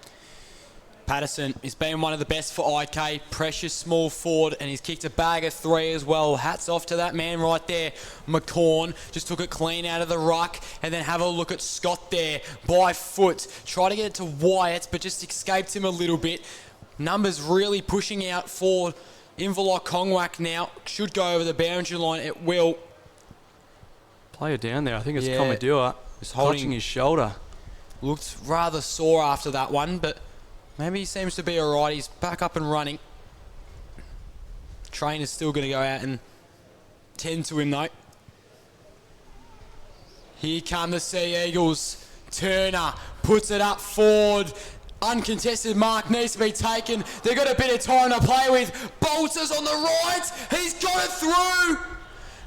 Patterson has been one of the best for IK, precious small forward, and he's kicked a bag of three as well. Hats off to that man right there. McCorn just took it clean out of the ruck, and then have a look at Scott there by foot. Tried to get it to Wyatt, but just escaped him a little bit. Numbers really pushing out for Inverloch now. Should go over the boundary line. It will. Player down there, I think it's Commodore. Was holding his shoulder. Looked rather sore after that one, but maybe he seems to be alright. He's back up and running. Trainer's still going to go out and tend to him though. Here come the Sea Eagles. Turner puts it up forward. Uncontested mark needs to be taken. They've got a bit of time to play with. Bolters on the right. He's got it through.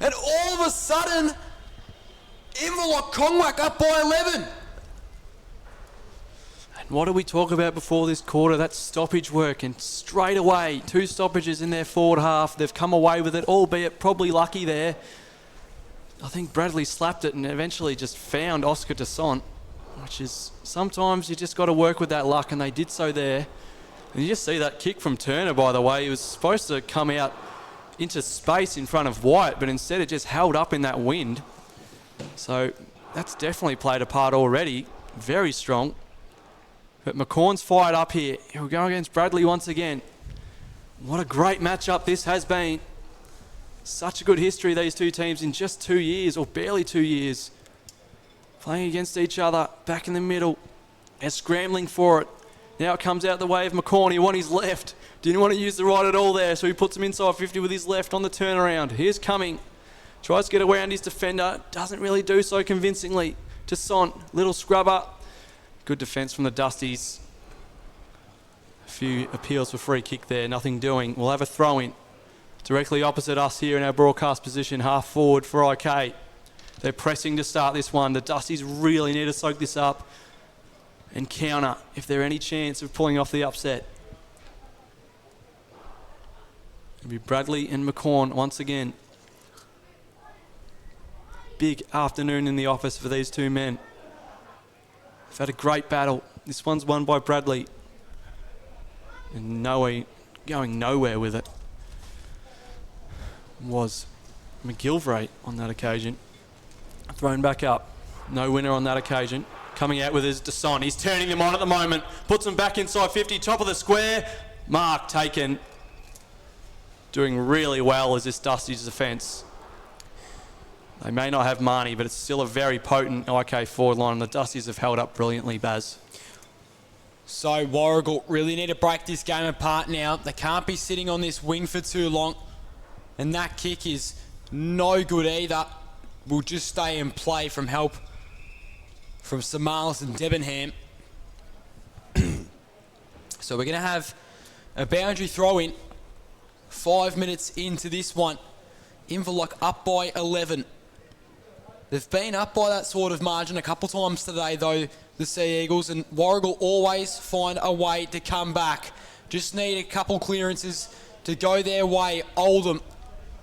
And all of a sudden, Inverloch up by 11. And what did we talk about before this quarter? That stoppage work, and straight away, 2 stoppages in their forward half. They've come away with it, albeit probably lucky there. I think Bradley slapped it and eventually just found Oscar Toussaint, which is sometimes you just got to work with that luck, and they did so there. And you just see that kick from Turner, by the way. He was supposed to come out into space in front of Wyatt, but instead it just held up in that wind. So that's definitely played a part already. Very strong. But McCorn's fired up here. He'll go against Bradley once again. What a great matchup this has been. Such a good history, these two teams, in just 2 years, or barely 2 years. Playing against each other, back in the middle. They're scrambling for it. Now it comes out the way of McCorn. He won his left. Didn't want to use the right at all there, so he puts him inside 50 with his left on the turnaround. Here's Cumming. Tries to get around his defender. Doesn't really do so convincingly. To Sont. Little scrubber. Good defence from the Dusties. A few appeals for free kick there. Nothing doing. We'll have a throw-in. Directly opposite us here in our broadcast position. Half forward for IK. They're pressing to start this one. The Dusties really need to soak this up and counter if there's any chance of pulling off the upset. It'll be Bradley and McCorn once again. Big afternoon in the office for these two men. They've had a great battle. This one's won by Bradley. And going nowhere with it was McGilvray on that occasion. Thrown back up. No winner on that occasion. Coming out with his Desson. He's turning them on at the moment. Puts them back inside 50. Top of the square. Mark taken. Doing really well as this Dusty's defence. They may not have Marnie, but it's still a very potent IK forward line. And the Dusties have held up brilliantly, Baz. So Warragul really need to break this game apart now. They can't be sitting on this wing for too long. And that kick is no good either. Will just stay in play from help from Samalis and Debenham. So we're going to have a boundary throw-in 5 minutes into this one. Inverloch up by 11. They've been up by that sort of margin a couple times today, though, the Sea Eagles, and Warragul always find a way to come back. Just need a couple clearances to go their way. Oldham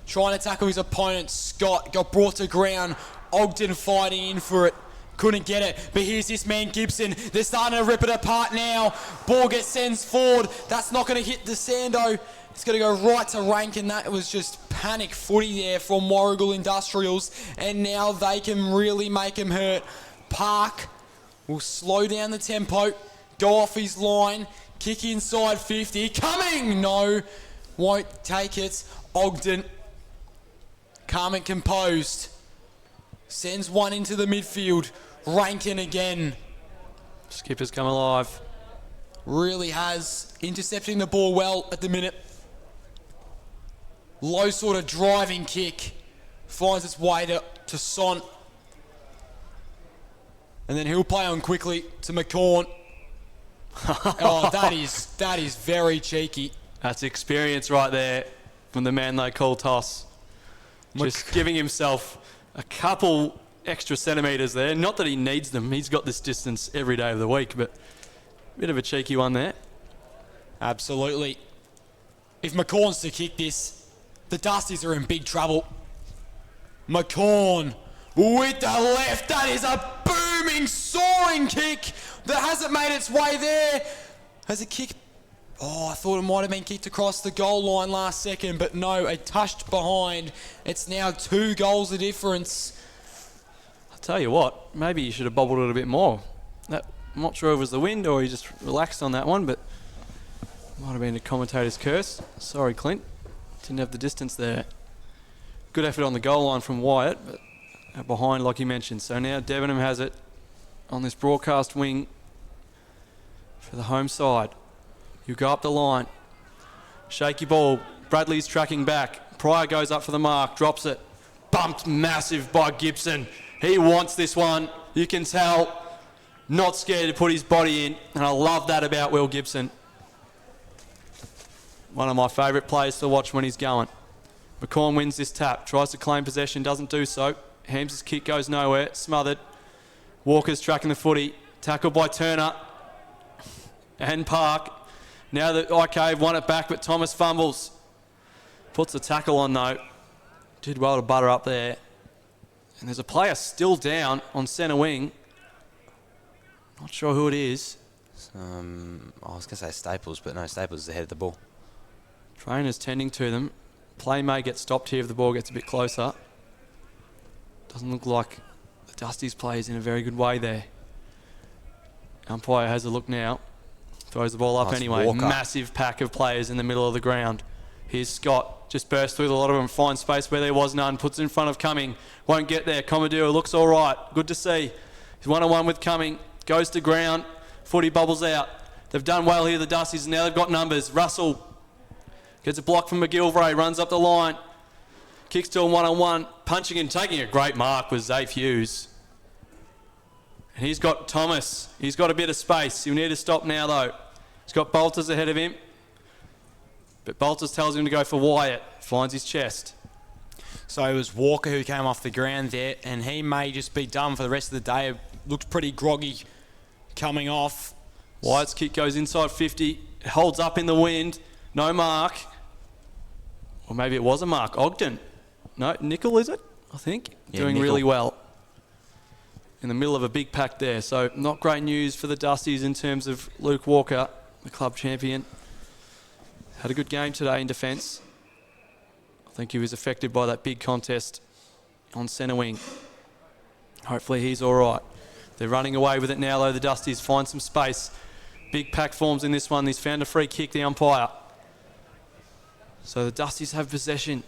trying to tackle his opponent. Scott got brought to ground. Ogden fighting in for it. Couldn't get it. But here's this man, Gibson. They're starting to rip it apart now. Ball gets sends forward. That's not going to hit the Sando. It's going to go right to Rankin. That was just panic footy there from Warragul Industrials. And now they can really make him hurt. Park will slow down the tempo. Go off his line. Kick inside 50. Coming! No. Won't take it. Ogden. Calm and composed. Sends one into the midfield. Rankin again. Skipper's come alive. Really has. Intercepting the ball well at the minute. Low sort of driving kick. Finds its way to Sont. And then he'll play on quickly to McCorn. Oh, that is very cheeky. That's experience right there from the man they call Toss. Just giving himself a couple extra centimetres there. Not that he needs them. He's got this distance every day of the week, but a bit of a cheeky one there. Absolutely. If McCorn's to kick this, the Dusties are in big trouble. McCorn with the left. That is a booming, soaring kick that hasn't made its way there. Has a kick. Oh, I thought it might have been kicked across the goal line last second, but no, it touched behind. It's now 2 goals of difference. I'll tell you what, maybe you should have bobbled it a bit more. I'm not sure if it was the wind or he just relaxed on that one, but might have been a commentator's curse. Sorry, Clint. Didn't have the distance there. Good effort on the goal line from Wyatt, but behind, like you mentioned. So now Debenham has it on this broadcast wing for the home side. You go up the line. Shaky ball. Bradley's tracking back. Pryor goes up for the mark. Drops it. Bumped massive by Gibson. He wants this one. You can tell. Not scared to put his body in. And I love that about Will Gibson. One of my favourite players to watch when he's going. McCorn wins this tap. Tries to claim possession. Doesn't do so. Ham's kick goes nowhere. Smothered. Walker's tracking the footy. Tackled by Turner. And Park. Now that IK have won it back, but Thomas fumbles. Puts the tackle on though. Did well to butter up there. And there's a player still down on centre wing. Not sure who it is. I was going to say Staples, but no, Staples is ahead of the ball. Trainer's tending to them. Play may get stopped here if the ball gets a bit closer. Doesn't look like the Dusties play is in a very good way there. Umpire has a look now. Throws the ball up anyway. Walker. Massive pack of players in the middle of the ground. Here's Scott. Just bursts through a lot of them. Finds space where there was none. Puts it in front of Cumming. Won't get there. Commodore looks all right. Good to see. He's one-on-one with Cumming. Goes to ground. Footy bubbles out. They've done well here, the Dusties. Now they've got numbers. Russell gets a block from McGilvray. Runs up the line. Kicks to him one-on-one. Punching and taking a great mark was Zafe Hughes. And he's got Thomas. He's got a bit of space. He'll need to stop now, though. He's got Bolters ahead of him. But Bolters tells him to go for Wyatt. Finds his chest. So it was Walker who came off the ground there, and he may just be done for the rest of the day. It looked pretty groggy coming off. Wyatt's kick goes inside 50. It holds up in the wind. No mark. Or maybe it was a mark. Ogden. No, Nickel, is it? I think. Yeah, Doing Nickel. really well. In the middle of a big pack there. So not great news for the Dusties in terms of Luke Walker, the club champion. Had a good game today in defence. I think he was affected by that big contest on centre wing. Hopefully he's all right. They're running away with it now, though. The Dusties find some space. Big pack forms in this one. He's found a free kick, the umpire. So the Dusties have possession.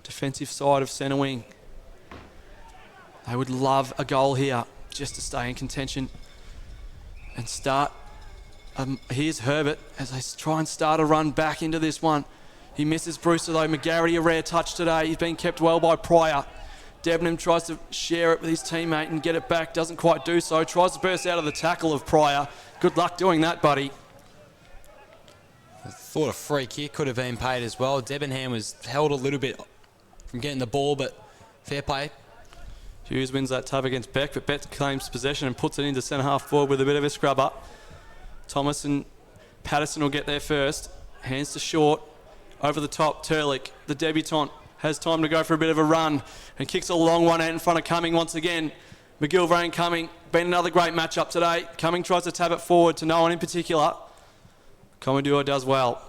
Defensive side of centre wing. They would love a goal here just to stay in contention and start. Here's Herbert as they try and start a run back into this one. He misses Brewster though. McGarity a rare touch today. He's been kept well by Pryor. Debenham tries to share it with his teammate and get it back. Doesn't quite do so. Tries to burst out of the tackle of Pryor. Good luck doing that, buddy. I thought a free kick could have been paid as well. Debenham was held a little bit from getting the ball, but fair play. Hughes wins that tub against Beck, but Beck claims possession and puts it into centre half forward with a bit of a scrubber. Thomas and Patterson will get there first. Hands to Short. Over the top, Turlick, the debutant, has time to go for a bit of a run and kicks a long one out in front of Cumming once again. McGilvray and Cumming, been another great matchup today. Cumming tries to tab it forward to no one in particular. Commodore does well.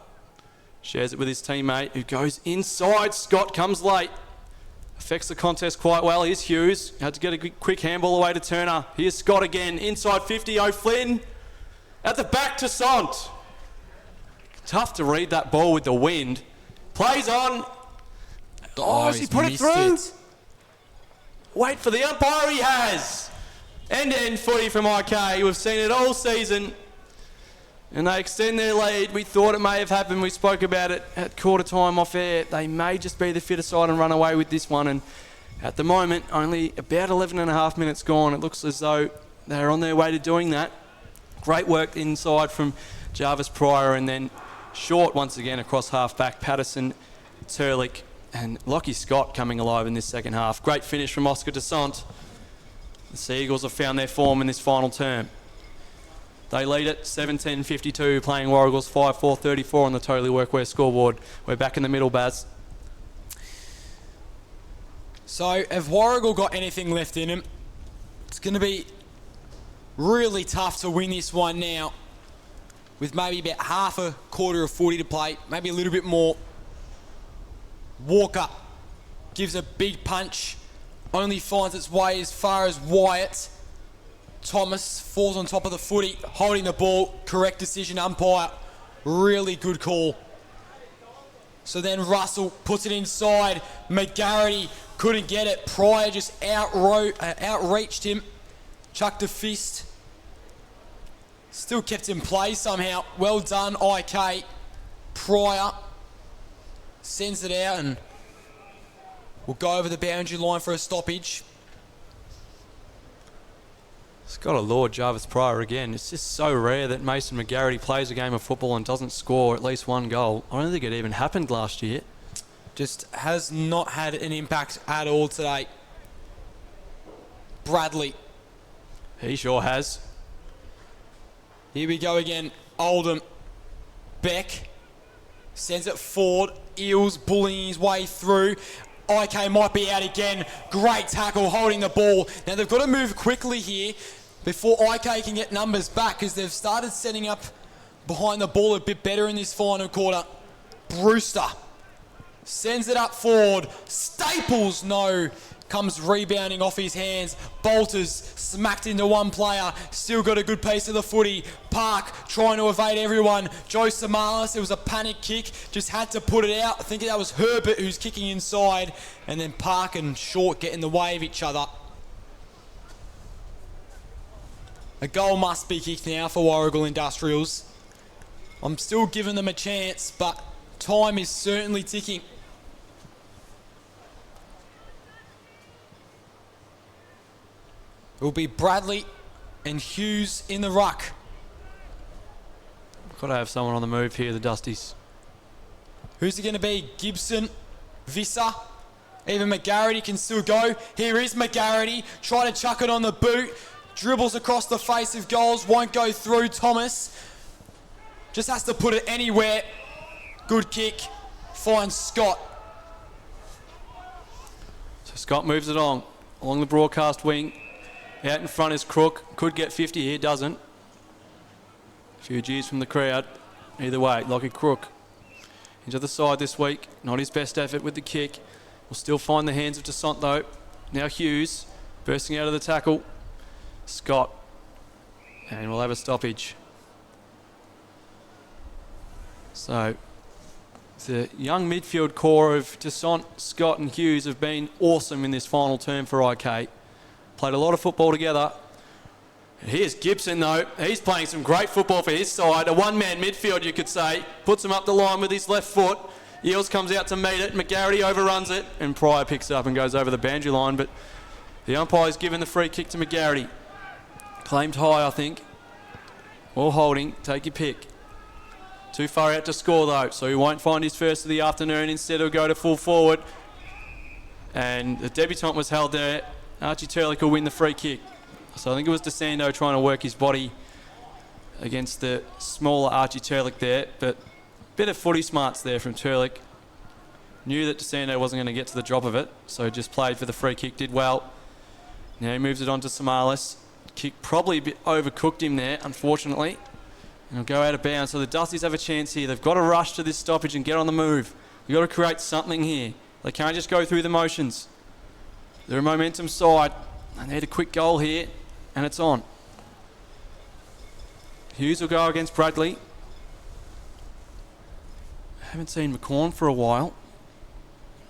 Shares it with his teammate who goes inside. Scott comes late. Affects the contest quite well. Here's Hughes. Had to get a quick handball away to Turner. Here's Scott again. Inside 50. O'Flynn. At the back to Sant. Tough to read that ball with the wind. Plays on. Oh, has he he's put it missed through? it. Wait for the umpire. He has. End-to-end footy from IK. We've seen it all season. And they extend their lead. We thought it may have happened. We spoke about it at quarter time off air. They may just be the fitter side and run away with this one. And at the moment, only about 11 and a half minutes gone. It looks as though they're on their way to doing that. Great work inside from Jarvis Pryor, and then Short once again across half-back. Patterson, Turlick and Lockie Scott coming alive in this second half. Great finish from Oscar DeSant. The Sea Eagles have found their form in this final term. They lead it 17-52, playing Warragul's 5-4-34 on the Totally Workwear scoreboard. We're back in the middle, Baz. So, have Warragul got anything left in them? It's going to be really tough to win this one now, with maybe about half a quarter of footy to play, maybe a little bit more. Walker gives a big punch, only finds its way as far as Wyatt. Thomas falls on top of the footy, holding the ball. Correct decision, umpire. Really good call. So then Russell puts it inside. McGarity couldn't get it. Pryor just outreached him. Chucked a fist. Still kept in play somehow. Well done, IK. Pryor sends it out and will go over the boundary line for a stoppage. It's got to laud Jarvis Pryor again. It's just so rare that Mason McGarity plays a game of football and doesn't score at least one goal. I don't think it even happened last year. Just has not had an impact at all today. Bradley. He sure has. Here we go again. Oldham. Beck sends it forward. Eels bullying his way through. IK might be out again. Great tackle holding the ball. Now they've got to move quickly here before IK can get numbers back, because they've started setting up behind the ball a bit better in this final quarter. Brewster sends it up forward. Staples, no. Comes rebounding off his hands. Bolters smacked into one player. Still got a good piece of the footy. Park trying to evade everyone. Joe Samalis, it was a panic kick. Just had to put it out. I think that was Herbert who's kicking inside. And then Park and Short get in the way of each other. A goal must be kicked now for Warragul Industrials. I'm still giving them a chance, but time is certainly ticking. It will be Bradley and Hughes in the ruck. Got to have someone on the move here, the Dusties. Who's it going to be? Gibson, Visser, even McGarity can still go. Here is McGarity, try to chuck it on the boot. Dribbles across the face of goals, won't go through. Thomas just has to put it anywhere. Good kick, finds Scott. So Scott moves it on, along the broadcast wing. Out in front is Crook. Could get 50 here, doesn't. A few G's from the crowd. Either way, Lockie Crook into the side this week. Not his best effort with the kick. Will still find the hands of Desant though. Now Hughes bursting out of the tackle. Scott. And we'll have a stoppage. So the young midfield core of Desant, Scott and Hughes have been awesome in this final term for IK. Played a lot of football together. And here's Gibson though. He's playing some great football for his side. A one-man midfield, you could say. Puts him up the line with his left foot. Eels comes out to meet it. McGarity overruns it. And Pryor picks it up and goes over the boundary line. But the umpire's given the free kick to McGarity. Claimed high, I think. Or holding. Take your pick. Too far out to score though. So he won't find his first of the afternoon. Instead he'll go to full forward. And the debutant was held there. Archie Turlick will win the free kick. So I think it was DeSando trying to work his body against the smaller Archie Turlick there. But a bit of footy smarts there from Turlick. Knew that DeSando wasn't going to get to the drop of it. So just played for the free kick, did well. Now he moves it on to Samalis. Kick probably a bit overcooked him there, unfortunately. And he'll go out of bounds. So the Dusties have a chance here. They've got to rush to this stoppage and get on the move. We've got to create something here. They can't just go through the motions. They're a momentum side. They need a quick goal here, and it's on. Hughes will go against Bradley. Haven't seen McCorn for a while.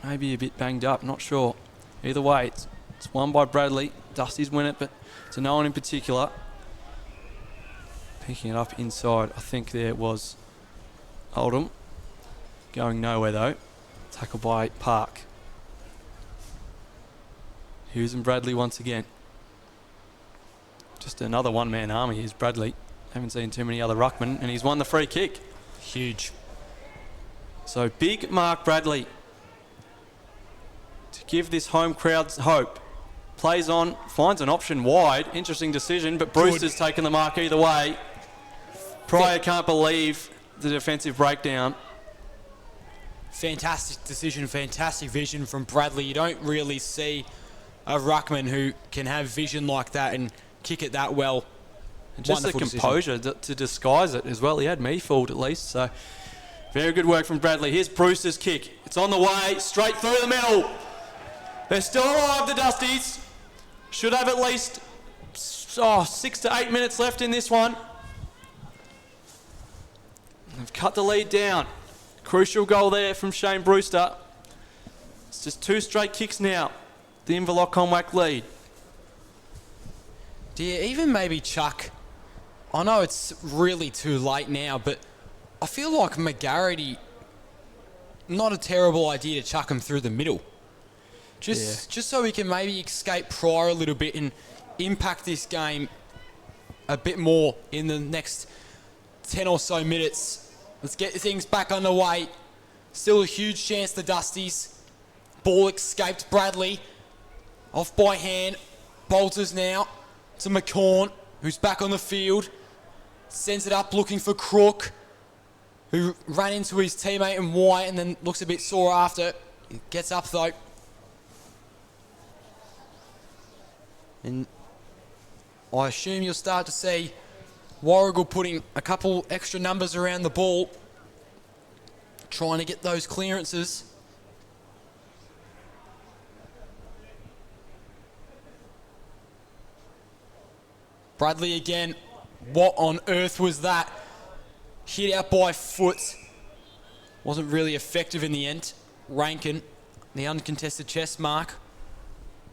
Maybe a bit banged up, not sure. Either way, it's won by Bradley. Dusties win it, but to no one in particular. Picking it up inside, I think there was Oldham. Going nowhere though. Tackled by Park. Hughes and Bradley once again. Just another one-man army. Here's Bradley. Haven't seen too many other ruckmen, and he's won the free kick. Huge. So big Mark Bradley to give this home crowd hope. Plays on, finds an option wide. Interesting decision, but Brewster's taken the mark either way. Pryor can't believe the defensive breakdown. Fantastic decision, fantastic vision from Bradley. You don't really see a ruckman who can have vision like that and kick it that well. And just Wonderful the composure to disguise it as well. He had me fooled at least, so very good work from Bradley. Here's Brewster's kick. It's on the way, straight through the middle. They're still alive, the Dusties. Should have at least 6 to 8 minutes left in this one. They've cut the lead down. Crucial goal there from Shane Brewster. It's just 2 straight kicks now. The Inverloch Conwack lead. Do you even maybe chuck... I know it's really too late now, but I feel like McGarity, not a terrible idea to chuck him through the middle. Just so he can maybe escape Pryor a little bit and impact this game a bit more in the next 10 or so minutes. Let's get things back underway. Still a huge chance, the Dusties. Ball escaped Bradley. Off by hand. Bolters now to McCorn, who's back on the field. Sends it up looking for Crook, who ran into his teammate in white and then looks a bit sore after. Gets up though. And I assume you'll start to see Warragul putting a couple extra numbers around the ball. trying to get those clearances. Bradley again. What on earth was that? Hit out by foot. Wasn't really effective in the end. Rankin, the uncontested chest mark.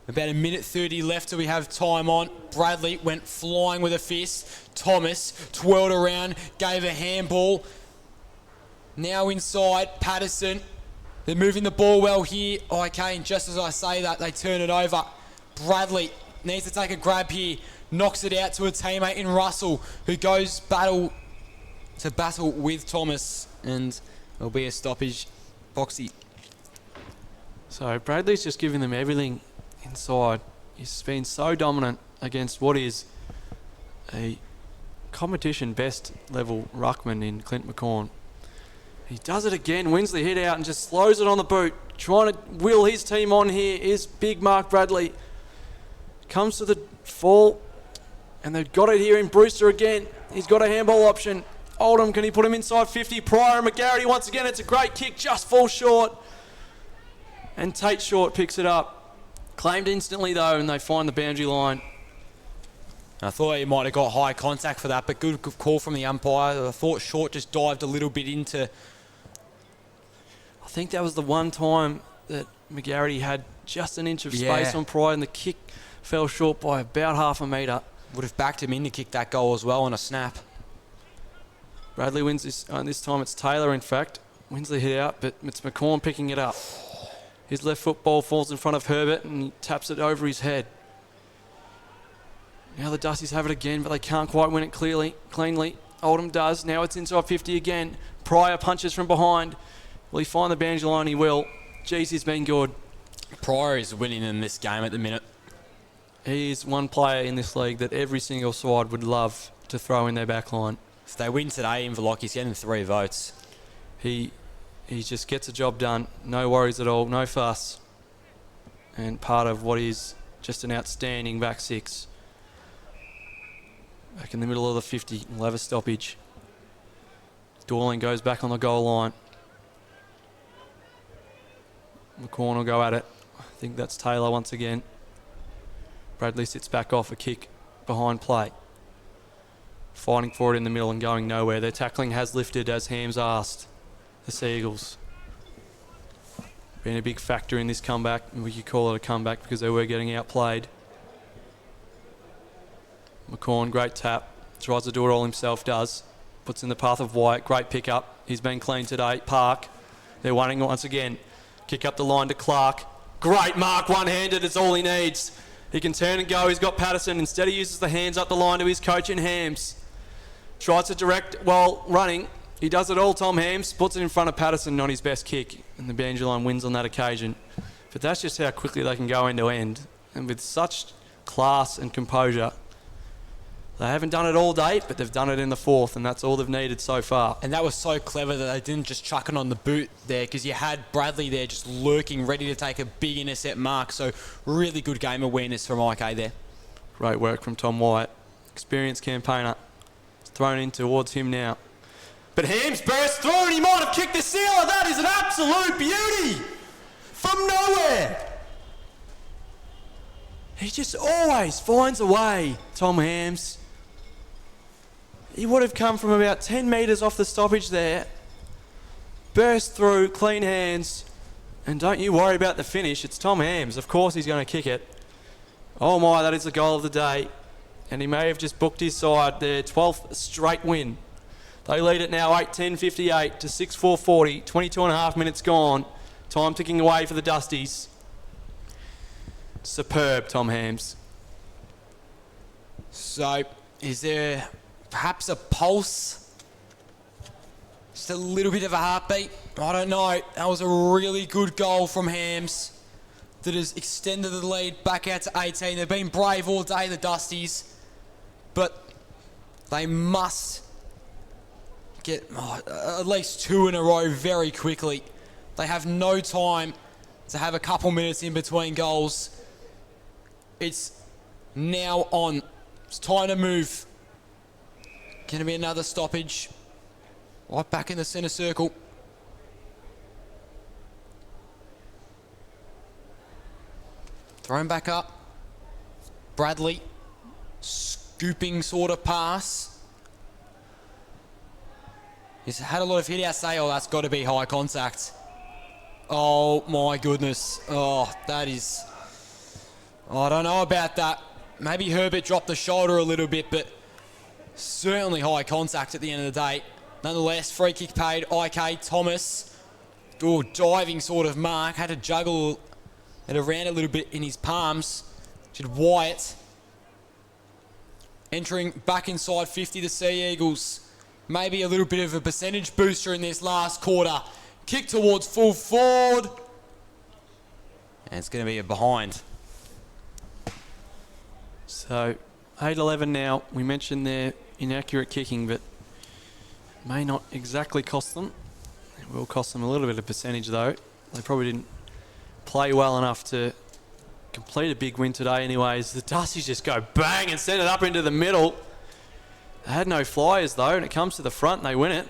About a minute 30 left till we have time on. Bradley went flying with a fist. Thomas twirled around, gave a handball. Now inside, Patterson. They're moving the ball well here. Okay, and just as I say that, they turn it over. Bradley needs to take a grab here. Knocks it out to a teammate in Russell, who goes battle with Thomas, and there'll be a stoppage. Foxy. So Bradley's just giving them everything inside. He's been so dominant against what is a competition best level ruckman in Clint McCorn. He does it again, wins the hit out and just slows it on the boot, trying to will his team on here is big Mark Bradley. Comes to the fall, and they've got it here in Brewster again. He's got a handball option. Oldham, can he put him inside 50? Pryor and McGarity once again. It's a great kick, just falls short. And Tate Short picks it up. Claimed instantly though, and they find the boundary line. I thought he might have got high contact for that, but good call from the umpire. I thought Short just dived a little bit into... I think that was the one time that McGarity had just an inch of space on Pryor, and the kick fell short by about half a metre. Would have backed him in to kick that goal as well on a snap. Bradley wins this. This time it's Taylor, in fact. Wins the hit out, but it's McCorn picking it up. His left foot ball falls in front of Herbert and he taps it over his head. Now the Dusties have it again, but they can't quite win it cleanly. Oldham does. Now it's inside 50 again. Pryor punches from behind. Will he find the boundary line? He will. Jeez, he's been good. Pryor is winning in this game at the minute. He is one player in this league that every single side would love to throw in their back line. If they win today, Inverloch, he's getting 3 votes. He just gets a job done. No worries at all. No fuss. And part of what is just an outstanding back six. Back in the middle of the 50. We'll have a stoppage. Dorling goes back on the goal line. McCorn will go at it. I think that's Taylor once again. Bradley sits back off a kick behind play. Fighting for it in the middle and going nowhere. Their tackling has lifted as Hams asked. The Seagulls. Been a big factor in this comeback. And we could call it a comeback because they were getting outplayed. McCorn, great tap. Tries to do it all himself, does. Puts in the path of Wyatt. Great pick up. He's been clean today. Park. They're winning once again. Kick up the line to Clark. Great mark, one-handed. It's all he needs. He can turn and go. He's got Patterson. Instead he uses the hands up the line to his coach in Hams. Tries to direct while running. He does it all, Tom Hams. Puts it in front of Patterson, not his best kick. And the boundary line wins on that occasion. But that's just how quickly they can go end to end. And with such class and composure. They haven't done it all day, but they've done it in the fourth, and that's all they've needed so far. And that was so clever that they didn't just chuck it on the boot there, because you had Bradley there just lurking, ready to take a big intercept mark. So really good game awareness from IK there. Great work from Tom Wyatt. Experienced campaigner. It's thrown in towards him now. But Hams bursts through and he might have kicked the sealer. That is an absolute beauty from nowhere. He just always finds a way, Tom Hams. He would have come from about 10 metres off the stoppage there. Burst through, clean hands. And don't you worry about the finish. It's Tom Hams. Of course he's going to kick it. Oh my, that is the goal of the day. And he may have just booked his side their 12th straight win. They lead it now 8-10-58 to 6-4-40. 22 and a half minutes gone. Time ticking away for the Dusties. Superb, Tom Hams. So, is there perhaps a pulse? Just a little bit of a heartbeat? I don't know. That was a really good goal from Hams that has extended the lead back out to 18. They've been brave all day, the Dusties. But they must get at least 2 in a row very quickly. They have no time to have a couple minutes in between goals. It's now on. It's time to move. Going to be another stoppage. Right back in the centre circle. Thrown back up. Bradley. Scooping sort of pass. He's had a lot of hit out. Say, oh, that's got to be high contact. Oh, my goodness. Oh, that is... I don't know about that. Maybe Herbert dropped the shoulder a little bit, but certainly high contact at the end of the day. Nonetheless, free kick paid. IK Thomas. Oh, diving sort of mark. Had to juggle it around a little bit in his palms. Did Wyatt. Entering back inside 50, the Sea Eagles. Maybe a little bit of a percentage booster in this last quarter. Kick towards full forward. And it's going to be a behind. So 8-11 now. We mentioned their inaccurate kicking, but may not exactly cost them. It will cost them a little bit of percentage though. They probably didn't play well enough to complete a big win today anyways. The Dusties just go bang and send it up into the middle. They had no flyers though, and it comes to the front and they win it.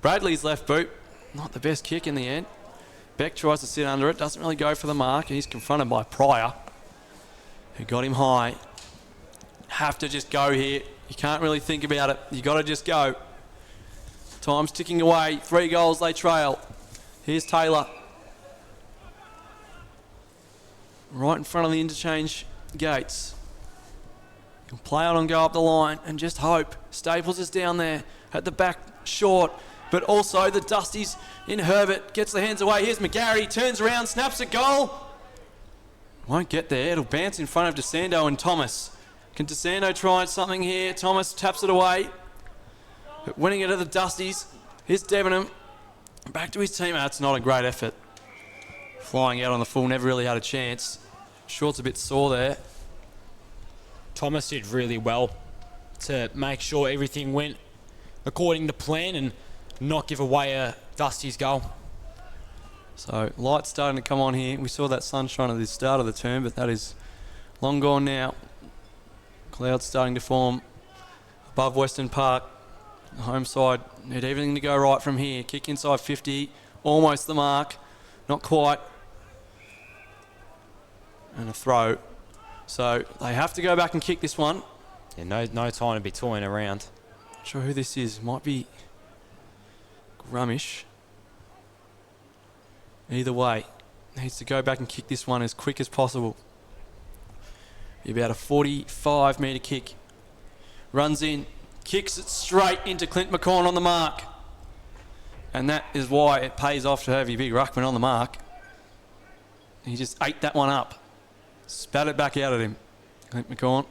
Bradley's left boot, not the best kick in the end. Beck tries to sit under it, doesn't really go for the mark, and he's confronted by Pryor, who got him high. Have to just go here. You can't really think about it. You got to just go. Time's ticking away. 3 goals they trail. Here's Taylor. Right in front of the interchange gates. Can play on and go up the line and just hope. Staples is down there at the back short, but also the Dusties in Herbert. Gets the hands away. Here's McGarry. Turns around, snaps a goal. Won't get there. It'll bounce in front of DeSando and Thomas. Can DeSando try something here? Thomas taps it away. But winning it at the Dusties. Here's Debenham. Back to his teammate. It's not a great effort. Flying out on the full, never really had a chance. Short's a bit sore there. Thomas did really well to make sure everything went according to plan and not give away a Dusty's goal. So light's starting to come on here. We saw that sunshine at the start of the term, but that is long gone now. Clouds starting to form above Western Park. The home side need everything to go right from here. Kick inside 50, almost the mark, not quite. And a throw. So they have to go back and kick this one. Yeah, no time to be toying around. Not sure who this is. Might be Grummish. Either way, needs to go back and kick this one as quick as possible. Be about a 45 metre kick. Runs in, kicks it straight into Clint McCorn on the mark. And that is why it pays off to have your big ruckman on the mark. He just ate that one up. Spat it back out at him. Clint McCorn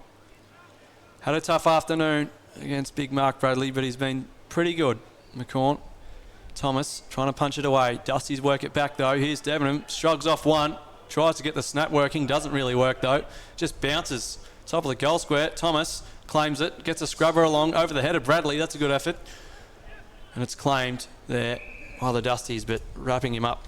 had a tough afternoon against big Mark Bradley, but he's been pretty good. McCorn. Thomas trying to punch it away. Dusty's work it back though. Here's Debenham. Shrugs off one. Tries to get the snap working. Doesn't really work though. Just bounces. Top of the goal square. Thomas claims it. Gets a scrubber along over the head of Bradley. That's a good effort. And it's claimed there by the Dusties, but wrapping him up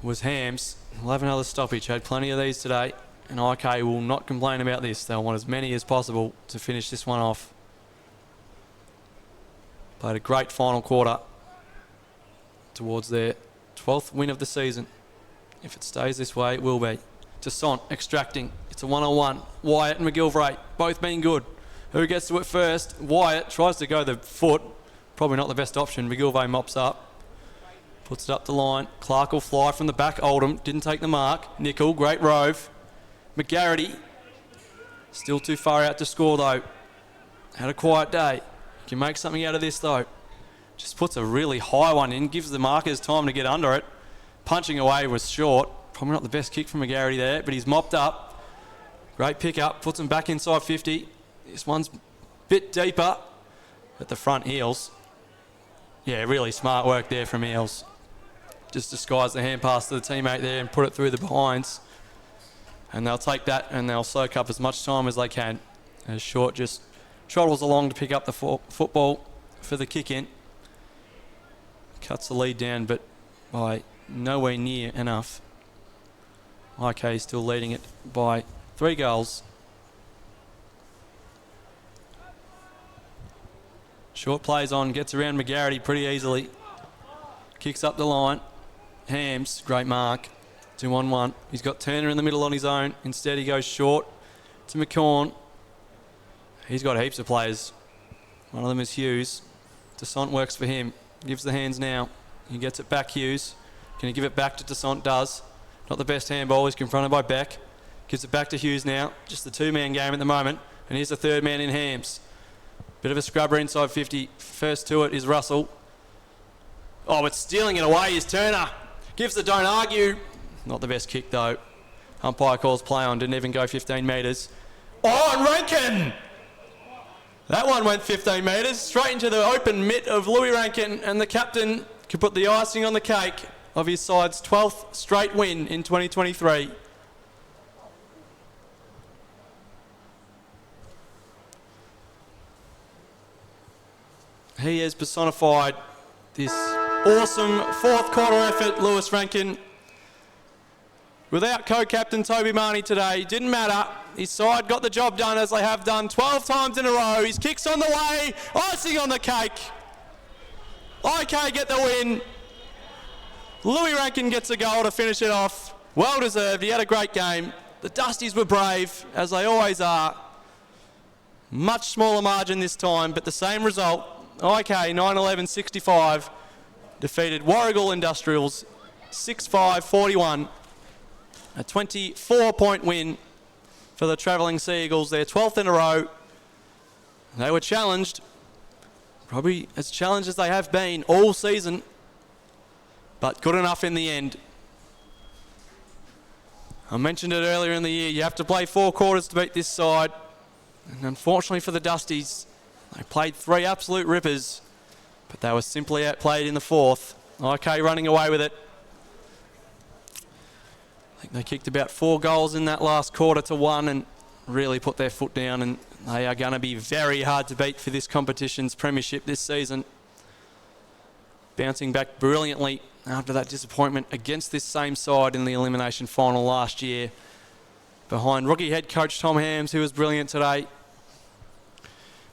was Hams. We'll have another stoppage. Had plenty of these today. And IK will not complain about this. They'll want as many as possible to finish this one off. Played a great final quarter towards their 12th win of the season. If it stays this way, it will be. Toussaint extracting. It's a one-on-one. Wyatt and McGilvray both being good. Who gets to it first? Wyatt tries to go the foot. Probably not the best option. McGilvray mops up. Puts it up the line. Clark will fly from the back. Oldham didn't take the mark. Nickel, great rove. McGarity, still too far out to score though. Had a quiet day. Can make something out of this though. Just puts a really high one in, gives the markers time to get under it. Punching away was short. Probably not the best kick from McGarity there, but he's mopped up. Great pick up, puts him back inside 50. This one's a bit deeper at the front heels. Yeah, really smart work there from Eels. Just disguise the hand pass to the teammate there and put it through the behinds. And they'll take that and they'll soak up as much time as they can. As Short just trottles along to pick up the football for the kick in. Cuts the lead down, but by nowhere near enough. IK still leading it by 3 goals. Short plays on, gets around McGarity pretty easily. Kicks up the line. Hams, great mark. 2-on-1. He's got Turner in the middle on his own. Instead, he goes short to McCorn. He's got heaps of players. One of them is Hughes. Descent works for him. Gives the hands now. He gets it back, Hughes. Can he give it back to Descent? Does. Not the best handball. He's confronted by Beck. Gives it back to Hughes now. Just the two-man game at the moment. And here's the third man in Hams. Bit of a scrubber inside 50. First to it is Russell. Oh, but stealing it away is Turner. Gives the don't argue. Not the best kick, though. Umpire calls play on. Didn't even go 15 metres. Oh, and Rankin! That one went 15 metres, straight into the open mitt of Louis Rankin, and the captain could put the icing on the cake of his side's 12th straight win in 2023. He has personified this awesome fourth quarter effort, Lewis Rankin. Without co-captain Toby Marnie today, didn't matter. His side got the job done as they have done 12 times in a row. His kick's on the way, icing on the cake. IK get the win. Louis Rankin gets a goal to finish it off. Well deserved, he had a great game. The Dusties were brave, as they always are. Much smaller margin this time, but the same result. IK 9-11-65 defeated Warragul Industrials 6-5-41. A 24-point win for the Travelling Sea Eagles, their 12th in a row. They were challenged, probably as challenged as they have been all season, but good enough in the end. I mentioned it earlier in the year, you have to play 4 quarters to beat this side. And unfortunately for the Dusties, they played 3 absolute rippers, but they were simply outplayed in the 4th. IK running away with it. I think they kicked about 4 goals in that last quarter to 1 and really put their foot down, and they are going to be very hard to beat for this competition's premiership this season. Bouncing back brilliantly after that disappointment against this same side in the elimination final last year. Behind rookie head coach Tom Hams, who was brilliant today.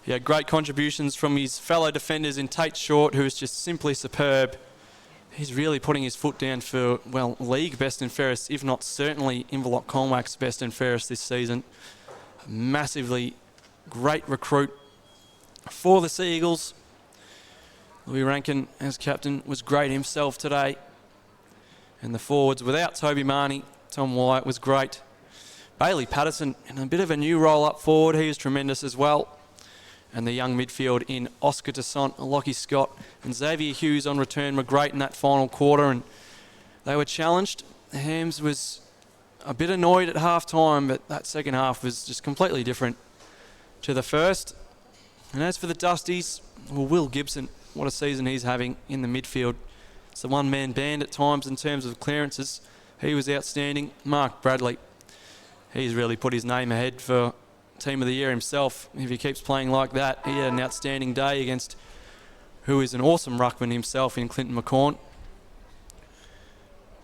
He had great contributions from his fellow defenders in Tate Short, who is just simply superb. He's really putting his foot down for, well, league best and fairest, if not certainly Inverloch Colmac's best and fairest this season. A massively great recruit for the Sea Eagles. Louis Rankin, as captain, was great himself today. And the forwards, without Toby Marnie, Tom Wyatt was great. Bailey Patterson in a bit of a new role up forward. He was tremendous as well. And the young midfield in Oscar Toussaint, Lockie Scott and Xavier Hughes on return were great in that final quarter, and they were challenged. Hams was a bit annoyed at half-time, but that second half was just completely different to the first. And as for the Dusties, well, Will Gibson, what a season he's having in the midfield. It's the one-man band at times in terms of clearances. He was outstanding. Mark Bradley, he's really put his name ahead for Team of the Year himself. If he keeps playing like that, he had an outstanding day against who is an awesome ruckman himself in Clinton McCorn.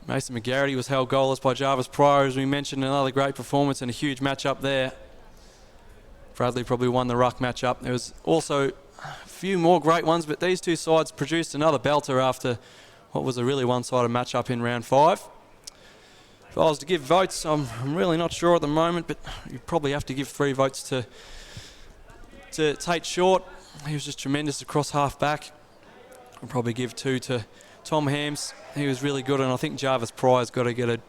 Mason McGarity was held goalless by Jarvis Pryor, as we mentioned. Another great performance and a huge match-up there. Bradley probably won the ruck match-up. There was also a few more great ones, but these two sides produced another belter after what was a really one-sided match-up in round 5. If I was to give votes, I'm really not sure at the moment, but you probably have to give 3 votes to Tate Short. He was just tremendous across half-back. I'll probably give 2 to Tom Hams. He was really good, and I think Jarvis Pryor's got to get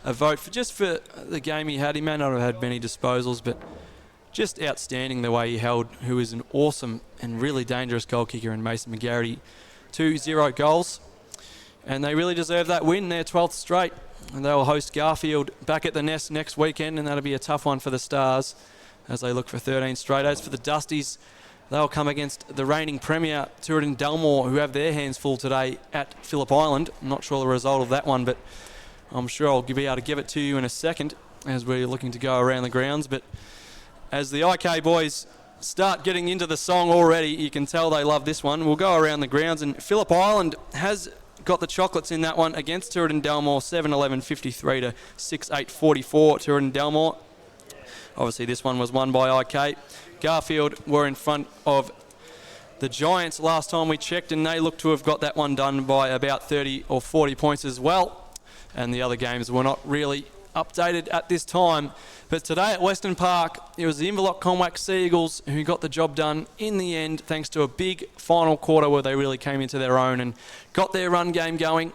a vote for the game he had. He may not have had many disposals, but just outstanding the way he held who is an awesome and really dangerous goal kicker in Mason McGarity. 2-0 goals, and they really deserve that win, their 12th straight. And they'll host Garfield back at the Nest next weekend, and that'll be a tough one for the Stars as they look for 13 straight. As for the Dusties, they'll come against the reigning premier, Tooradin Delmore, who have their hands full today at Phillip Island. I'm not sure the result of that one, but I'm sure I'll be able to give it to you in a second as we're looking to go around the grounds. But as the IK boys start getting into the song already, you can tell they love this one. We'll go around the grounds, and Phillip Island has got the chocolates in that one against Tooradin Delmore, 7-11-53 to 6-8-44 Tooradin Delmore. Obviously this one was won by IK. Garfield were in front of the Giants last time we checked, and they look to have got that one done by about 30 or 40 points as well. and the other games were not really updated at this time. But today at Western Park, it was the Inverloch Conwack Sea Eagles who got the job done in the end, thanks to a big final quarter where they really came into their own and got their run game going.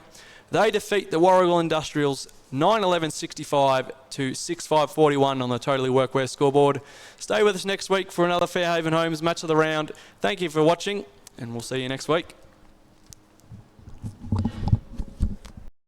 They defeat the Warragul Industrials 9-11-65 to 6-5-41 on the Totally Workwear scoreboard. Stay with us next week for another Fairhaven Homes match of the round. Thank you for watching, and we'll see you next week.